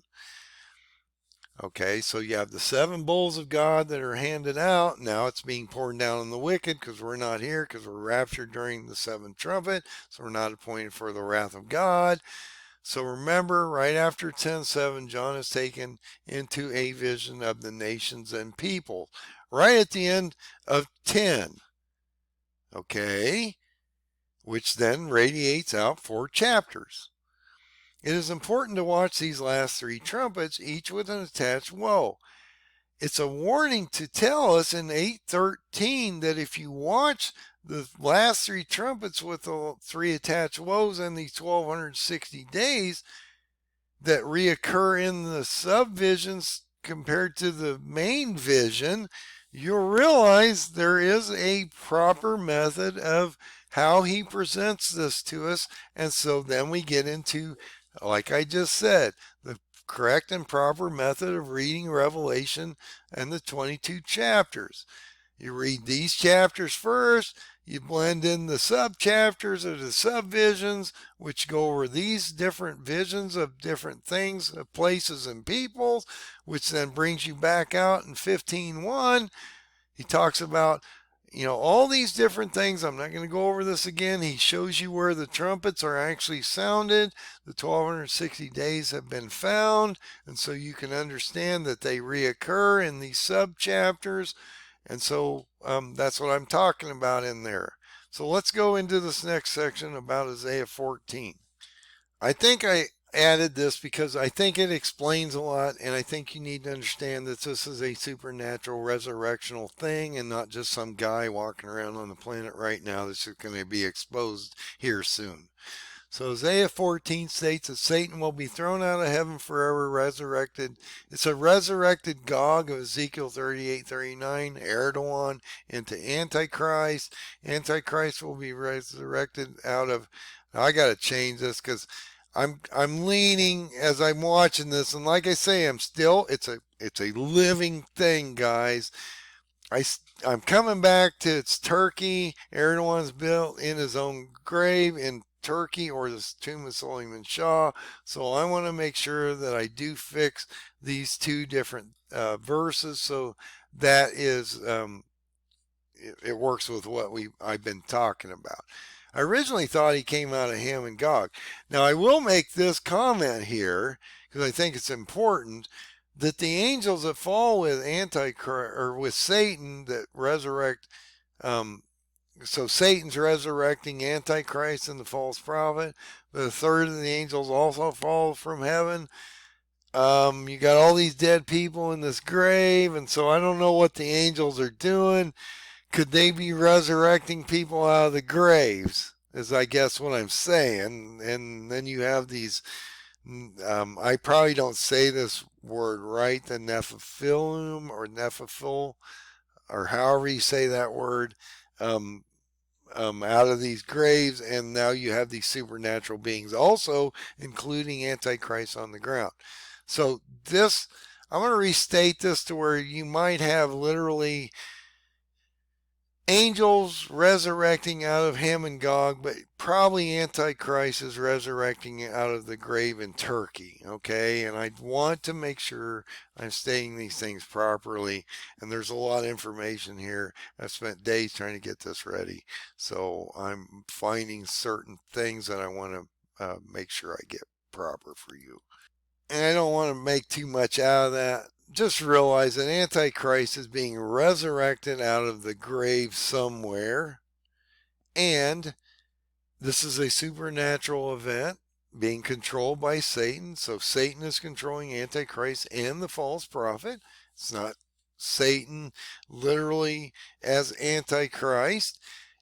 Speaker 1: Okay, so you have the 7 bowls of God that are handed out. Now it's being poured down on the wicked because we're not here, because we're raptured during the 7th trumpet. So we're not appointed for the wrath of God. So remember, right after 10:7, John is taken into a vision of the nations and people. Right at the end of 10. Okay, which then radiates out 4 chapters. It is important to watch these last 3 trumpets, each with an attached woe. It's a warning to tell us in 8:13 that if you watch the last 3 trumpets with the 3 attached woes and these 1260 days that reoccur in the subvisions compared to the main vision, you'll realize there is a proper method of how he presents this to us. And so then we get into, like I just said, the correct and proper method of reading Revelation and the 22 chapters. You read these chapters first, you blend in the sub-chapters or the sub-visions, which go over these different visions of different things, of places and peoples, which then brings you back out in 15:1. He talks about, all these different things. I'm not going to go over this again. He shows you where the trumpets are actually sounded. The 1260 days have been found, and so you can understand that they reoccur in these sub-chapters. And so that's what I'm talking about in there. So let's go into this next section about Isaiah 14. I think I added this because I think it explains a lot, and I think you need to understand that this is a supernatural resurrectional thing and not just some guy walking around on the planet right now that's just going to be exposed here soon. So Isaiah 14 states that Satan will be thrown out of heaven forever, resurrected. It's a resurrected Gog of Ezekiel 38:39, additonal into Antichrist. Antichrist will be resurrected out of. Now I got to change this because I'm leaning as I'm watching this, and like I say, it's a living thing, guys. I'm coming back to it's Turkey. Erdogan's built in his own grave in Turkey or the tomb of Suleiman Shah. So I want to make sure that I do fix these two different verses, so that is it works with what I've been talking about. I originally thought he came out of Ham and Gog. Now I will make this comment here because I think it's important that the angels that fall with Antichrist or with Satan that resurrect, so Satan's resurrecting Antichrist and the false prophet, but a third of the angels also fall from heaven. You got all these dead people in this grave, and so I don't know what the angels are doing. Could they be resurrecting people out of the graves? Is I guess what I'm saying. And then you have these, I probably don't say this word right, the Nephilim or Nephil, or however you say that word, out of these graves, and now you have these supernatural beings also, including Antichrist on the ground. So this, I'm going to restate this to where you might have literally angels resurrecting out of Ham and Gog, but probably Antichrist is resurrecting out of the grave in Turkey, okay? And I want to make sure I'm stating these things properly, and there's a lot of information here. I've spent days trying to get this ready, so I'm finding certain things that I want to make sure I get proper for you. And I don't want to make too much out of that. Just realize that Antichrist is being resurrected out of the grave somewhere, and this is a supernatural event being controlled by Satan. So Satan is controlling Antichrist and the false prophet. It's not Satan literally as Antichrist.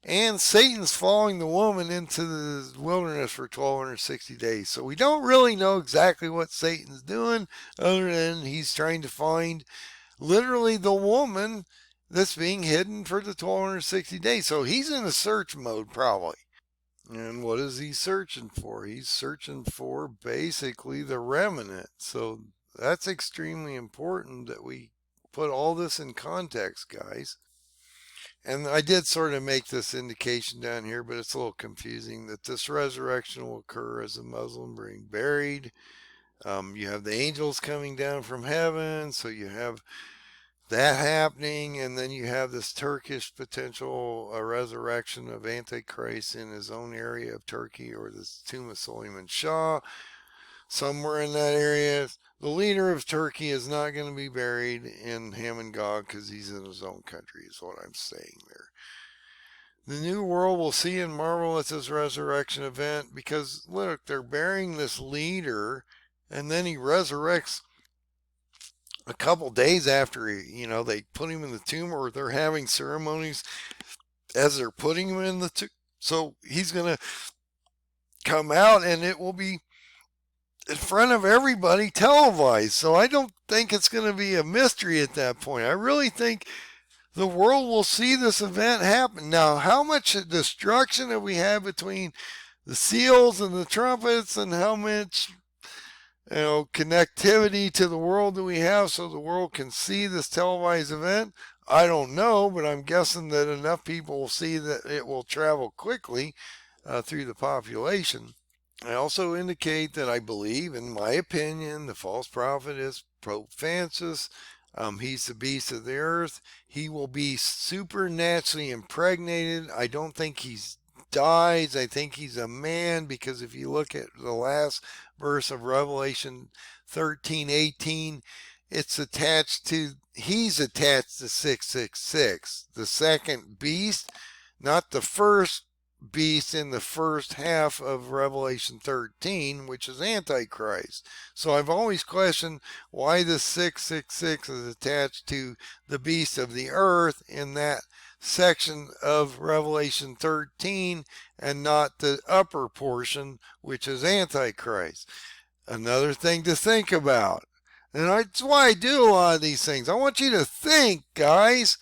Speaker 1: And Satan's following the woman into the wilderness for 1260 days. So we don't really know exactly what Satan's doing, other than he's trying to find literally the woman that's being hidden for the 1260 days. So he's in a search mode probably. And what is he searching for? He's searching for basically the remnant. So that's extremely important that we put all this in context, guys. And I did sort of make this indication down here, but it's a little confusing, that this resurrection will occur as a Muslim being buried. You have the angels coming down from heaven, so you have that happening, and then you have this Turkish potential resurrection of Antichrist in his own area of Turkey, or the tomb of Suleiman Shah, somewhere in that area. The leader of Turkey is not going to be buried in Ham and Gog because he's in his own country, is what I'm saying there. The new world will see and marvel at this resurrection event because, look, they're burying this leader, and then he resurrects a couple days after they put him in the tomb, or they're having ceremonies as they're putting him in the tomb. So he's going to come out, and it will be in front of everybody televised. So I don't think it's going to be a mystery at that point. I really think the world will see this event happen. Now, how much destruction have we had between the seals and the trumpets, and how much connectivity to the world do we have so the world can see this televised event? I don't know, but I'm guessing that enough people will see that it will travel quickly through the population. I also indicate that I believe, in my opinion, the false prophet is Pope Francis. He's the beast of the earth. He will be supernaturally impregnated. I don't think he dies. I think he's a man, because if you look at the last verse of Revelation 13:18, he's attached to 666, the second beast, not the first beast in the first half of Revelation 13, which is Antichrist. So I've always questioned why the 666 is attached to the beast of the earth in that section of Revelation 13 and not the upper portion, which is Antichrist. Another thing to think about. And that's why I do a lot of these things. I want you to think, guys.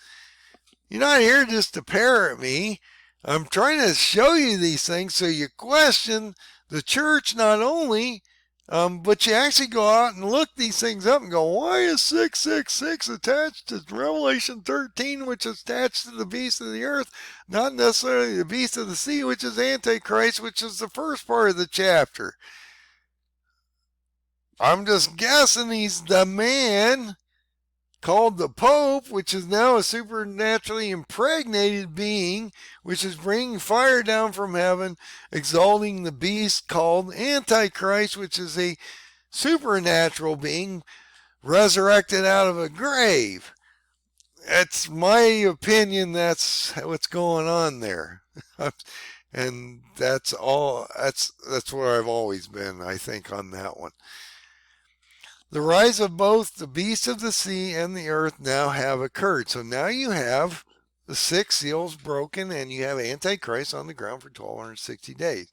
Speaker 1: You're not here just to parrot me. I'm trying to show you these things so you question the church not only But you actually go out and look these things up and go, why is 666 attached to Revelation 13, which is attached to the beast of the earth, not necessarily the beast of the sea, which is Antichrist, which is the first part of the chapter? I'm just guessing he's the man called the Pope, which is now a supernaturally impregnated being, which is bringing fire down from heaven, exalting the beast called Antichrist, which is a supernatural being resurrected out of a grave. That's my opinion. That's what's going on there. And that's all. That's where I've always been, I think, on that one. The rise of both the beasts of the sea and the earth now have occurred. So now you have the six seals broken and you have Antichrist on the ground for 1260 days.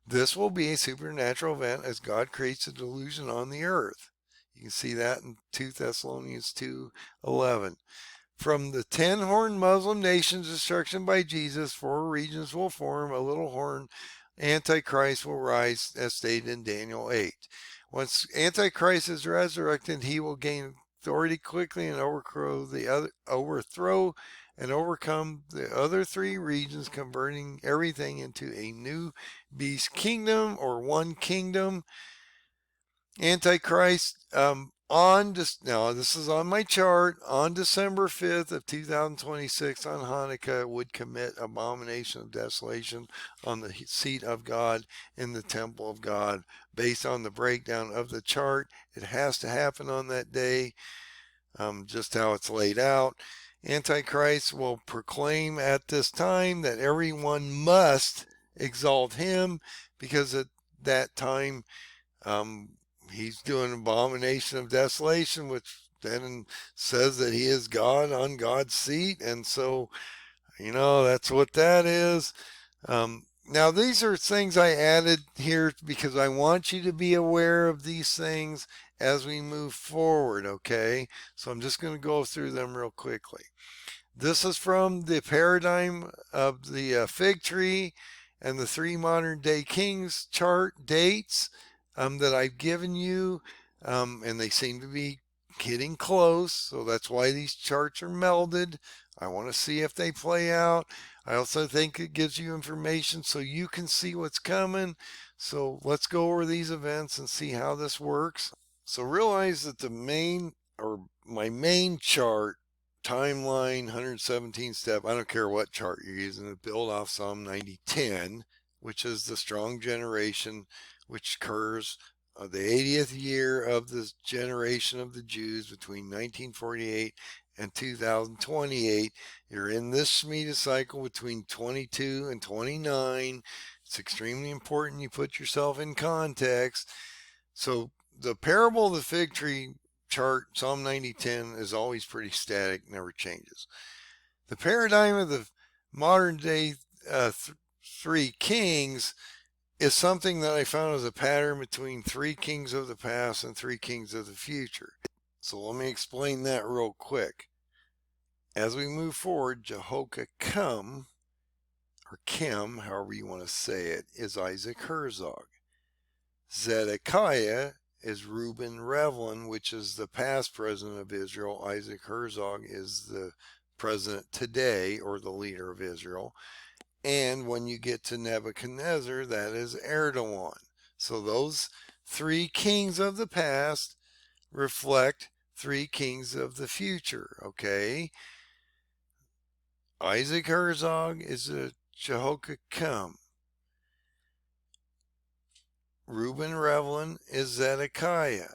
Speaker 1: This will be a supernatural event as God creates a delusion on the earth. You can see that in 2 Thessalonians 2:11. From the 10 horned Muslim nations' destruction by Jesus, 4 regions will form. A little horn Antichrist will rise, as stated in Daniel 8. Once Antichrist is resurrected, he will gain authority quickly and overthrow and overcome the other 3 regions, converting everything into a new beast kingdom or one kingdom. Antichrist now this is on my chart, on December 5th of 2026 on Hanukkah would commit abomination of desolation on the seat of God in the temple of God. Based on the breakdown of the chart, it has to happen on that day, just how it's laid out. Antichrist will proclaim at this time that everyone must exalt him, because at that time he's doing abomination of desolation, which then says that he is God on God's seat. And so, that's what that is. Now, these are things I added here because I want you to be aware of these things as we move forward, okay? So I'm just going to go through them real quickly. This is from the paradigm of the fig tree and the 3 modern day kings chart dates that I've given you, and they seem to be getting close, so that's why these charts are melded. I want to see if they play out. I also think it gives you information so you can see what's coming. So let's go over these events and see how this works. So realize that my main chart timeline 117 step, I don't care what chart you're using, to build off Psalm 90:10, which is the strong generation which occurs the 80th year of the generation of the Jews between 1948 and 2028. You're in this Shemitah cycle between 22 and 29. It's extremely important you put yourself in context. So the parable of the fig tree chart, Psalm 90:10, is always pretty static, never changes. The paradigm of the modern day 3 kings is something that I found as a pattern between 3 kings of the past and 3 kings of the future. So let me explain that real quick. As we move forward, Jehoiakim, or Kim, however you want to say it, is Isaac Herzog. Zedekiah is Reuben Rivlin, which is the past president of Israel. Isaac Herzog is the president today, or the leader of Israel. And when you get to Nebuchadnezzar, that is Erdogan. So those 3 kings of the past reflect 3 kings of the future, okay? Isaac Herzog is a Jehoiakim. Reuben Rivlin is Zedekiah.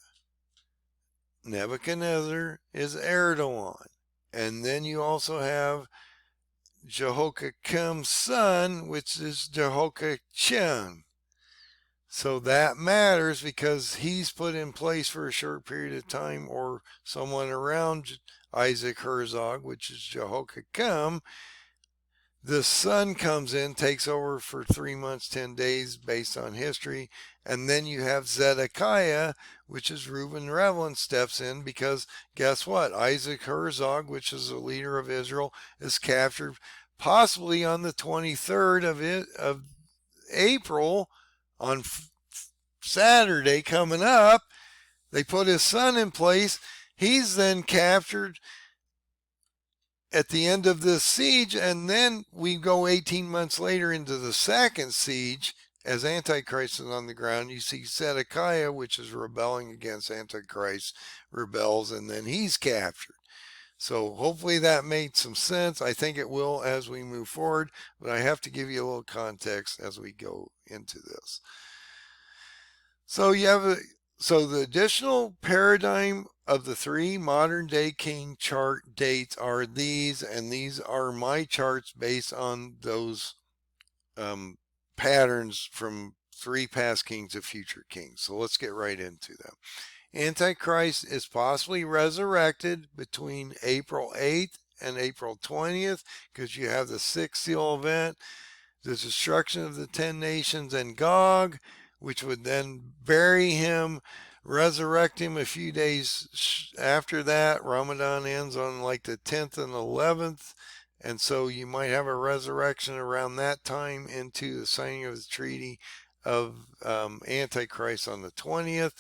Speaker 1: Nebuchadnezzar is Erdogan. And then you also have Jehoiakim's son, which is Jehoiachin. So that matters because he's put in place for a short period of time, or someone around Isaac Herzog, which is Jehoiakim. The son comes in, takes over for 3 months, 10 days based on history. And then you have Zedekiah, which is Reuben Rivlin, steps in because guess what? Isaac Herzog, which is the leader of Israel, is captured possibly on the 23rd of April on Saturday coming up, they put his son in place. He's then captured at the end of this siege, and then we go 18 months later into the second siege as Antichrist is on the ground. You see Zedekiah, which is rebelling against Antichrist, rebels, and then he's captured. So hopefully that made some sense. I think it will as we move forward, but I have to give you a little context as we go into this. So the additional paradigm of the three modern day king chart dates are these, and these are my charts based on those patterns from three past kings of future kings. So let's get right into them. Antichrist is possibly resurrected between April 8th and April 20th because you have the sixth seal event, the destruction of the 10 nations and Gog, which would then bury him, resurrect him a few days after that. Ramadan ends on like the 10th and 11th. And so you might have a resurrection around that time into the signing of the treaty of Antichrist on the 20th.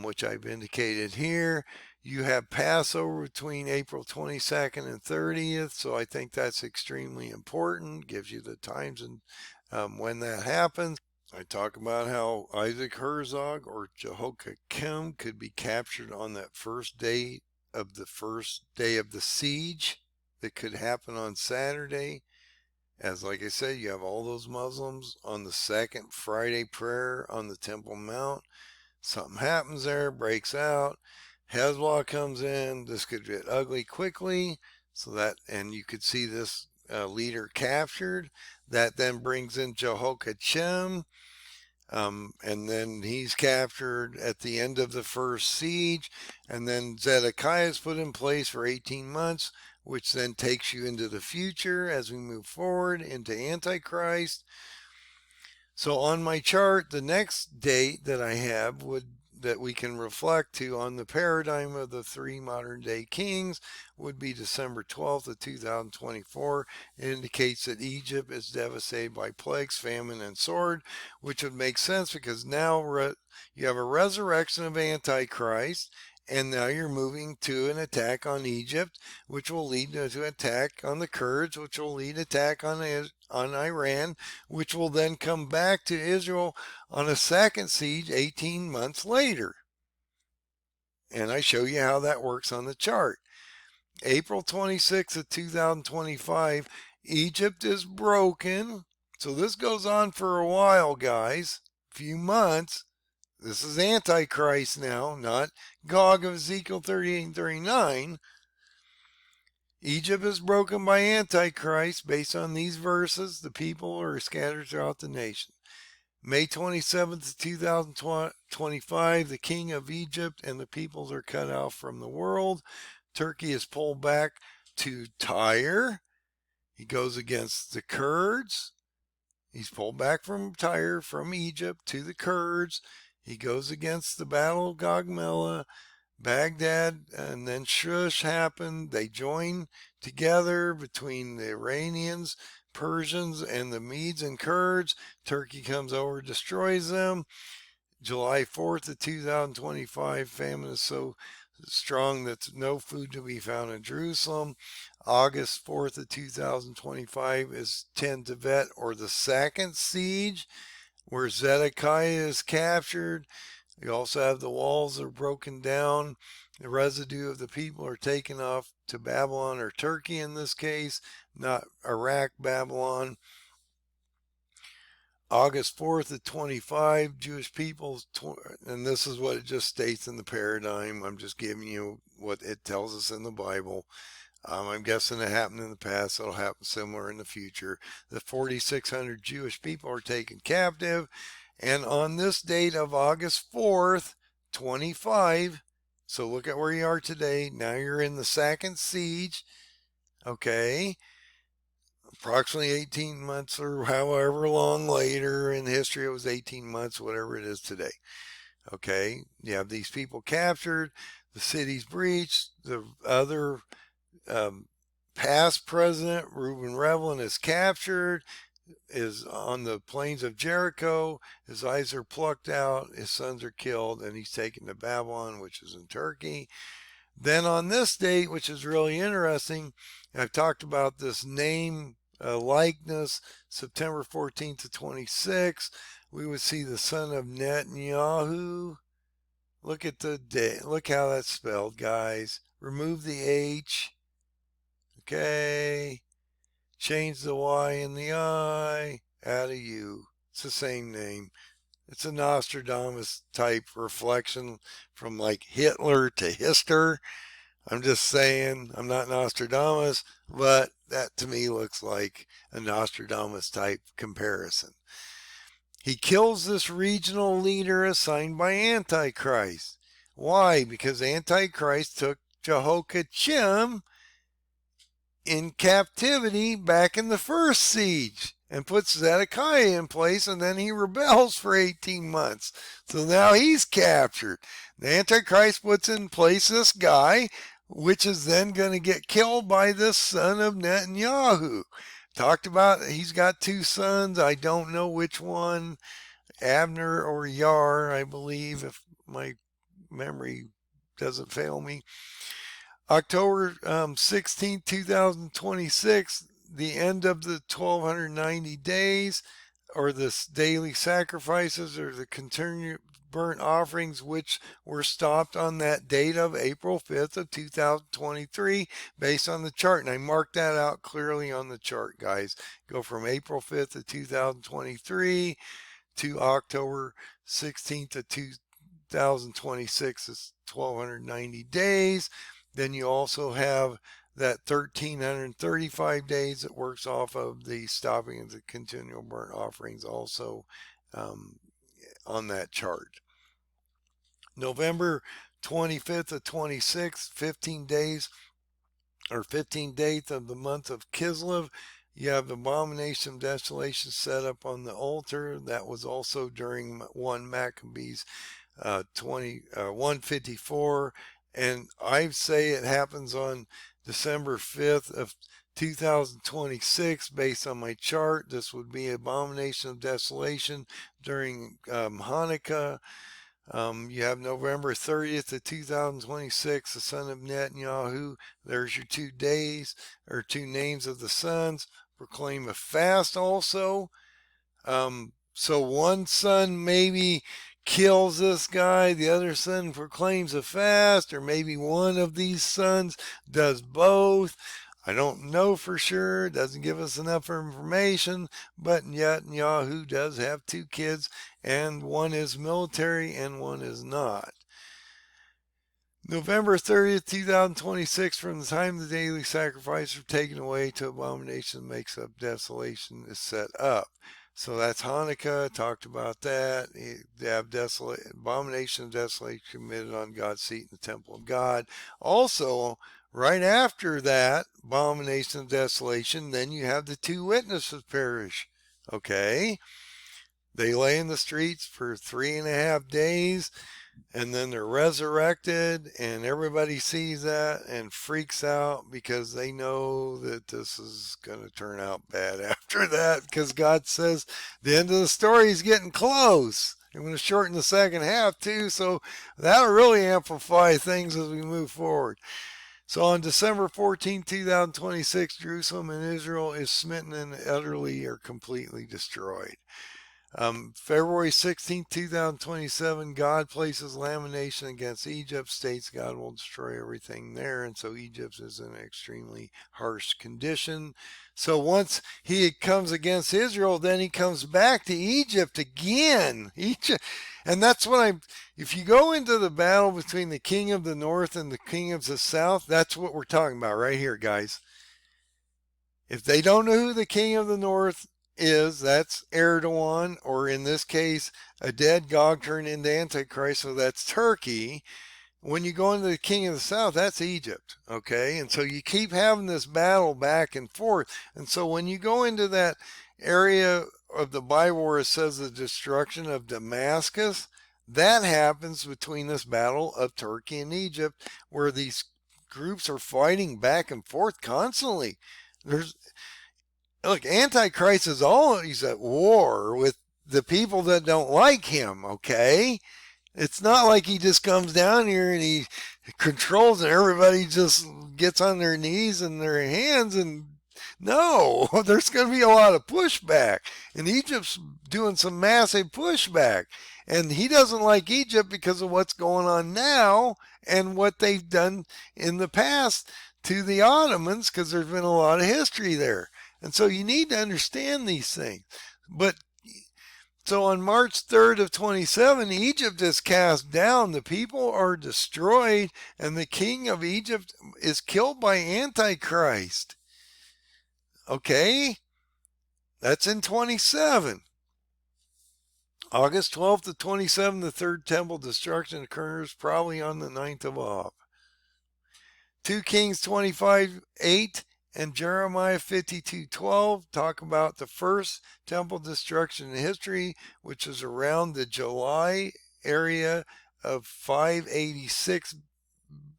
Speaker 1: Which I've indicated here. You have Passover between April 22nd and 30th, so I think that's extremely important. Gives you the times and when that happens. I talk about how Isaac Herzog or Jehoiakim could be captured on that first day of the siege that could happen on Saturday. As like I said, you have all those Muslims on the second Friday prayer on the Temple Mount. Something happens there, breaks out. Hezbollah comes in. This could get ugly quickly. And you could see this leader captured. That then brings in Jehoiakim. And then he's captured at the end of the first siege. And then Zedekiah is put in place for 18 months, which then takes you into the future as we move forward into Antichrist. So on my chart, the next date that I have that we can reflect to on the paradigm of the three modern day kings would be December 12th of 2024. It indicates that Egypt is devastated by plagues, famine, and sword, which would make sense because now you have a resurrection of Antichrist, and now you're moving to an attack on Egypt, which will lead to an attack on the Kurds, which will lead to an attack on Iran, which will then come back to Israel on a second siege 18 months later. And I show you how that works on the chart. April 26th of 2025, Egypt is broken. So this goes on for a while, guys, a few months. This is Antichrist now, not Gog of Ezekiel 38 and 39. Egypt is broken by Antichrist based on these verses. The people are scattered throughout the nation. May 27th, 2025, the king of Egypt and the peoples are cut off from the world. Turkey is pulled back to Tyre. He goes against the Kurds. He's pulled back from Tyre, from Egypt to the Kurds. He goes against the Battle of Gogmela, Baghdad, and then Shush happened. They join together between the Iranians, Persians, and the Medes and Kurds. Turkey comes over, destroys them. July 4th of 2025, famine is so strong that no food to be found in Jerusalem. August 4th of 2025 is Ten Tevet, or the second siege, where Zedekiah is captured. You also have the walls are broken down. The residue of the people are taken off to Babylon, or Turkey in this case, not Iraq, Babylon. August 4th of 25, Jewish people, and this is what it just states in the paradigm. I'm just giving you what it tells us in the Bible. I'm guessing it happened in the past. It'll happen similar in the future. The 4,600 Jewish people are taken captive. And on this date of August 4th, 25, so look at where you are today. Now you're in the second siege. Okay. Approximately 18 months or however long later in history, it was 18 months, whatever it is today. Okay. You have these people captured. The city's breached. The other past president, Reuben Rivlin, is captured. is on the plains of Jericho. His eyes are plucked out, his sons are killed, and he's taken to Babylon, which is in Turkey. Then on this date, which is really interesting, I've talked about this name likeness, September 14th to 26th, we would see the son of Netanyahu. Look at the day. Look how that's spelled, guys. Remove the H. Okay. Change the Y in the I. Add a U. It's the same name. It's a Nostradamus type reflection from like Hitler to Hister. I'm just saying, I'm not Nostradamus, but that to me looks like a Nostradamus type comparison. He kills this regional leader assigned by Antichrist. Why? Because Antichrist took Jehoiakim in captivity back in the first siege and puts Zedekiah in place, and then he rebels for 18 months. So now he's captured. The Antichrist puts in place this guy, which is then going to get killed by this son of Netanyahu. Talked about he's got two sons. I don't know which one, Abner or Yar, I believe, if my memory doesn't fail me. October 16, 2026, the end of the 1290 days, or the daily sacrifices, or the continued burnt offerings, which were stopped on that date of April 5th of 2023 based on the chart. And I marked that out clearly on the chart, guys. Go from April 5th of 2023 to October 16th of 2026 is 1290 days. Then you also have that 1335 days that works off of the stopping of the continual burnt offerings also on that chart. November 25th of 26, 15 days or 15 days of the month of Kislev. You have the abomination of desolation set up on the altar. That was also during 1 Maccabees 154. And I say it happens on December 5th of 2026 based on my chart. This would be abomination of desolation during Hanukkah. You have November 30th of 2026, the son of Netanyahu. There's your 2 days or 2 names of the sons. Proclaim a fast also. So one son maybe kills this guy, the other son proclaims a fast, or maybe one of these sons does both. I don't know for sure. It doesn't give us enough information, but Netanyahu does have 2 kids, and one is military and one is not. November 30th, 2026, from the time the daily sacrifices are taken away to abomination makes up desolation is set up. So that's Hanukkah, talked about that. They have abomination of desolation committed on God's seat in the temple of God. Also, right after that, abomination of desolation, then you have the 2 witnesses perish. Okay? They lay in the streets for 3.5 days, and then they're resurrected, and everybody sees that and freaks out because they know that this is going to turn out bad after that, because God says the end of the story is getting close. I'm going to shorten the second half too, so that'll really amplify things as we move forward. So on December 14, 2026, Jerusalem and Israel is smitten and utterly or completely destroyed. February 16, 2027, God places lamentation against Egypt, states God will destroy everything there, and so Egypt is in an extremely harsh condition. So once he comes against Israel, then he comes back to Egypt again. And that's what if you go into the battle between the king of the north and the king of the south, that's what we're talking about right here, guys. If they don't know who the king of the north is, that's Erdogan, or in this case, a dead Gog turned into Antichrist, so that's Turkey. When you go into the king of the south, that's Egypt, okay? And so you keep having this battle back and forth. And so when you go into that area of the Bible where it says the destruction of Damascus, that happens between this battle of Turkey and Egypt, where these groups are fighting back and forth constantly. Look, Antichrist is always at war with the people that don't like him, okay? It's not like he just comes down here and he controls and everybody just gets on their knees and their hands and no, there's going to be a lot of pushback. And Egypt's doing some massive pushback. And he doesn't like Egypt because of what's going on now and what they've done in the past to the Ottomans, because there's been a lot of history there. And so you need to understand these things. But so on March 3rd of 27, Egypt is cast down. The people are destroyed, and the king of Egypt is killed by Antichrist. Okay? That's in 27. August 12th to 27, the third temple destruction occurs, probably on the 9th of Av. 2 Kings 25:8 and Jeremiah 52:12 talk about the first temple destruction in history, which is around the July area of 586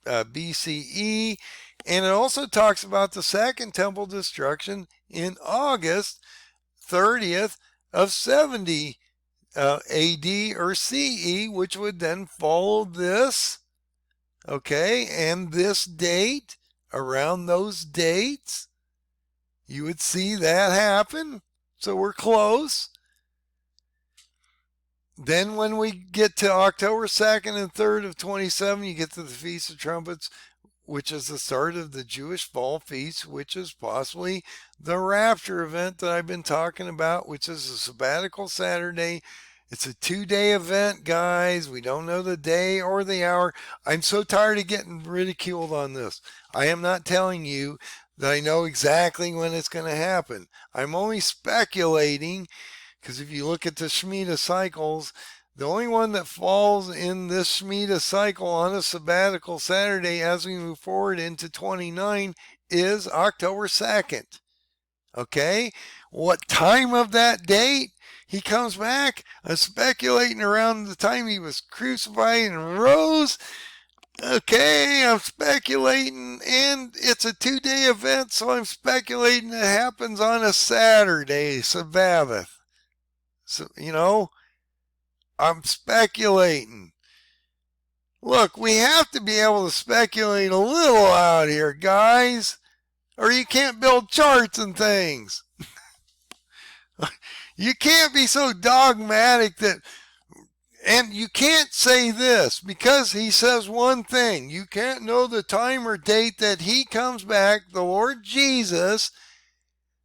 Speaker 1: BCE. And it also talks about the second temple destruction in August 30th of 70 AD or CE, which would then follow this. Okay, and this date, around those dates, you would see that happen. So we're close. Then when we get to October 2nd and 3rd of 27, you get to the Feast of Trumpets, which is the start of the Jewish fall feast, which is possibly the rapture event that I've been talking about, which is a sabbatical Saturday. It's a 2-day event, guys. We don't know the day or the hour. I'm so tired of getting ridiculed on this. I am not telling you that I know exactly when it's going to happen. I'm only speculating, because if you look at the Shemitah cycles, the only one that falls in this Shemitah cycle on a sabbatical Saturday as we move forward into 29 is October 2nd. Okay? What time of that date he comes back? I'm speculating around the time he was crucified and rose. Okay, I'm speculating, and it's a 2-day event, so I'm speculating it happens on a Saturday, Sabbath. So, I'm speculating. Look, we have to be able to speculate a little out here, guys, or you can't build charts and things. You can't be so dogmatic that, and you can't say this because he says one thing. You can't know the time or date that he comes back, the Lord Jesus,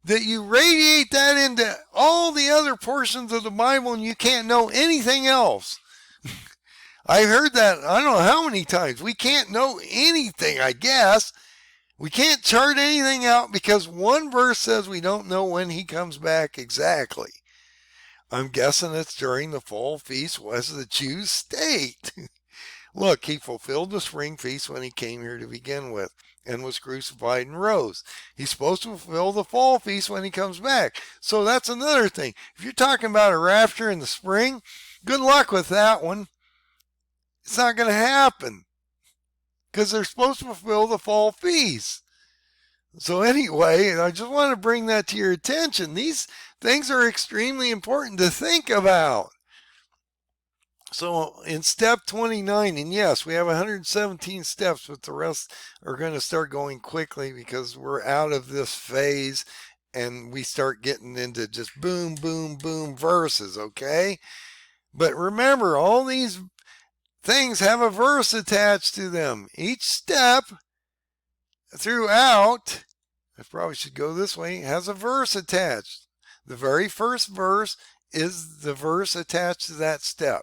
Speaker 1: that you radiate that into all the other portions of the Bible and you can't know anything else. I've heard that I don't know how many times. We can't know anything, I guess. We can't chart anything out because one verse says we don't know when he comes back exactly. I'm guessing it's during the fall feast was the Jews' state. Look, he fulfilled the spring feast when he came here to begin with and was crucified and rose. He's supposed to fulfill the fall feast when he comes back. So that's another thing. If you're talking about a rapture in the spring, good luck with that one. It's not going to happen because they're supposed to fulfill the fall feast. So anyway, I just want to bring that to your attention. These things are extremely important to think about. So in step 29, and yes, we have 117 steps, but the rest are going to start going quickly because we're out of this phase and we start getting into just boom, boom, boom verses, okay? But remember, all these things have a verse attached to them. Each step throughout, I probably should go this way, has a verse attached. The very first verse is the verse attached to that step.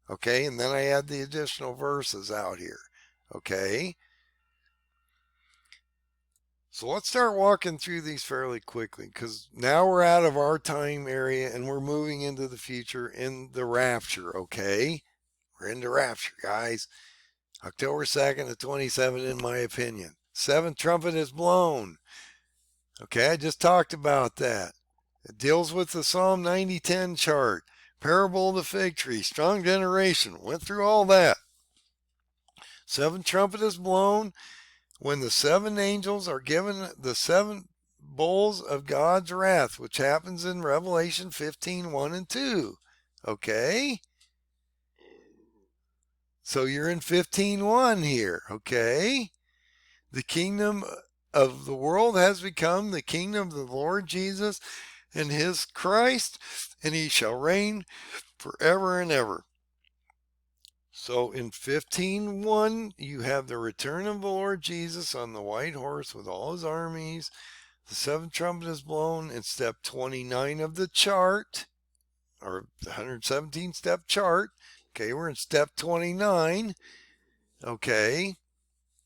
Speaker 1: Okay, and then I add the additional verses out here. Okay. So let's start walking through these fairly quickly because now we're out of our time area and we're moving into the future in the rapture. Okay. We're in the rapture, guys. October 2nd to 27, in my opinion. Seventh trumpet is blown. Okay, I just talked about that. It deals with the Psalm 90:10 chart. Parable of the fig tree, strong generation, went through all that. Seventh trumpet is blown when the seven angels are given the seven bowls of God's wrath, which happens in Revelation 15:1 and 2. Okay? So you're in 15:1 here. Okay? The kingdom of the world has become the kingdom of the Lord Jesus and his Christ, and he shall reign forever and ever. So in 15:1, you have the return of the Lord Jesus on the white horse with all his armies. The seventh trumpet is blown in step 29 of the chart, or the 117 step chart. Okay, we're in step 29. Okay,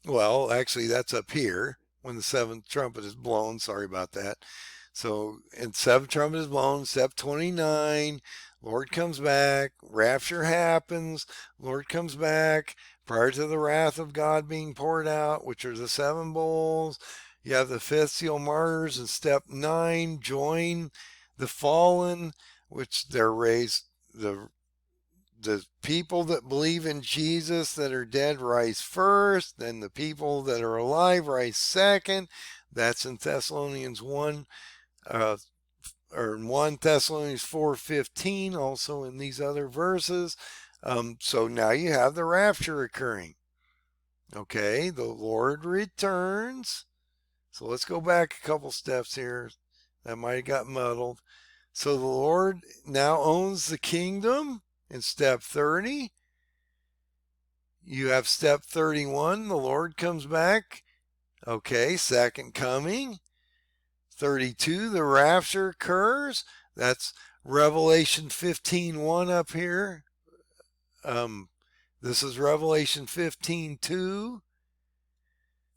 Speaker 1: well, actually, that's up here when the seventh trumpet is blown. Sorry about that. So, and seventh trumpet is blown, step 29. Lord comes back, rapture happens, Lord comes back prior to the wrath of God being poured out, which are the seven bowls. You have the fifth seal martyrs in step 9, join the fallen, which they're raised, the people that believe in Jesus that are dead rise first, then the people that are alive rise second. That's in Thessalonians 1, or 1 Thessalonians 4:15, also in these other verses. So now you have the rapture occurring. Okay, the Lord returns. So let's go back a couple steps here. That might have got muddled. So the Lord now owns the kingdom in step 30. You have step 31, the Lord comes back. Okay, second coming. 32, the rapture occurs. That's Revelation 15:1 up here. This is Revelation 15:2.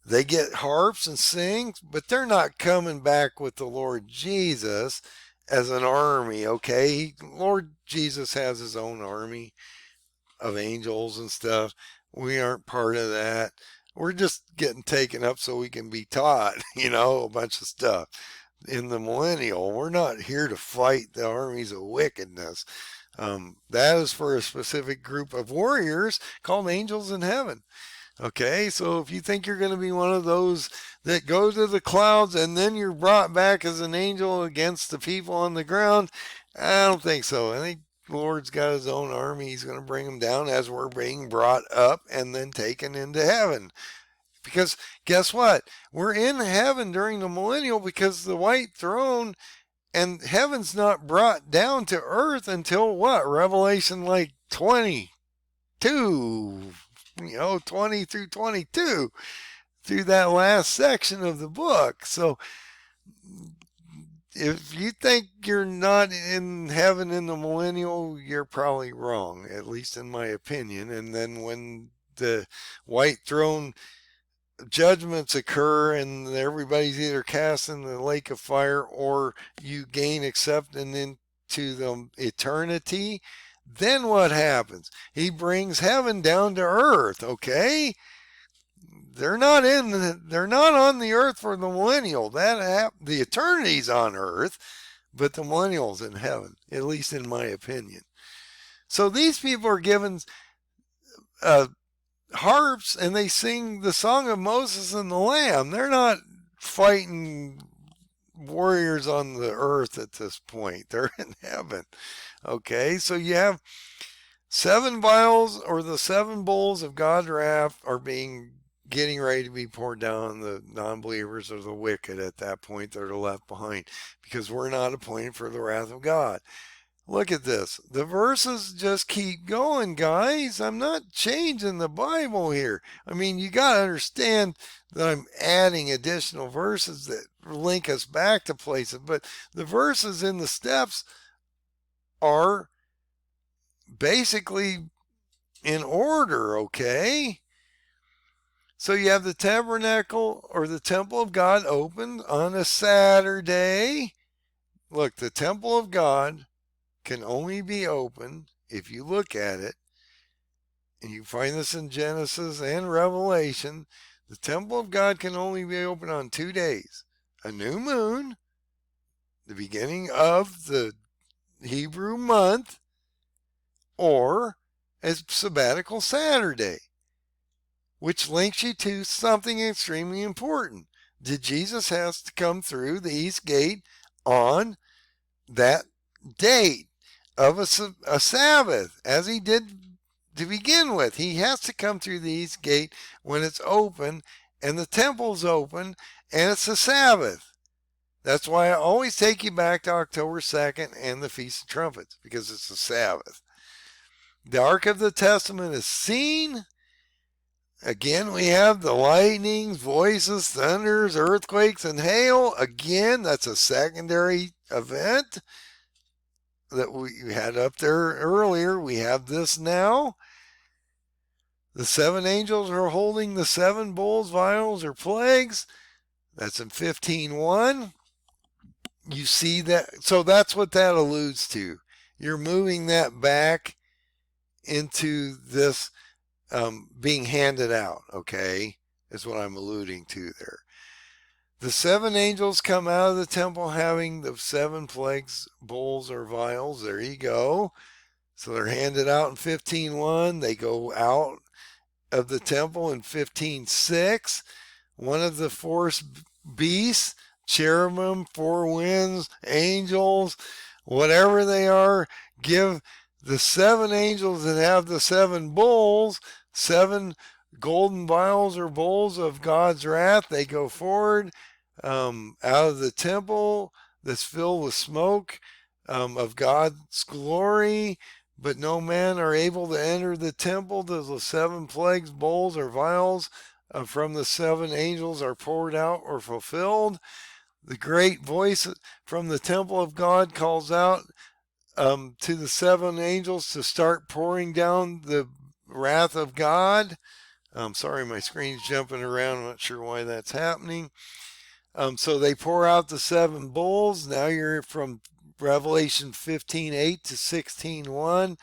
Speaker 1: They get harps and sing, but they're not coming back with the Lord Jesus as an army, okay? Lord Jesus has his own army of angels and stuff. We aren't part of that. We're just getting taken up so we can be taught, a bunch of stuff. In the millennial, we're not here to fight the armies of wickedness. That is for a specific group of warriors called angels in heaven. Okay, so if you think you're going to be one of those that go to the clouds and then you're brought back as an angel against the people on the ground, I don't think so. I think the Lord's got his own army. He's going to bring them down as we're being brought up and then taken into heaven. Because guess what? We're in heaven during the millennial because the white throne and heaven's not brought down to earth until what? Revelation like 22, 20 through 22, through that last section of the book. So if you think you're not in heaven in the millennial, you're probably wrong, at least in my opinion. And then when the white throne judgments occur and everybody's either cast in the lake of fire or you gain acceptance into the eternity, then what happens? He brings heaven down to earth, okay? They're not on the earth for the millennial. The eternity's on earth, but the millennial's in heaven, at least in my opinion. So these people are given harps and they sing the song of Moses and the Lamb. They're not fighting warriors on the earth at this point. They're in heaven. Okay, so you have 7 vials, or the 7 bowls of God's wrath are getting ready to be poured down on the non-believers or the wicked at that point that are left behind, because we're not appointed for the wrath of God. Look at this. The verses just keep going, guys. I'm not changing the Bible here. I mean, you got to understand that I'm adding additional verses that link us back to places, but the verses in the steps are basically in order, okay? So you have the tabernacle or the temple of God opened on a Saturday. Look, the temple of God can only be opened, if you look at it, and you find this in Genesis and Revelation, the temple of God can only be open on 2 days. A new moon, the beginning of the Hebrew month, or a sabbatical Saturday, which links you to something extremely important. did Jesus has to come through the east gate on that date of a Sabbath, as he did to begin with. He has to come through the east gate when it's open and the temple's open and it's a Sabbath. That's why I always take you back to October 2nd and the Feast of Trumpets, because it's a Sabbath. The Ark of the Testament is seen. Again, we have the lightnings, voices, thunders, earthquakes, and hail. Again, that's a secondary event that we had up there earlier. We have this now. The 7 angels are holding the 7 bowls, vials, or plagues. That's in 15:1. You see that? So that's what that alludes to. You're moving that back into this being handed out, okay, is what I'm alluding to there. The 7 angels come out of the temple having the 7 plagues, bowls, or vials. There you go. So they're handed out in 15:1. They go out of the temple in 15:6. One of the 4 beasts, cherubim, 4 winds, angels, whatever they are, give the 7 angels that have the 7 bowls, 7 golden vials or bowls of God's wrath. They go forward out of the temple that's filled with smoke of God's glory, but no man are able to enter the temple till the 7 plagues, bowls, or vials from the 7 angels are poured out or fulfilled. The great voice from the temple of God calls out to the 7 angels to start pouring down the wrath of God. I'm sorry, my screen's jumping around. I'm not sure why that's happening. So they pour out the 7 bowls. Now you're from Revelation 15:8 to 16:1.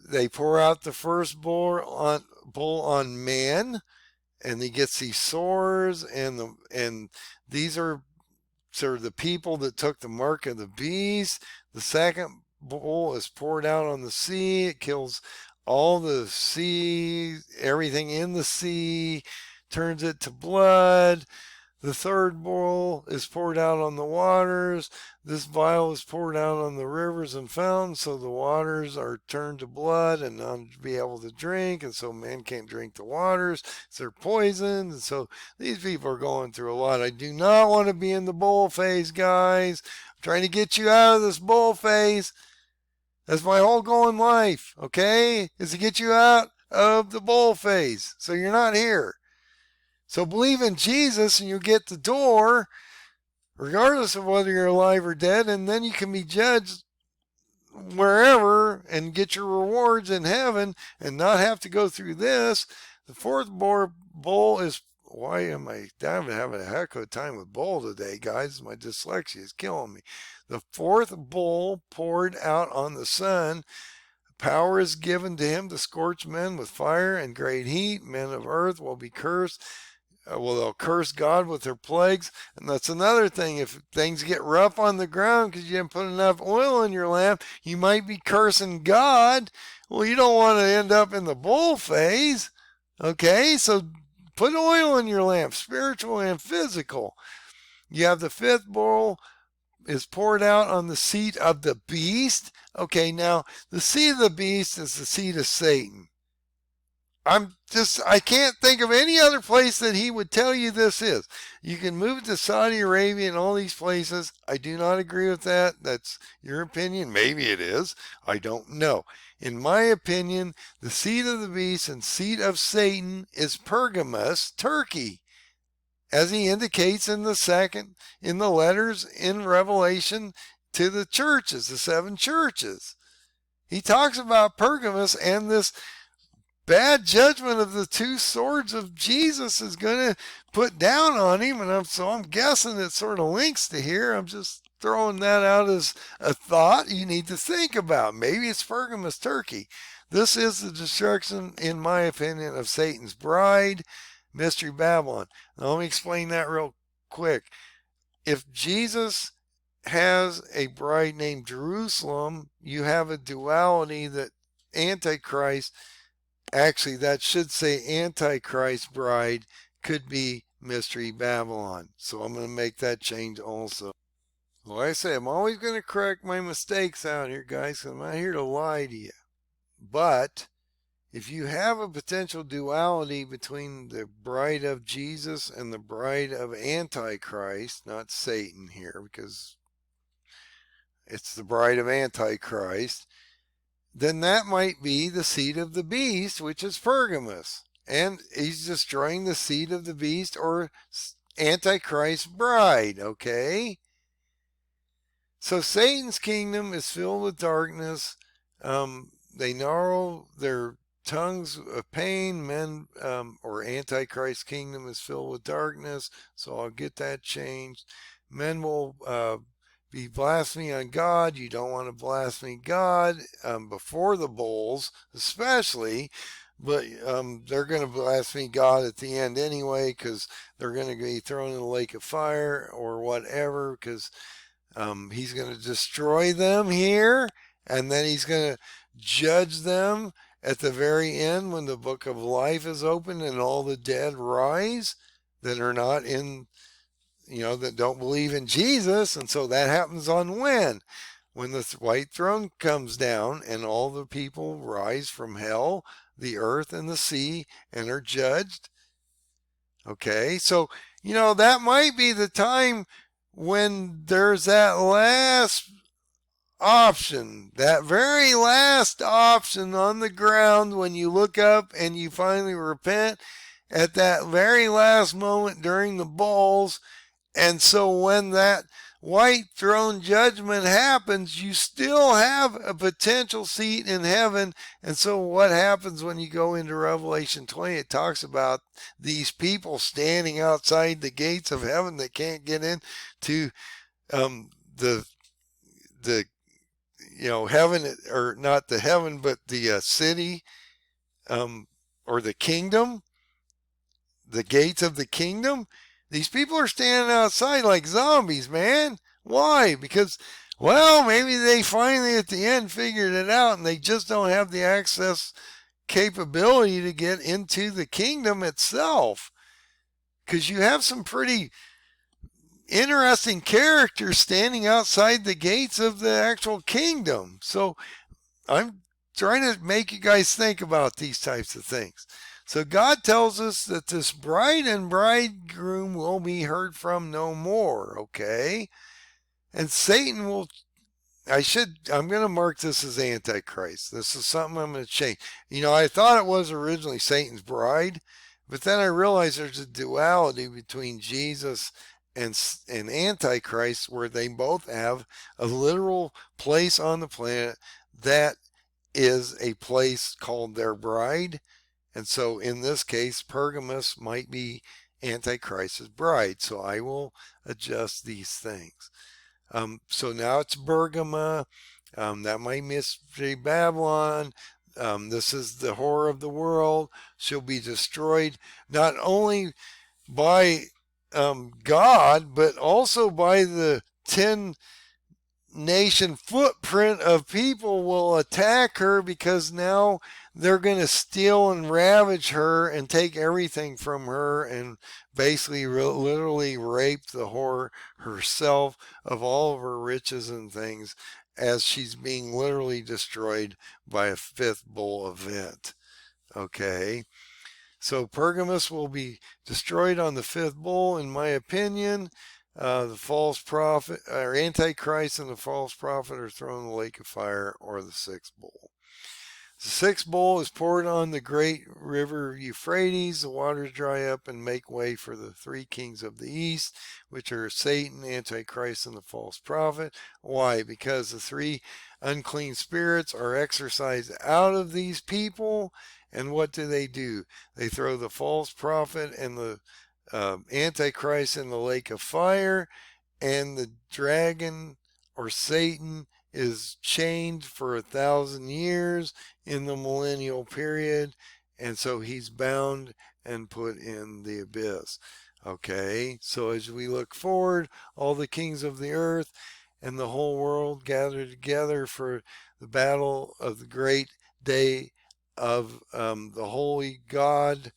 Speaker 1: They pour out the first bull on man, and he gets these sores, and these are sort of the people that took the mark of the beast. The second bowl is poured out on the sea. It kills all the sea, everything in the sea, turns it to blood. The third bowl is poured out on the waters. This vial is poured out on the rivers and fountains, so the waters are turned to blood and not to be able to drink, and so men can't drink the waters. So they're poisoned, and so these people are going through a lot. I do not want to be in the bull phase, guys. I'm trying to get you out of this bull phase. That's my whole goal in life, okay? Is to get you out of the bull phase, so you're not here. So believe in Jesus and you get the door, regardless of whether you're alive or dead, and then you can be judged wherever and get your rewards in heaven and not have to go through this. The 4th bowl is, why am I having a heck of a time with bowl today, guys? My dyslexia is killing me. The 4th bowl poured out on the sun. Power is given to him to scorch men with fire and great heat. Men of earth will be cursed. They'll curse God with their plagues. And that's another thing. If things get rough on the ground because you didn't put enough oil in your lamp, you might be cursing God. Well, you don't want to end up in the bull phase. Okay, so put oil in your lamp, spiritual and physical. You have the 5th bowl is poured out on the seat of the beast. Okay, now the seat of the beast is the seat of Satan. I can't think of any other place that he would tell you this is. You can move to Saudi Arabia and all these places. I do not agree with that. That's your opinion. Maybe it is. I don't know. In my opinion, the seat of the beast and seat of Satan is Pergamos, Turkey, as he indicates in the letters in Revelation to the churches, the 7 churches. He talks about Pergamos, and this bad judgment of the 2 swords of Jesus is going to put down on him. And I'm guessing it sort of links to here. I'm just throwing that out as a thought you need to think about. Maybe it's Pergamos, Turkey. This is the destruction, in my opinion, of Satan's bride, Mystery Babylon. Now, let me explain that real quick. If Jesus has a bride named Jerusalem, you have a duality that Antichrist, actually that should say Antichrist bride, could be Mystery Babylon. So I'm going to make that change also. Like I say, I'm always going to correct my mistakes out here, guys, 'cause I'm not here to lie to you. But if you have a potential duality between the bride of Jesus and the bride of Antichrist, not Satan here, because it's the bride of Antichrist, then that might be the seed of the beast, which is Pergamus. And he's destroying the seed of the beast or Antichrist's bride, okay? So Satan's kingdom is filled with darkness. They gnarl their tongues of pain. Men, or Antichrist's kingdom is filled with darkness. So I'll get that changed. Men will be blaspheming on God. You don't want to blaspheme God before the bowls, especially. But they're going to blaspheme God at the end anyway, because they're going to be thrown in the lake of fire or whatever, because he's going to destroy them here, and then he's going to judge them at the very end when the book of life is opened and all the dead rise that are not in, that don't believe in Jesus. And so that happens on when the white throne comes down and all the people rise from hell, the earth, and the sea and are judged. Okay, so, that might be the time when there's that last option, that very last option on the ground when you look up and you finally repent at that very last moment during the bowls. And so when that white throne judgment happens, you still have a potential seat in heaven. And so what happens when you go into Revelation 20? It talks about these people standing outside the gates of heaven that can't get into the heaven, or not the heaven, but the city, or the kingdom, the gates of the kingdom. These people are standing outside like zombies, man. Why? Because, well, maybe they finally at the end figured it out and they just don't have the access capability to get into the kingdom itself. Because you have some pretty interesting characters standing outside the gates of the actual kingdom. So I'm trying to make you guys think about these types of things. So God tells us that this bride and bridegroom will be heard from no more, okay? And Satan will, I'm going to mark this as Antichrist. This is something I'm going to change. I thought it was originally Satan's bride, but then I realized there's a duality between Jesus and Antichrist, where they both have a literal place on the planet that is a place called their bride. And so in this case, Pergamus might be Antichrist's bride. So I will adjust these things. So now it's Bergama. That might Mystery Babylon. This is the whore of the world. She'll be destroyed not only by God, but also by the 10 nation footprint of people will attack her, because now they're going to steal and ravage her and take everything from her and basically literally rape the whore herself of all of her riches and things, as she's being literally destroyed by a fifth bowl event. Okay. So Pergamus will be destroyed on the fifth bowl, in my opinion. The false prophet, or Antichrist, and the false prophet are thrown in the lake of fire, or the sixth bowl. The sixth bowl is poured on the great river Euphrates. The waters dry up and make way for the three kings of the east, which are Satan, Antichrist, and the false prophet. Why? Because the three unclean spirits are exorcised out of these people. And what do? They throw the false prophet and the Antichrist in the lake of fire, and the dragon, or Satan, is chained for 1,000 years in the millennial period, and so he's bound and put in the abyss. Okay, so as we look forward, all the kings of the earth and the whole world gather together for the battle of the great day of the holy God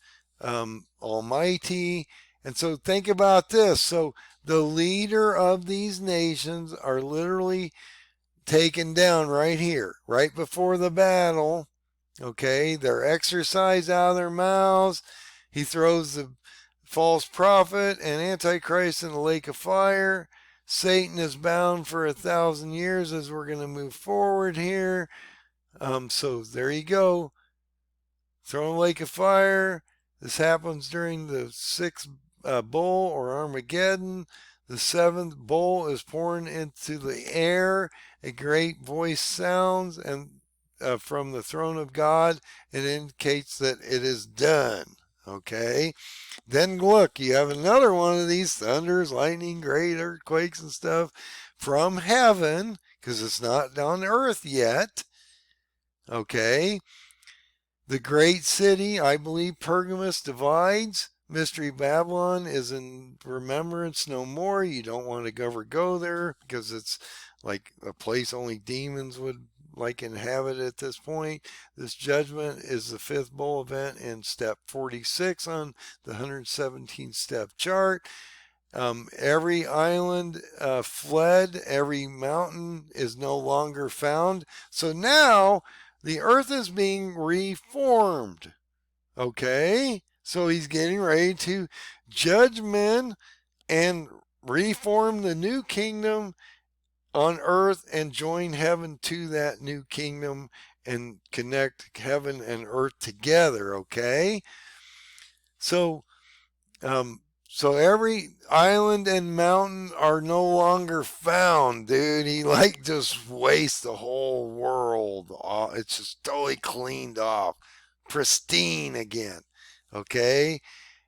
Speaker 1: Almighty. And so think about this. So the leader of these nations are literally taken down right here, right before the battle. Okay, they're exorcised out of their mouths. He throws the false prophet and antichrist in the lake of fire. Satan is bound for 1,000 years as we're going to move forward here. So there you go. Thrown in the lake of fire. This happens during the sixth bowl or Armageddon. The seventh bowl is poured into the air. A great voice sounds and from the throne of God. It indicates that it is done. Okay. Then look, you have another one of these thunders, lightning, great earthquakes and stuff from heaven, because it's not on earth yet. Okay. The great city, I believe Pergamus divides. Mystery Babylon is in remembrance no more. You don't want to ever go there because it's like a place only demons would like inhabit at this point. This judgment is the fifth bowl event in step 46 on the 117 step chart. Every island fled, every mountain is no longer found. So now the earth is being reformed. Okay? So he's getting ready to judge men and reform the new kingdom on earth and join heaven to that new kingdom and connect heaven and earth together. Okay? So, so every island and mountain are no longer found, dude. He like just wastes the whole world. It's just totally cleaned off, pristine again. Okay,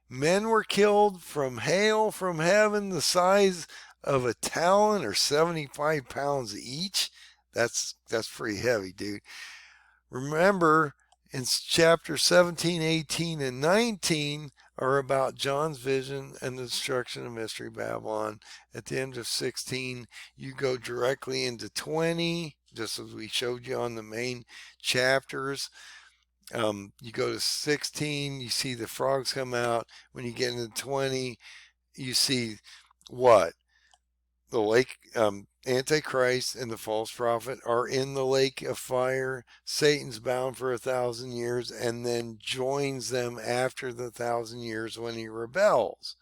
Speaker 1: men were killed from hail from heaven, the size of a talon or 75 pounds each. That's pretty heavy, dude. Remember, in chapter 17, 18, and 19 are about John's vision and the destruction of Mystery Babylon. At the end of 16, you go directly into 20, just as we showed you on the main chapters. You go to 16, you see the frogs come out. When you get into 20, you see what? The lake, Antichrist and the false prophet are in the lake of fire. Satan's bound for 1,000 years and then joins them after the 1,000 years when he rebels.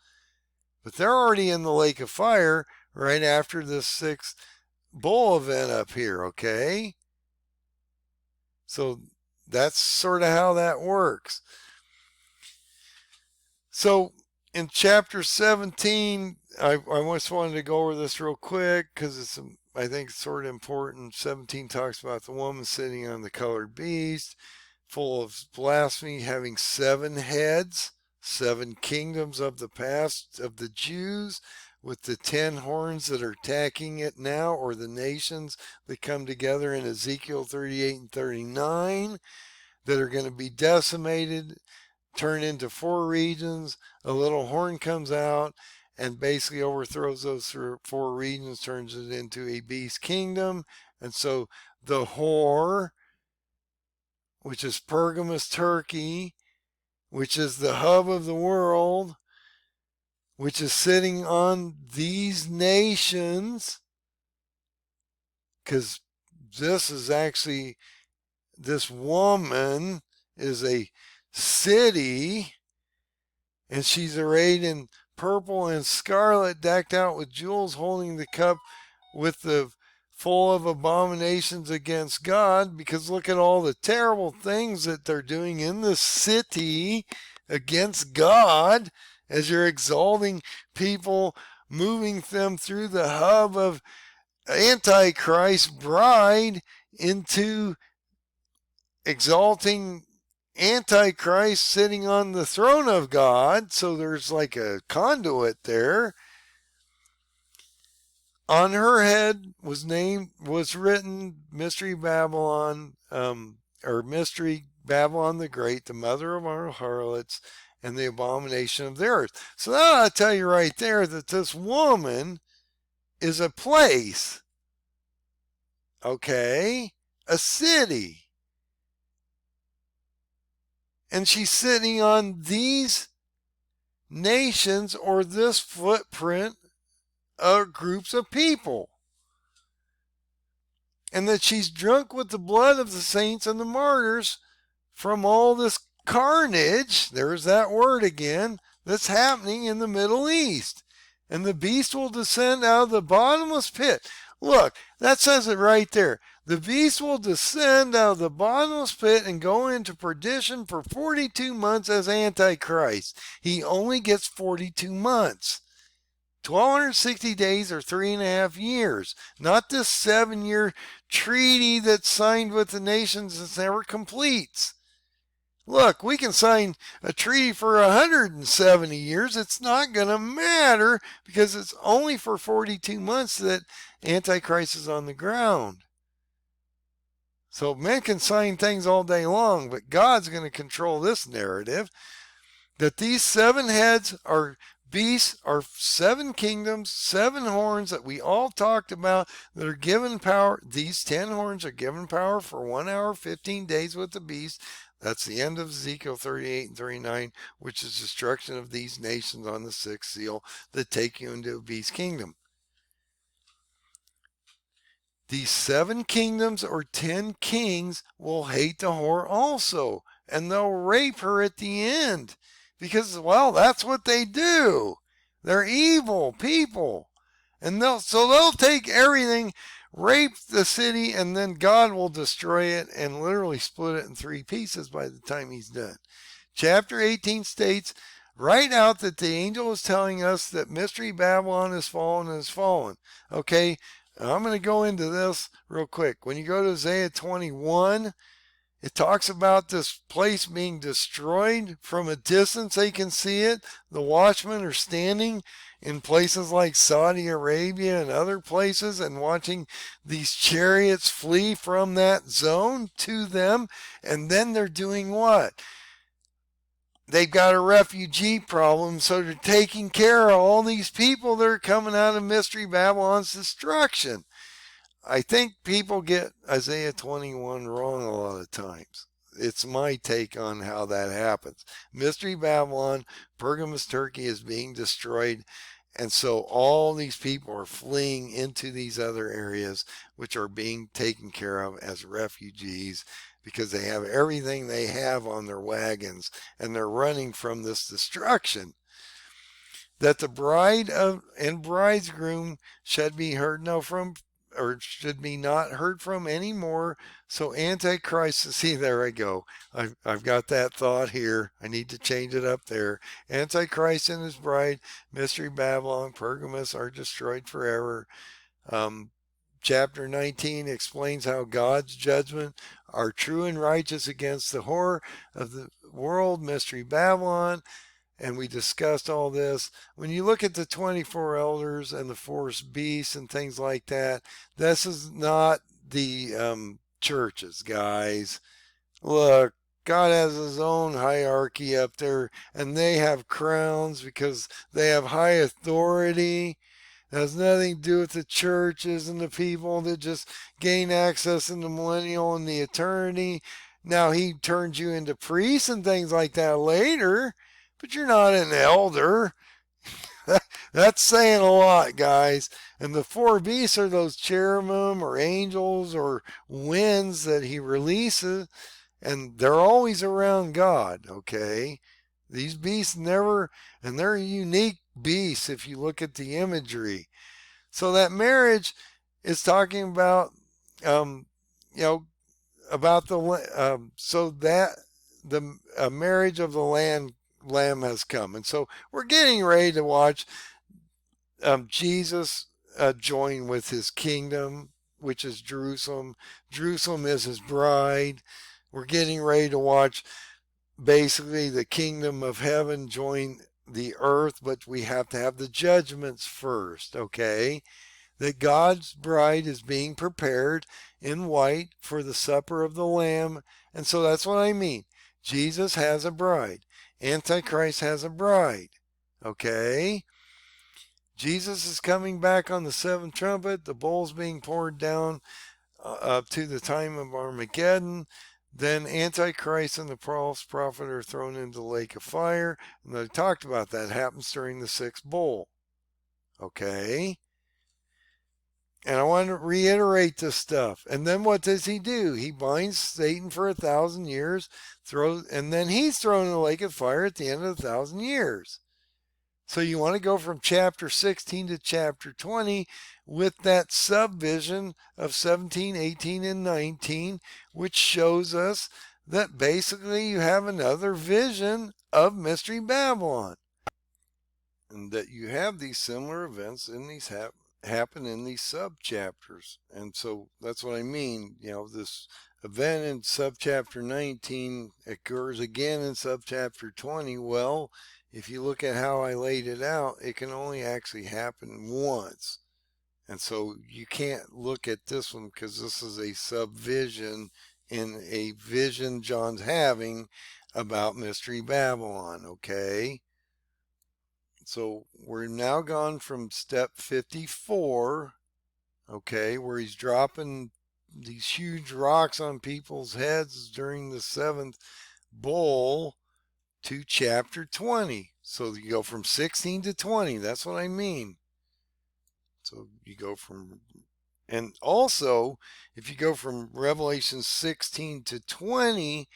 Speaker 1: But they're already in the lake of fire right after the sixth bowl event up here, okay? So that's sort of how that works. So in chapter 17, I just wanted to go over this real quick because I think it's sort of important. 17 talks about the woman sitting on the colored beast, full of blasphemy, having 7 heads, 7 kingdoms of the past of the Jews, with the 10 horns that are attacking it now, or the nations that come together in Ezekiel 38 and 39, that are going to be decimated, turn into 4 regions. A little horn comes out and basically overthrows those 4 regions, turns it into a beast kingdom. And so the whore, which is Pergamus, Turkey, which is the hub of the world, which is sitting on these nations, because this is actually, this woman is a city, and she's arrayed in purple and scarlet, decked out with jewels, holding the cup with the full of abominations against God, because look at all the terrible things that they're doing in the city against God as you're exalting people, moving them through the hub of Antichrist bride into exalting Antichrist sitting on the throne of God. So there's like a conduit there. On her head was written Mystery Babylon, or Mystery Babylon the Great, the mother of our harlots and the abomination of the earth. So now I'll tell you right there that this woman is a place, okay, a city. And she's sitting on these nations or this footprint of groups of people. And that she's drunk with the blood of the saints and the martyrs from all this carnage, there's that word again, that's happening in the Middle East. And the beast will descend out of the bottomless pit. Look, that says it right there. The beast will descend out of the bottomless pit and go into perdition for 42 months as Antichrist. He only gets 42 months. 1,260 days or 3.5 years. Not this 7-year treaty that's signed with the nations that never completes. Look, we can sign a treaty for 170 years. It's not going to matter because it's only for 42 months that Antichrist is on the ground. So men can sign things all day long, but God's going to control this narrative that these 7 heads are beasts, are 7 kingdoms, 7 horns that we all talked about that are given power. These 10 horns are given power for 1 hour, 15 days with the beast. That's the end of Ezekiel 38 and 39, which is destruction of these nations on the 6th seal that take you into a beast kingdom. These 7 kingdoms or 10 kings will hate the whore also, and they'll rape her at the end because, well, that's what they do. They're evil people. And they'll take everything, rape the city, and then God will destroy it and literally split it in 3 pieces by the time he's done. Chapter 18 states right out that the angel is telling us that Mystery Babylon is fallen and is fallen. Okay, I'm going to go into this real quick. When you go to Isaiah 21, it talks about this place being destroyed from a distance. They can see it. The watchmen are standing in places like Saudi Arabia and other places and watching these chariots flee from that zone to them. And then they're doing what? They've got a refugee problem, so they're taking care of all these people that are coming out of Mystery Babylon's destruction. I think people get Isaiah 21 wrong a lot of times. It's my take on how that happens. Mystery Babylon, Pergamus, Turkey is being destroyed, and so all these people are fleeing into these other areas, which are being taken care of as refugees because they have everything they have on their wagons, and they're running from this destruction. That the bride and bridegroom should be heard no from, or should be not heard from anymore. So Antichrist, see, there I go. I've got that thought here. I need to change it up there. Antichrist and his bride, Mystery Babylon, Pergamus are destroyed forever. Chapter 19 explains how God's judgment are true and righteous against the whore of the world, Mystery Babylon. And we discussed all this. When you look at the 24 elders and the 4 beasts and things like that, this is not the churches, guys. Look, God has his own hierarchy up there, and they have crowns because they have high authority. It has nothing to do with the churches and the people that just gain access in the millennial and the eternity. Now, he turns you into priests and things like that later, but you're not an elder. That's saying a lot, guys. And the 4 beasts are those cherubim or angels or winds that he releases, and they're always around God, okay? These beasts never, and they're unique beasts if you look at the imagery. So that marriage is talking about, about the, so that the marriage of the Lamb has come. And so we're getting ready to watch Jesus join with his kingdom, which is Jerusalem. Jerusalem is his bride. We're getting ready to watch basically the kingdom of heaven join the earth, but we have to have the judgments first, okay? That God's bride is being prepared in white for the supper of the Lamb. And so that's what I mean. Jesus has a bride. Antichrist has a bride, okay? Jesus is coming back on the 7th trumpet. The bowl's being poured down up to the time of Armageddon. Then Antichrist and the false prophet are thrown into the lake of fire. And I talked about that happens during the sixth bowl. Okay. And I want to reiterate this stuff. And then what does he do? He binds Satan for 1,000 years, and then he's thrown in the lake of fire at the end of 1,000 years. So you want to go from chapter 16 to chapter 20 with that subvision of 17, 18, and 19, which shows us that basically you have another vision of Mystery Babylon. And that you have these similar events in these happen in these sub-chapters. And so that's what I mean. This event in subchapter 19 occurs again in subchapter 20. Well, if you look at how I laid it out, it can only actually happen once. And so you can't look at this one because this is a subvision in a vision John's having about Mystery Babylon, okay? So we're now gone from step 54, okay, where he's dropping these huge rocks on people's heads during the seventh bowl, to chapter 20. So you go from 16 to 20. That's what I mean. So you go from, and also if you go from Revelation 16 to 20,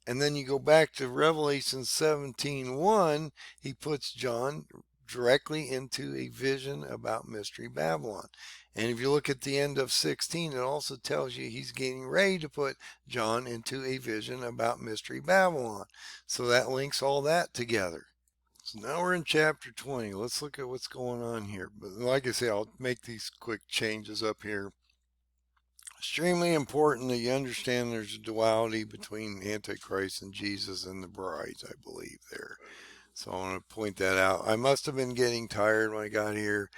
Speaker 1: and then you go back to Revelation 17:1, he puts John directly into a vision about Mystery Babylon. And if you look at the end of 16, it also tells you he's getting ready to put John into a vision about Mystery Babylon. So that links all that together. So now we're in chapter 20. Let's look at what's going on here. But like I say, I'll make these quick changes up here. Extremely important that you understand there's a duality between Antichrist and Jesus and the brides, I believe, there. So I want to point that out. I must have been getting tired when I got here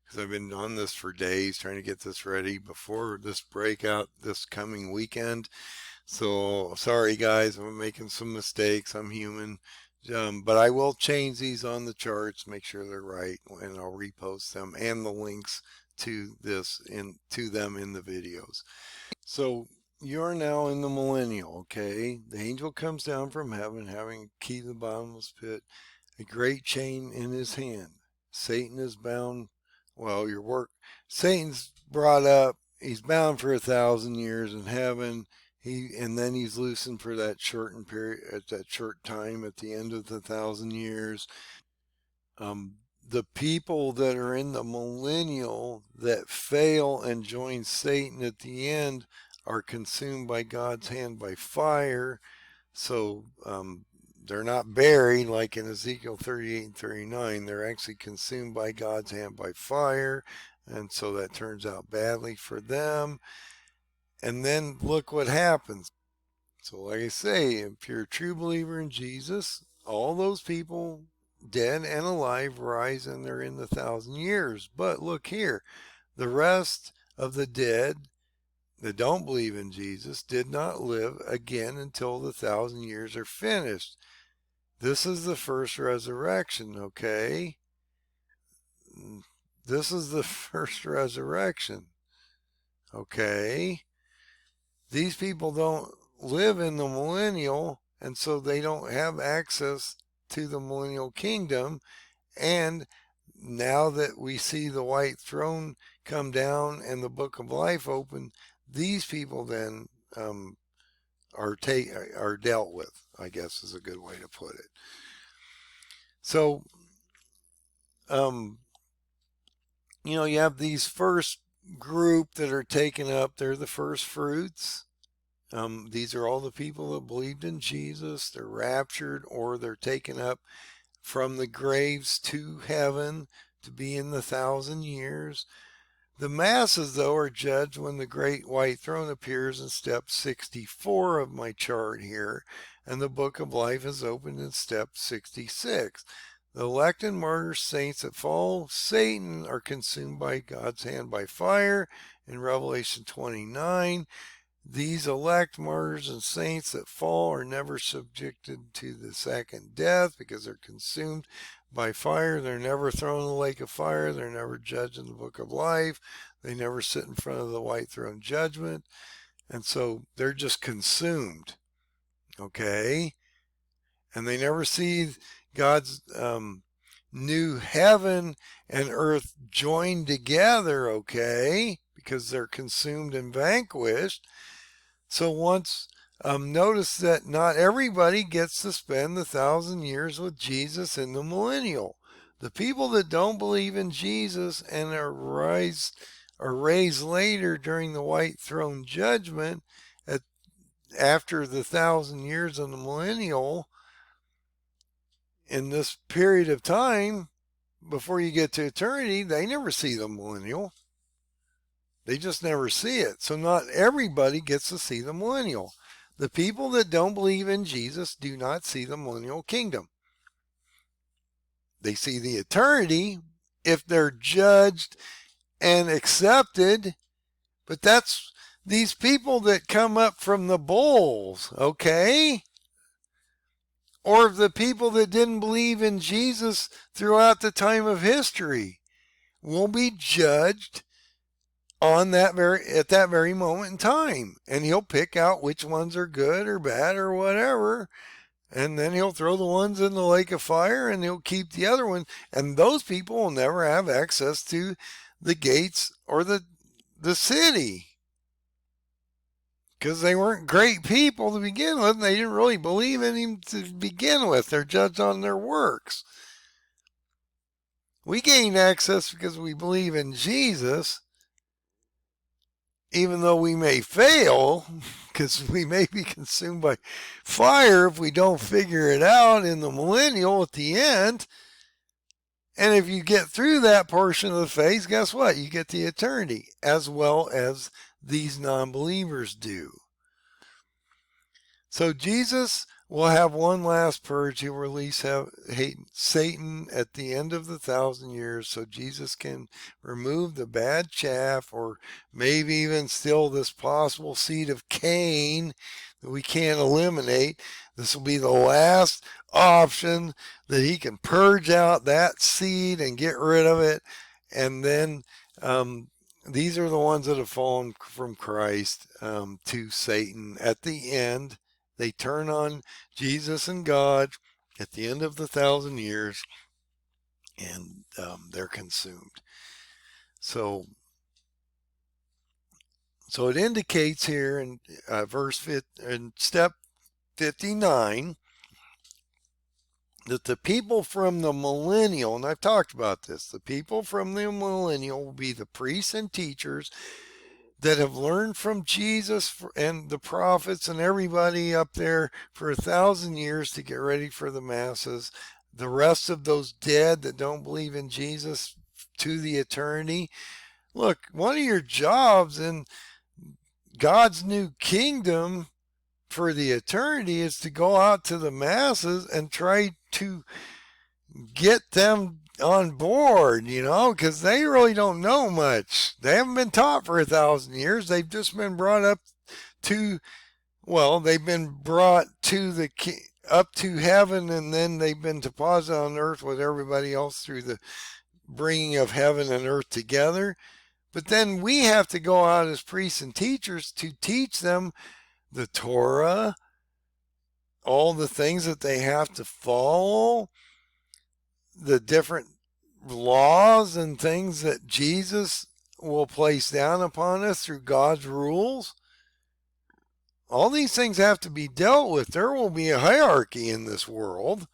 Speaker 1: because I've been on this for days trying to get this ready before this breakout this coming weekend. So sorry, guys, I'm making some mistakes. I'm human. But I will change these on the charts, make sure they're right, and I'll repost them and the links to them in the videos. So you're now in the millennial, okay? The angel comes down from heaven, having a key to the bottomless pit, a great chain in his hand. Satan is bound. Well, Satan's brought up. He's bound for 1,000 years in heaven. And then he's loosened for that shortened period, at that short time at the end of the 1,000 years. The people that are in the millennial that fail and join Satan at the end are consumed by God's hand by fire. So they're not buried like in Ezekiel 38 and 39. They're actually consumed by God's hand by fire. And so that turns out badly for them. And then look what happens. So like I say, if you're a true believer in Jesus, all those people, dead and alive, rise and they're in the 1,000 years. But look here, the rest of the dead that don't believe in Jesus did not live again until the 1,000 years are finished. This is the first resurrection, okay? This is the first resurrection, okay? These people don't live in the millennial, and so they don't have access to the millennial kingdom. And now that we see the white throne come down and the book of life open, these people then are dealt with, I guess is a good way to put it. So you have these first group that are taken up. They're the first fruits. These are all the people that believed in Jesus. They're raptured or they're taken up from the graves to heaven to be in the 1,000 years. The masses, though, are judged when the great white throne appears in step 64 of my chart here, and the book of life is opened in step 66. The elect and martyr saints that follow Satan are consumed by God's hand by fire in Revelation 29. These elect martyrs and saints that fall are never subjected to the second death because they're consumed by fire. They're never thrown in the lake of fire. They're never judged in the book of life. They never sit in front of the white throne judgment. And so they're just consumed. okay? And they never see God's new heaven and earth joined together, okay? Because they're consumed and vanquished. So once notice that not everybody gets to spend the 1,000 years with Jesus in the millennial. The people that don't believe in Jesus and are raised later during the white throne judgment after the 1,000 years of the millennial, in this period of time before you get to eternity, they never see the millennial. They just never see it. So not everybody gets to see the millennial. The people that don't believe in Jesus do not see the millennial kingdom. They see the eternity if they're judged and accepted. But that's these people that come up from the bowls, okay? Or the people that didn't believe in Jesus throughout the time of history will be judged on that at that very moment in time, and he'll pick out which ones are good or bad or whatever, and then he'll throw the ones in the lake of fire, and he'll keep the other one, and those people will never have access to the gates or the city, because they weren't great people to begin with, and they didn't really believe in him to begin with. They're judged on their works. We gain access because we believe in Jesus, even though we may fail, because we may be consumed by fire if we don't figure it out in the millennial at the end. And if you get through that portion of the phase, guess what? You get the eternity, as well as these non-believers do. So Jesus will have one last purge. He'll release Satan at the end of the 1,000 years, so Jesus can remove the bad chaff, or maybe even still this possible seed of Cain that we can't eliminate. This will be the last option that he can purge out that seed and get rid of it. And then these are the ones that have fallen from Christ to Satan at the end. They turn on Jesus and God at the end of the 1,000 years, and they're consumed. So it indicates here in in step 59 that the people from the millennial, and I've talked about this, the people from the millennial will be the priests and teachers that have learned from Jesus and the prophets and everybody up there for 1,000 years to get ready for the masses. The rest of those dead that don't believe in Jesus to the eternity. Look, one of your jobs in God's new kingdom for the eternity is to go out to the masses and try to get them on board, because they really don't know much. They haven't been taught for 1,000 years. They've just been brought up to, they've been brought to up to heaven, and then they've been deposited on earth with everybody else through the bringing of heaven and earth together. But then we have to go out as priests and teachers to teach them the Torah, all the things that they have to follow, the different laws and things that Jesus will place down upon us through God's rules. All these things have to be dealt with. There will be a hierarchy in this world,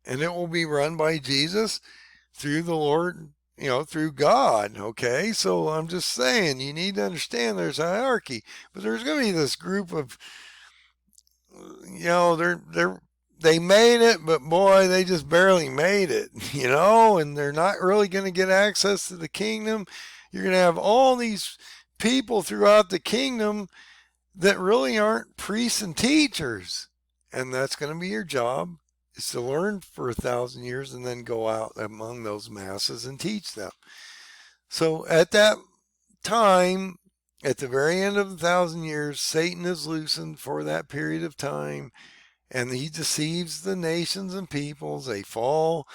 Speaker 1: and it will be run by Jesus through the Lord, through God. Okay, so I'm just saying, you need to understand there's a hierarchy, but there's going to be this group of, they made it, but boy, they just barely made it, and they're not really going to get access to the kingdom. You're going to have all these people throughout the kingdom that really aren't priests and teachers. And that's going to be your job, is to learn for 1,000 years and then go out among those masses and teach them. So at that time, at the very end of the 1,000 years, Satan is loosened for that period of time, and he deceives the nations and peoples. They fall.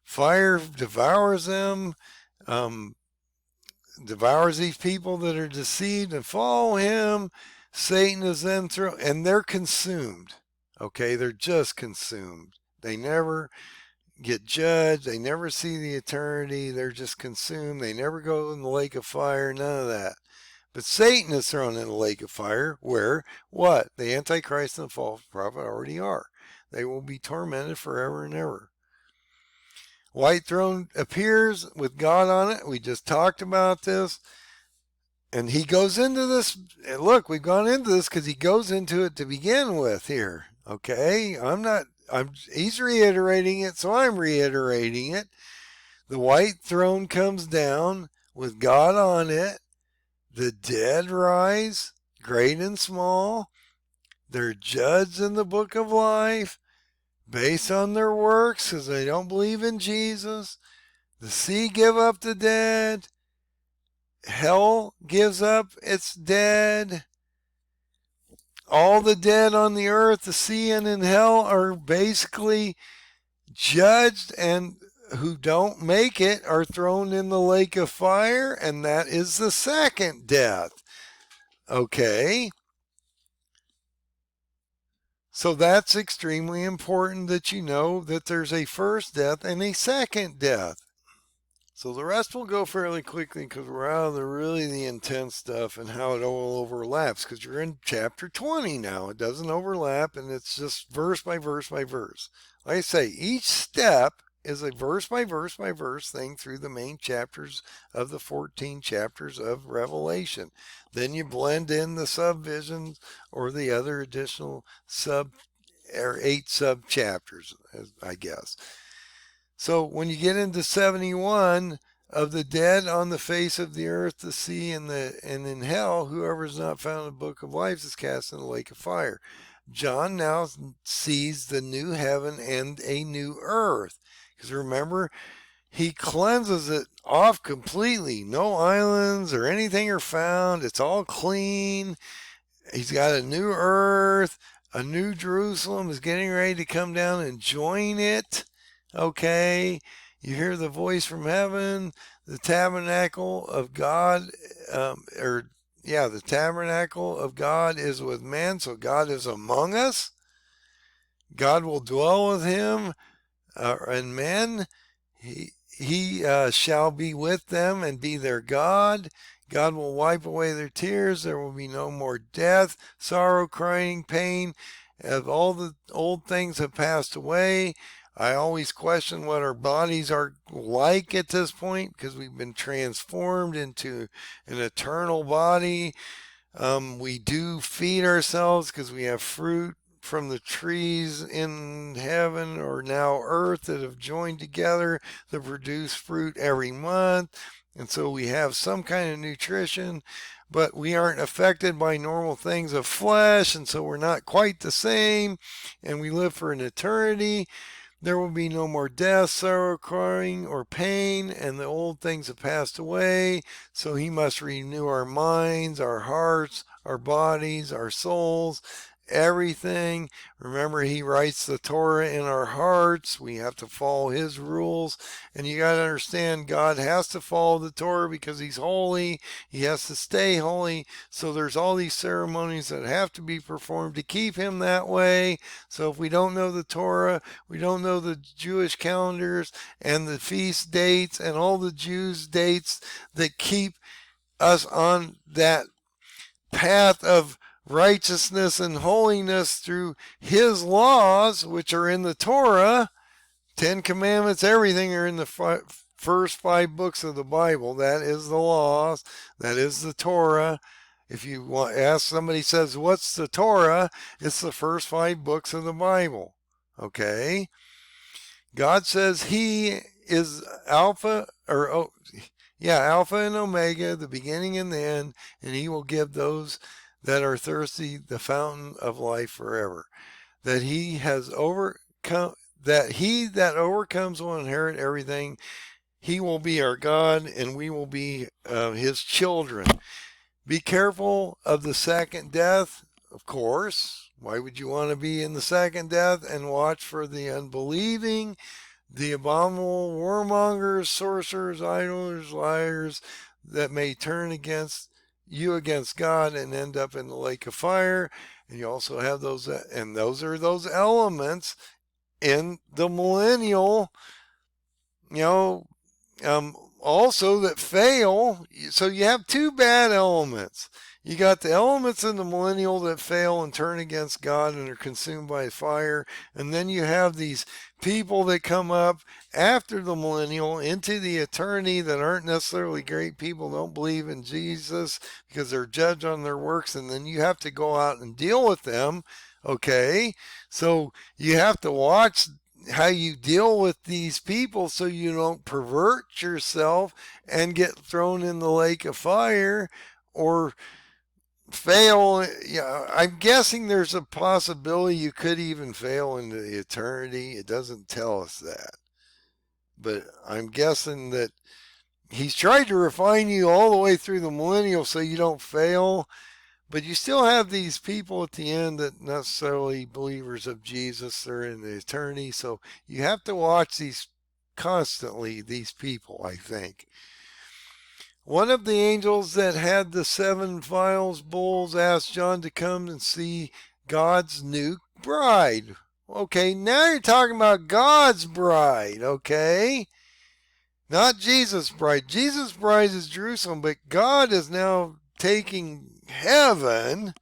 Speaker 1: Fire devours them, devours these people that are deceived and follow him. Satan is then thrown, and they're consumed. Okay, they're just consumed. They never get judged. They never see the eternity. They're just consumed. They never go in the lake of fire, none of that. But Satan is thrown in the lake of fire where what? The Antichrist and the false prophet already are. They will be tormented forever and ever. White throne appears with God on it. We just talked about this. And he goes into this. Look, we've gone into this because he goes into it to begin with here. Okay? He's reiterating it, so I'm reiterating it. The white throne comes down with God on it. The dead rise, great and small. They're judged in the book of life based on their works because they don't believe in Jesus. The sea give up the dead. Hell gives up its dead. All the dead on the earth, the sea, and in hell are basically judged, and who don't make it are thrown in the lake of fire, and that is the second death. Okay? So that's extremely important that you know that there's a first death and a second death. So the rest will go fairly quickly because we're out of the intense stuff and how it all overlaps, because you're in chapter 20 now. It doesn't overlap, and it's just verse by verse by verse. Like I say, each step is a verse by verse by verse thing through the main chapters of the 14 chapters of Revelation. Then you blend in the subvisions or the other additional 8 sub chapters, I guess. So when you get into 71, of the dead on the face of the earth, the sea, and in hell, whoever is not found in the book of life is cast in the lake of fire. John now sees the new heaven and a new earth. Because remember, he cleanses it off completely. No islands or anything are found. It's all clean. He's got a new earth. A new Jerusalem is getting ready to come down and join it. Okay, you hear the voice from heaven. The tabernacle of God, the tabernacle of God is with men, so God is among us. God will dwell with him and men. He shall be with them and be their God. God will wipe away their tears. There will be no more death, sorrow, crying, pain. All the old things have passed away. I always question what our bodies are like at this point because we've been transformed into an eternal body. We do feed ourselves because we have fruit from the trees in heaven or now earth that have joined together that produce fruit every month. And so we have some kind of nutrition, but we aren't affected by normal things of flesh. And so we're not quite the same. And we live for an eternity. There will be no more death, sorrow, crying, or pain, and the old things have passed away. So he must renew our minds, our hearts, our bodies, our souls, everything. Remember, he writes the Torah in our hearts. We have to follow his rules. And you got to understand, God has to follow the Torah because he's holy. He has to stay holy. So there's all these ceremonies that have to be performed to keep him that way. So if we don't know the Torah, we don't know the Jewish calendars and the feast dates and all the Jews' dates that keep us on that path of righteousness and holiness through his laws, which are in the Torah. 10 commandments, everything are in the first 5 books of the Bible. That is the laws. That is the Torah. If you want ask somebody says, what's the Torah? It's the first 5 books of the Bible. Okay? God says he is Alpha and Omega, the beginning and the end, and he will give those that are thirsty the fountain of life forever. That he that overcomes will inherit everything. He will be our God, and we will be his children. Be careful of the second death, of course. Why would you want to be in the second death? And watch for the unbelieving, the abominable warmongers, sorcerers, idolaters, liars that may turn against God and end up in the lake of fire. And you also have those, and those are those elements in the millennial, you know, also that fail. So you have two bad elements. You got the elements in the millennial that fail and turn against God and are consumed by fire. And then you have these people that come up after the millennial into the eternity that aren't necessarily great people, don't believe in Jesus because they're judged on their works. And then you have to go out and deal with them. Okay. So you have to watch how you deal with these people so you don't pervert yourself and get thrown in the lake of fire or fail. Yeah, I'm guessing there's a possibility you could even fail into the eternity. It doesn't tell us that, but I'm guessing that he's tried to refine you all the way through the millennial so you don't fail. But you still have these people at the end that necessarily believers of Jesus. They're in the eternity. So you have to watch these constantly, these people, I think. One of the angels that had the 7 vials, bowls, asked John to come and see God's new bride. Okay, now you're talking about God's bride, okay? Not Jesus' bride. Jesus' bride is Jerusalem, but God is now taking heaven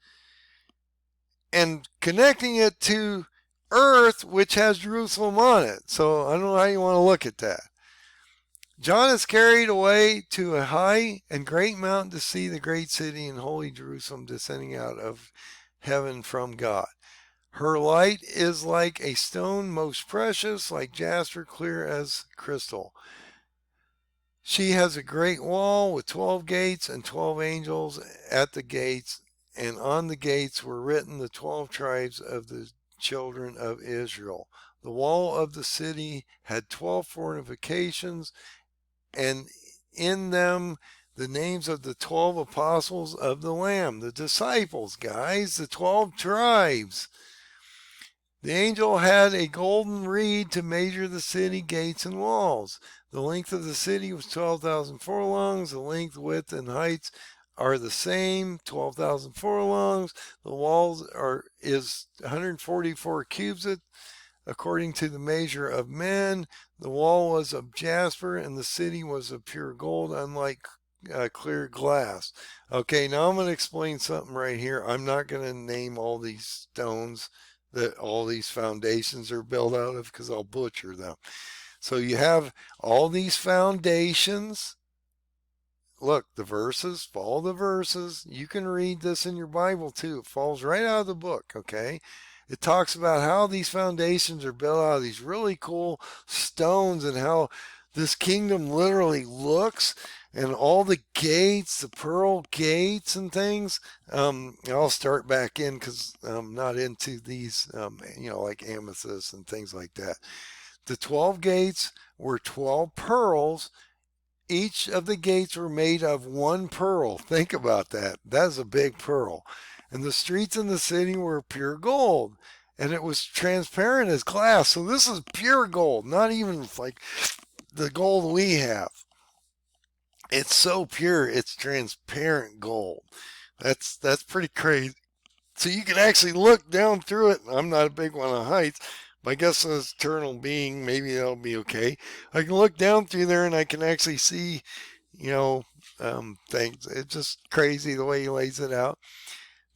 Speaker 1: and connecting it to earth, which has Jerusalem on it. So I don't know how you want to look at that. John is carried away to a high and great mountain to see the great city and holy Jerusalem descending out of heaven from God. Her light is like a stone most precious, like jasper, clear as crystal. She has a great wall with 12 gates and 12 angels at the gates, and on the gates were written the 12 tribes of the children of Israel. The wall of the city had 12 fortifications, and in them the names of the 12 apostles of the Lamb, the disciples, guys, the 12 tribes. The angel had a golden reed to measure the city gates and walls. The length of the city was 12,000 furlongs. The length, width, and heights are the same, 12,000 furlongs. The walls is 144 cubits according to the measure of men. The wall was of jasper, and the city was of pure gold, unlike clear glass. Okay, now I'm going to explain something right here. I'm not going to name all these stones that all these foundations are built out of because I'll butcher them. So you have all these foundations. Look, the verses, follow the verses. You can read this in your Bible too. It falls right out of the book, okay? It talks about how these foundations are built out of these really cool stones and how this kingdom literally looks, and all the gates, the pearl gates and things. I'll start back in because I'm not into these, like amethyst and things like that. The 12 gates were 12 pearls. Each of the gates were made of one pearl. Think about that. That's a big pearl. And the streets in the city were pure gold, and it was transparent as glass. So this is pure gold, not even like the gold we have. It's so pure, it's transparent gold. That's pretty crazy. So you can actually look down through it. I'm not a big one on heights, but I guess as eternal being, maybe that'll be okay. I can look down through there and I can actually see, things. It's just crazy the way he lays it out.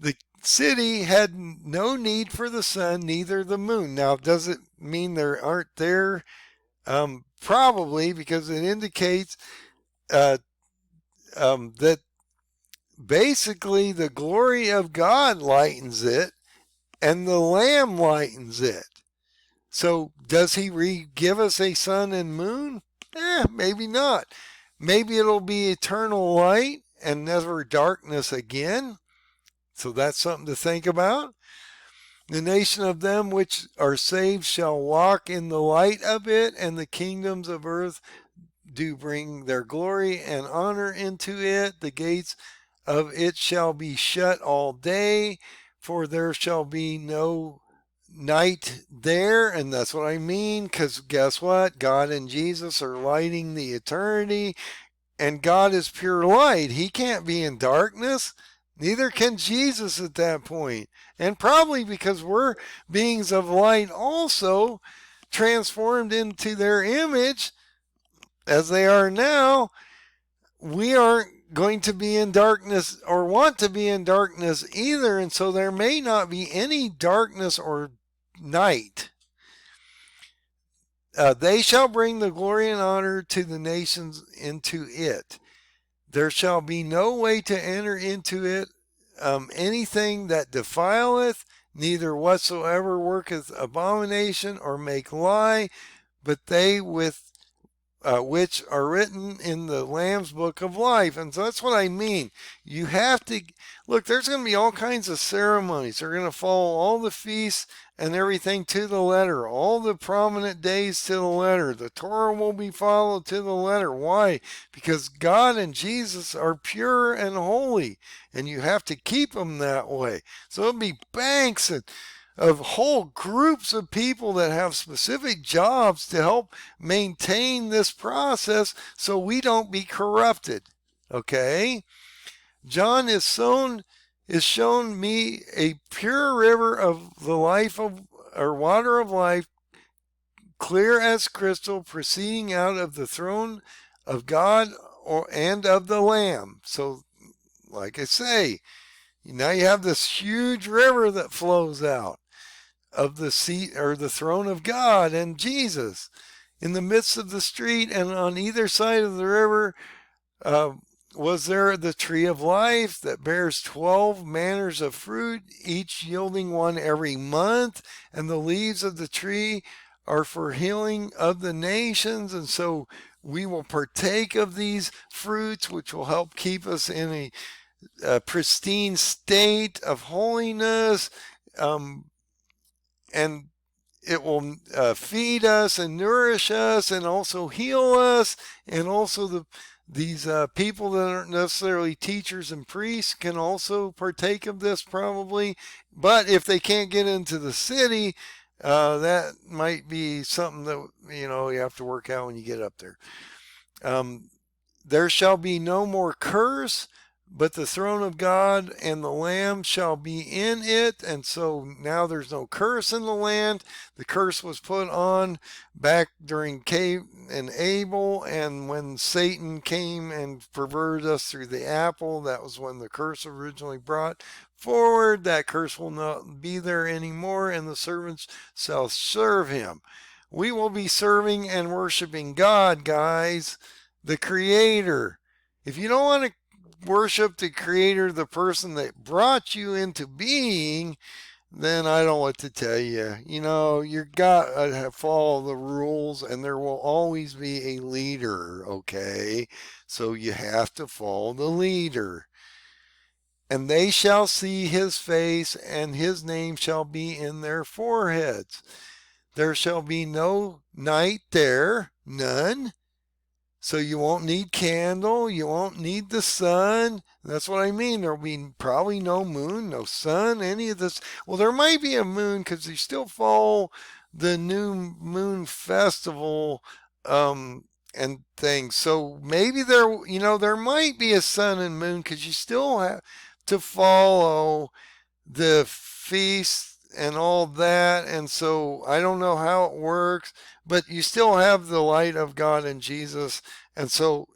Speaker 1: The city had no need for the sun, neither the moon. Now, does it mean there aren't there? Probably, because it indicates that basically the glory of God lightens it and the Lamb lightens it. So does he give us a sun and moon? Maybe not. Maybe it'll be eternal light and never darkness again. So that's something to think about. The nation of them which are saved shall walk in the light of it, and the kingdoms of earth do bring their glory and honor into it. The gates of it shall be shut all day, for there shall be no night there. And that's what I mean, because guess what? God and Jesus are lighting the eternity, and God is pure light. He can't be in darkness. Neither can Jesus at that point. And probably because we're beings of light also, transformed into their image as they are now, we aren't going to be in darkness or want to be in darkness either. And so there may not be any darkness or night. They shall bring the glory and honor to the nations into it. There shall be no way to enter into it anything that defileth, neither whatsoever worketh abomination or make lie, but they which are written in the Lamb's book of life. And so that's what I mean. You have to look, there's going to be all kinds of ceremonies. They're going to follow all the feasts and everything to the letter, all the prominent days to the letter. The Torah will be followed to the letter. Why? Because God and Jesus are pure and holy, and you have to keep them that way. So it'll be banks of whole groups of people that have specific jobs to help maintain this process so we don't be corrupted. Okay? John is shown me a pure river of the life of, or water of life, clear as crystal, proceeding out of the throne of God and of the Lamb. So, like I say, now you have this huge river that flows out of the seat or the throne of God and Jesus in the midst of the street, and on either side of the river was there the tree of life that bears 12 manners of fruit, each yielding one every month, and the leaves of the tree are for healing of the nations. And so we will partake of these fruits, which will help keep us in a pristine state of holiness. And it will feed us and nourish us and also heal us. And also these people that aren't necessarily teachers and priests can also partake of this probably. But if they can't get into the city, that might be something that, you have to work out when you get up there. There shall be no more curse, but the throne of God and the Lamb shall be in it. And so now there's no curse in the land. The curse was put on back during Cain and Abel, and when Satan came and perverted us through the apple, that was when the curse originally brought forward. That curse will not be there anymore, and the servants shall serve him. We will be serving and worshiping God, guys, the Creator. If you don't want to worship the Creator, the person that brought you into being, then I don't know what to tell you. You got to follow the rules, and there will always be a leader, okay? So you have to follow the leader. And they shall see his face, and his name shall be in their foreheads. There shall be no night there, none. So you won't need candle, you won't need the sun. That's what I mean. There'll be probably no moon, no sun, any of this. Well, there might be a moon because you still follow the new moon festival and things. So maybe there might be a sun and moon because you still have to follow the feast and all that. And so I don't know how it works, but you still have the light of God and Jesus. And so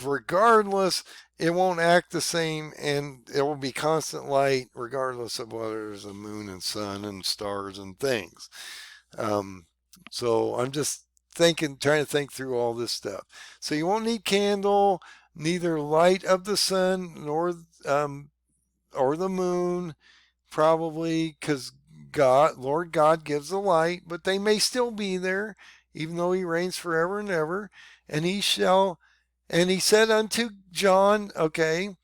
Speaker 1: regardless, it won't act the same, and it will be constant light regardless of whether there's a moon and sun and stars and things. So I'm just trying to think through all this stuff. So you won't need candle, neither light of the sun nor or the moon, probably, because Lord God gives the light, but they may still be there, even though he reigns forever and ever. And he said unto John, okay,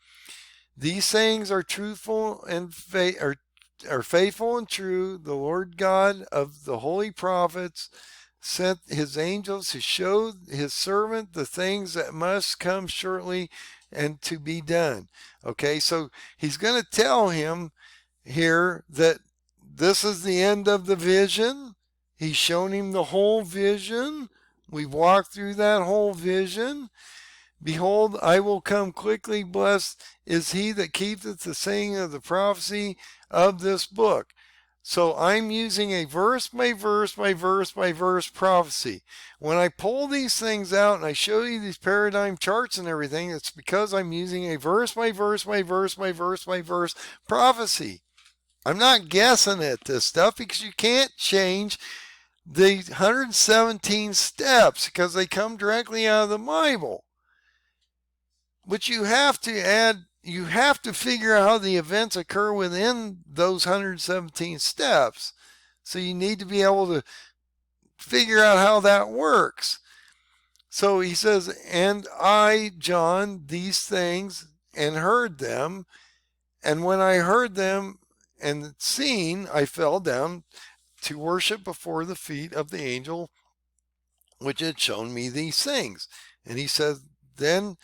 Speaker 1: these sayings are truthful and are faithful and true. The Lord God of the holy prophets sent his angels to show his servant the things that must come shortly and to be done. Okay, so he's going to tell him here that this is the end of the vision. He's shown him the whole vision. We've walked through that whole vision. Behold, I will come quickly. Blessed is he that keepeth the saying of the prophecy of this book. So I'm using a verse by verse by verse by verse prophecy. When I pull these things out and I show you these paradigm charts and everything, it's because I'm using a verse by verse by verse by verse by verse prophecy. I'm not guessing at this stuff because you can't change the 117 steps because they come directly out of the Bible. But you have to figure out how the events occur within those 117 steps. So you need to be able to figure out how that works. So he says, and I, John, these things and heard them. And when I heard them and seen, I fell down to worship before the feet of the angel which had shown me these things. And he says, then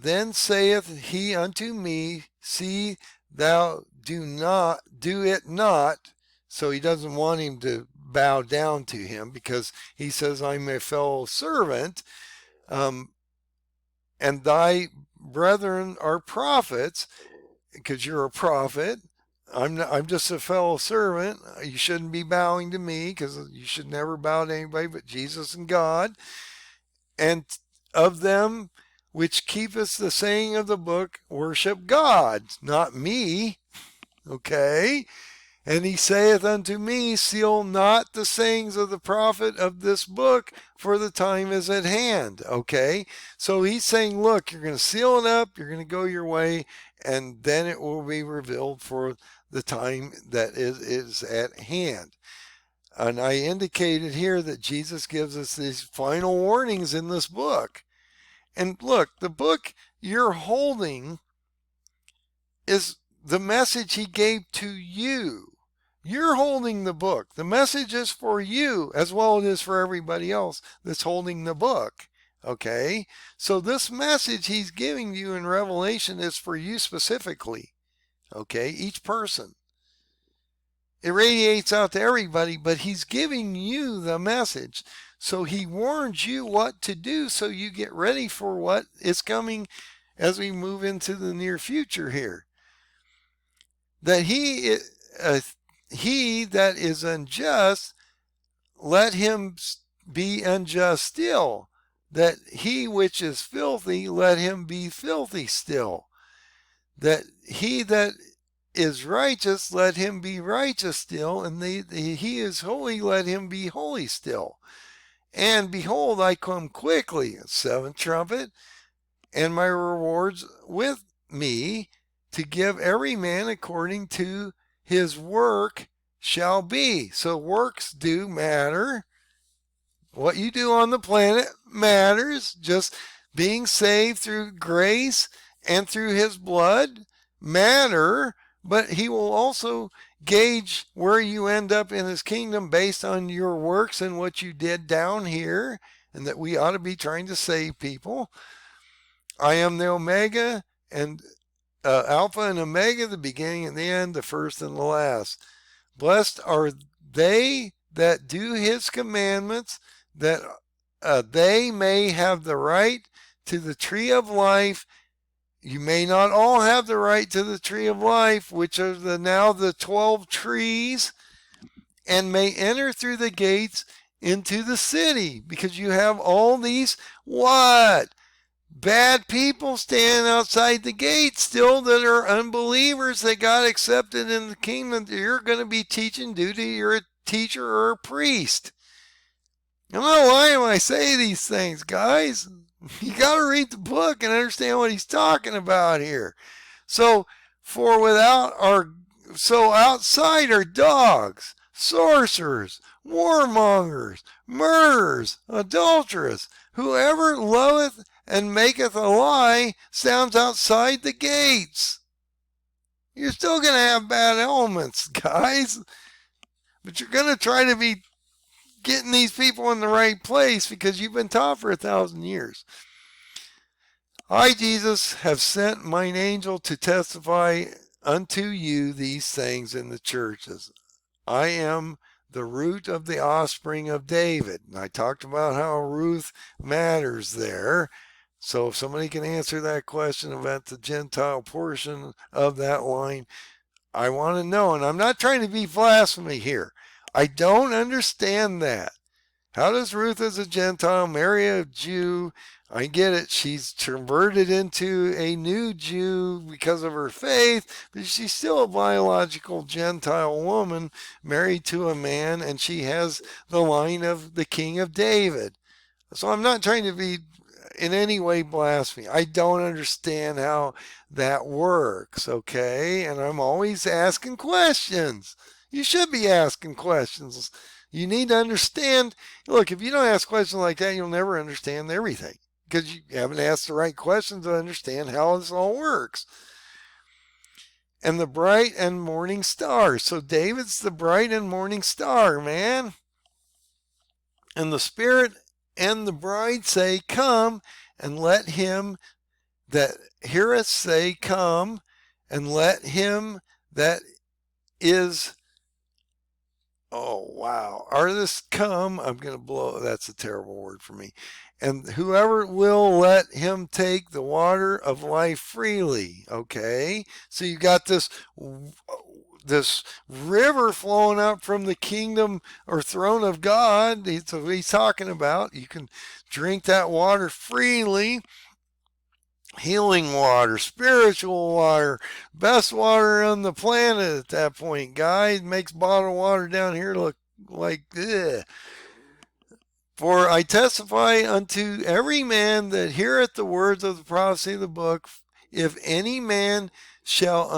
Speaker 1: then saith he unto me, see thou do it not. So he doesn't want him to bow down to him because he says, I'm a fellow servant, and thy brethren are prophets, because you're a prophet. I'm just a fellow servant. You shouldn't be bowing to me because you should never bow to anybody but Jesus and God. And of them which keepeth the saying of the book, worship God, not me. Okay. And he saith unto me, seal not the sayings of the prophet of this book, for the time is at hand. Okay. So he's saying, look, you're going to seal it up, you're going to go your way, and then it will be revealed for the time that is at hand. And I indicated here that Jesus gives us these final warnings in this book. And look, the book you're holding is the message he gave to you. You're holding the book. The message is for you as well as it is for everybody else that's holding the book. Okay? So this message he's giving you in Revelation is for you specifically. Okay? Each person. It radiates out to everybody, but he's giving you the message. So he warns you what to do so you get ready for what is coming as we move into the near future here. That he that is unjust, let him be unjust still. That he which is filthy, let him be filthy still. That he that is righteous, let him be righteous still. And he is holy, let him be holy still. And behold, I come quickly, seventh trumpet, and my rewards with me, to give every man according to his work shall be. So works do matter. What you do on the planet matters. Just being saved through grace and through his blood matter, but he will also gauge where you end up in his kingdom based on your works and what you did down here, and that we ought to be trying to save people. I am the Omega and Alpha and Omega, the beginning and the end, the first and the last. Blessed are they that do his commandments, that they may have the right to the tree of life. You may not all have the right to the tree of life, which are now the 12 trees, and may enter through the gates into the city, because you have all these what? Bad people standing outside the gate still that are unbelievers that got accepted in the kingdom that you're going to be teaching duty. You're a teacher or a priest. I don't know why I say these things, guys. You got to read the book and understand what he's talking about here. So outside are dogs, sorcerers, warmongers, murderers, adulterers. Whoever loveth and maketh a lie stands outside the gates. You're still going to have bad elements, guys. But you're going to try to be getting these people in the right place because you've been taught for 1,000 years. I, Jesus, have sent mine angel to testify unto you these things in the churches. I am the root of the offspring of David. And I talked about how Ruth matters there. So if somebody can answer that question about the Gentile portion of that line, I want to know. And I'm not trying to be blasphemy here. I don't understand that. How does Ruth as a Gentile marry a Jew? I get it. She's converted into a new Jew because of her faith, but she's still a biological Gentile woman married to a man, and she has the line of the King of David. So I'm not trying to be in any way blasphemy. I don't understand how that works, okay? And I'm always asking questions. You should be asking questions. You need to understand. Look, if you don't ask questions like that, you'll never understand everything because you haven't asked the right questions to understand how this all works. And the bright and morning star. So David's the bright and morning star, man. And the Spirit and the bride say, come, and let him that heareth say, come, and let him that is, oh wow, artist come, I'm going to blow, that's a terrible word for me. And whoever will, let him take the water of life freely. Okay, so you got this river flowing up from the kingdom or throne of God. That's what he's talking about. You can drink that water freely. Healing water, spiritual water, best water on the planet at that point, guys. Makes bottled water down here look like ugh. For I testify unto every man that heareth the words of the prophecy of the book, if any man shall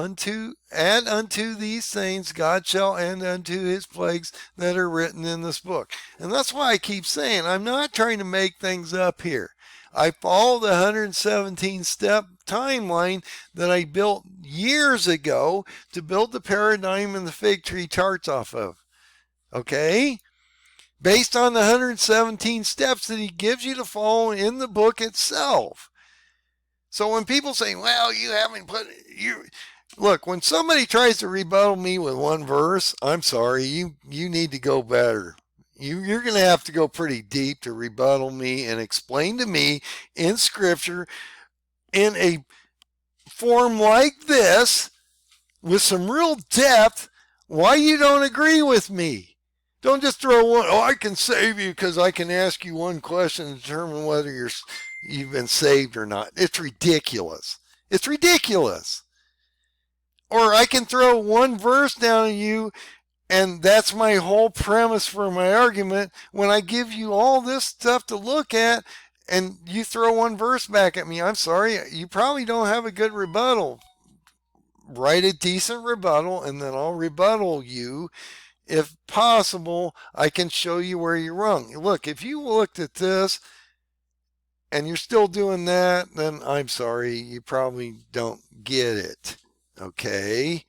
Speaker 1: add unto these things, God shall add unto his plagues that are written in this book. And that's why I keep saying I'm not trying to make things up here. I follow the 117 step timeline that I built years ago to build the paradigm and the fig tree charts off of. Okay? Based on the 117 steps that he gives you to follow in the book itself. So when people say, well, you haven't put you look, when somebody tries to rebuttal me with one verse, I'm sorry, you need to go better. You're going to have to go pretty deep to rebuttal me and explain to me in scripture in a form like this with some real depth why you don't agree with me. Don't just throw one, oh, I can save you because I can ask you one question and determine whether you've been saved or not. It's ridiculous. It's ridiculous. Or I can throw one verse down at you, and that's my whole premise for my argument. When I give you all this stuff to look at, and you throw one verse back at me, I'm sorry, you probably don't have a good rebuttal. Write a decent rebuttal, and then I'll rebuttal you. If possible, I can show you where you're wrong. Look, if you looked at this and you're still doing that, then I'm sorry, you probably don't get it. Okay?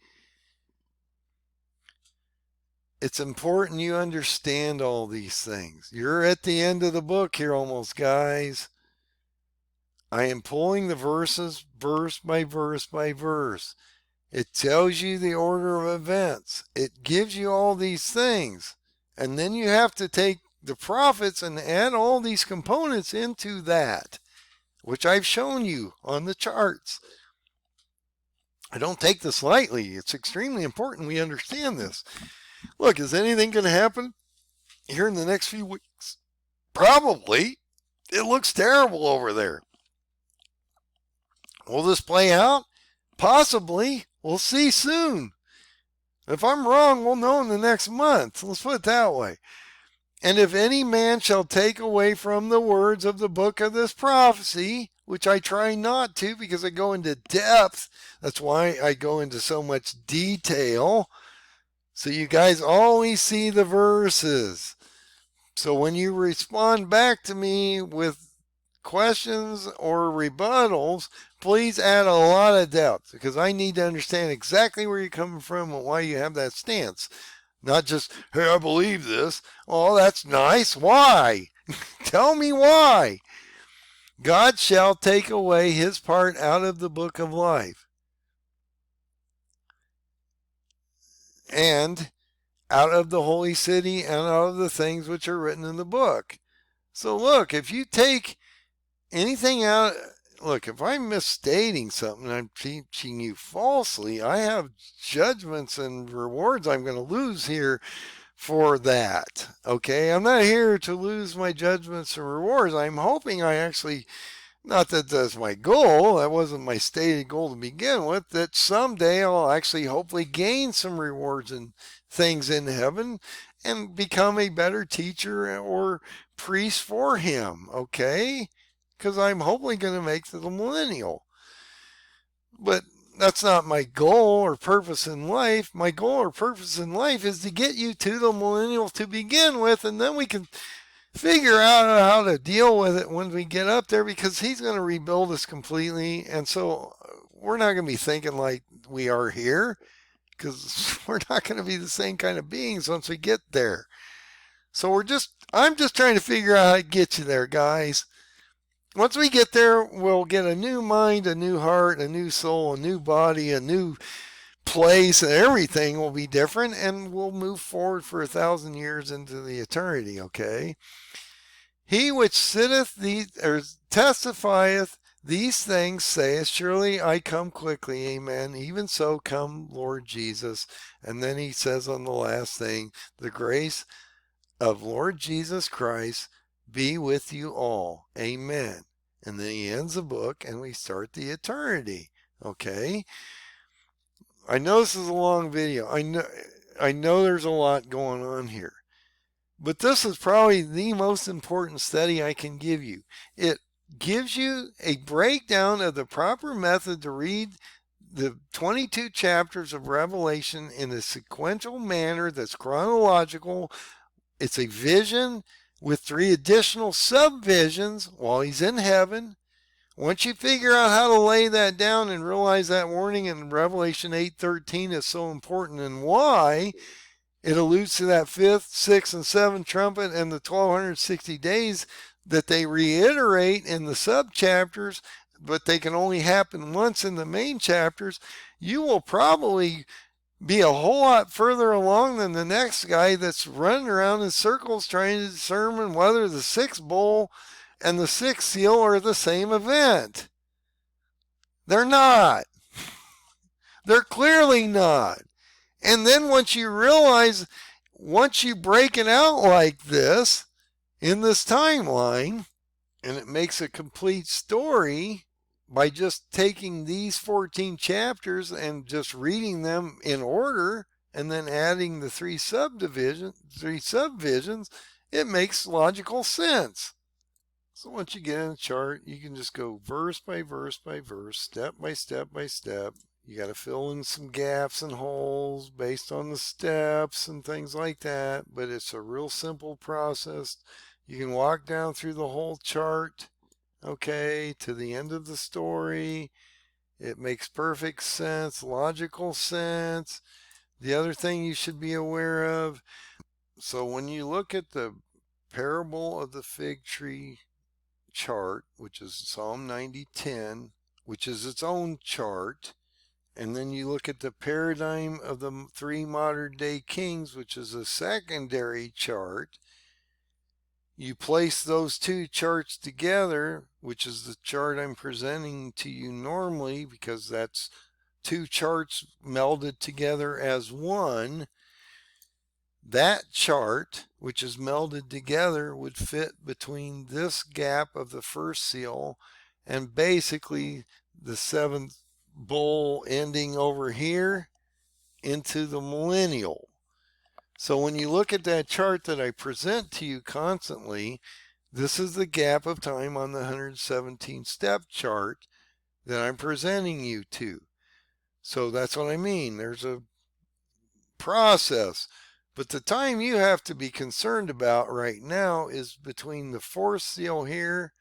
Speaker 1: It's important you understand all these things. You're at the end of the book here almost, guys. I am pulling the verses verse by verse by verse. It tells you the order of events. It gives you all these things. And then you have to take the prophets and add all these components into that, which I've shown you on the charts. I don't take this lightly. It's extremely important we understand this. Look, is anything going to happen here in the next few weeks? Probably. It looks terrible over there. Will this play out? Possibly. We'll see soon. If I'm wrong, we'll know in the next month. Let's put it that way. And if any man shall take away from the words of the book of this prophecy, which I try not to because I go into depth, that's why I go into so much detail, so you guys always see the verses. So when you respond back to me with questions or rebuttals, please add a lot of depth because I need to understand exactly where you're coming from and why you have that stance. Not just, hey, I believe this. Oh, that's nice. Why? Tell me why. God shall take away his part out of the book of life and out of the holy city and out of the things which are written in the book. So look, if you take anything out, look, if I'm misstating something, I'm teaching you falsely, I have judgments and rewards I'm going to lose here for that. Okay, I'm not here to lose my judgments and rewards. I'm hoping I actually, not that that's my goal, that wasn't my stated goal to begin with, that someday I'll actually hopefully gain some rewards and things in heaven and become a better teacher or priest for him. Okay, because I'm hopefully going to make the millennial. But that's not my goal or purpose in life. My goal or purpose in life is to get you to the millennial to begin with, and then we can figure out how to deal with it when we get up there, because he's going to rebuild us completely. And so we're not going to be thinking like we are here, because we're not going to be the same kind of beings once we get there. So I'm just trying to figure out how to get you there, guys. Once we get there, we'll get a new mind, a new heart, a new soul, a new body, a new place, and everything will be different, and we'll move forward for 1,000 years into the eternity, okay? He which sitteth these, or testifieth these things saith, surely I come quickly, amen. Even so come, Lord Jesus. And then he says on the last thing, the grace of Lord Jesus Christ be with you all. Amen. And then he ends the book and we start the eternity. Okay. I know this is a long video. I know there's a lot going on here. But this is probably the most important study I can give you. It gives you a breakdown of the proper method to read the 22 chapters of Revelation in a sequential manner that's chronological. It's a vision with 3 additional subvisions while he's in heaven. Once you figure out how to lay that down and realize that warning in Revelation 8:13 is so important and why it alludes to that 5th, 6th, and 7th trumpet and the 1260 days that they reiterate in the sub-chapters, but they can only happen once in the main chapters, you will probably be a whole lot further along than the next guy that's running around in circles trying to determine whether the 6th bowl and the 6th seal are the same event. They're not. They're clearly not. And then once you realize, once you break it out like this in this timeline, and it makes a complete story by just taking these 14 chapters and just reading them in order and then adding the 3 subvisions, it makes logical sense. So once you get in the chart, you can just go verse by verse by verse, step by step by step. You got to fill in some gaps and holes based on the steps and things like that, but it's a real simple process. You can walk down through the whole chart, okay, to the end of the story. It makes perfect sense, logical sense. The other thing you should be aware of, so when you look at the parable of the fig tree chart, which is Psalm 90:10, which is its own chart, and then you look at the paradigm of the 3 modern day kings, which is a secondary chart. You place those 2 charts together, which is the chart I'm presenting to you normally, because that's 2 charts melded together as one. That chart, which is melded together, would fit between this gap of the 1st seal and basically the 7th bowl ending over here into the millennial. So when you look at that chart that I present to you constantly, this is the gap of time on the 117 step chart that I'm presenting you to. So that's what I mean. There's a process. But the time you have to be concerned about right now is between the 4th seal here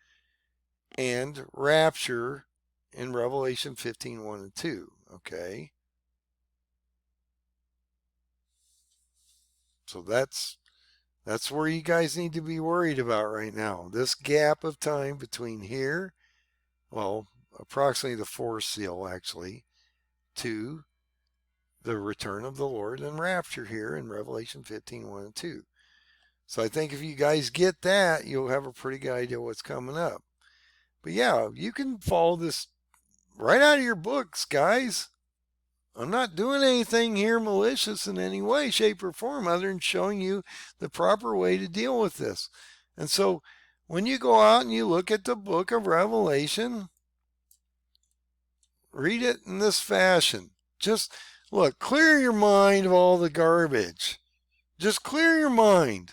Speaker 1: and rapture in Revelation 15:1 and 2. Okay. So that's where you guys need to be worried about right now. This gap of time between here, well, approximately the 4th seal actually, to the return of the Lord and rapture here in Revelation 15:1 and 2. So I think if you guys get that, you'll have a pretty good idea what's coming up. But yeah, you can follow this right out of your books, guys. I'm not doing anything here malicious in any way, shape, or form other than showing you the proper way to deal with this. And so when you go out and you look at the book of Revelation, read it in this fashion. Just look, clear your mind of all the garbage. Just clear your mind.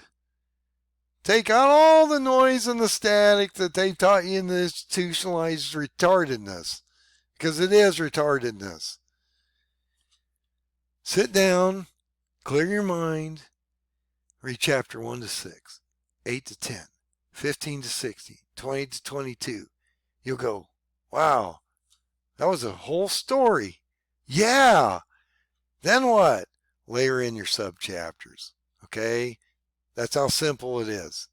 Speaker 1: Take out all the noise and the static that they've taught you in the institutionalized retardedness, because it is retardedness. Sit down, clear your mind, read chapter 1 to 6, 8 to 10, 15 to 16, 20 to 22. You'll go, wow, that was a whole story. Yeah. Then what? Layer in your subchapters. Okay? That's how simple it is.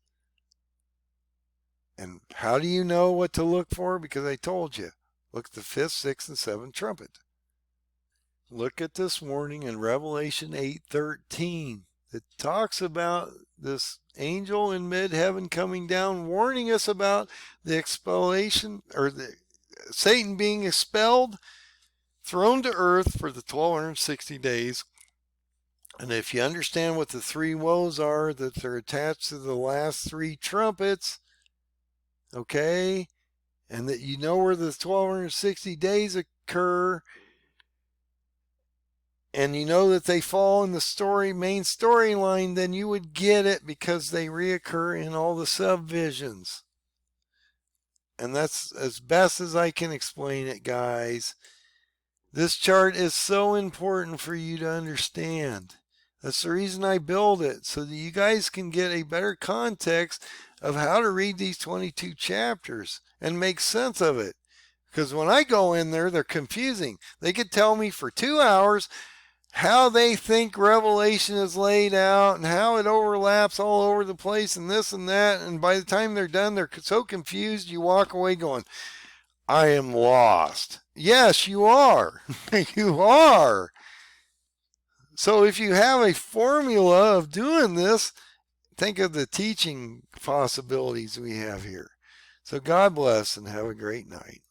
Speaker 1: And how do you know what to look for? Because I told you. Look at the 5th, 6th, and 7th trumpet. Look at this warning in Revelation 8:13 that talks about this angel in mid-heaven coming down, warning us about the expulsion, or the Satan being expelled, thrown to earth for the 1260 days. And if you understand what the 3 woes are, that they're attached to the last 3 trumpets, okay, and that you know where the 1260 days occur, and you know that they fall in the main storyline, then you would get it, because they reoccur in all the subvisions. And that's as best as I can explain it, guys. This chart is so important for you to understand. That's the reason I build it, so that you guys can get a better context of how to read these 22 chapters and make sense of it. Because when I go in there, they're confusing. They could tell me for 2 hours how they think Revelation is laid out and how it overlaps all over the place and this and that. And by the time they're done, they're so confused, you walk away going, I am lost. Yes, you are. You are. So if you have a formula of doing this, think of the teaching possibilities we have here. So God bless and have a great night.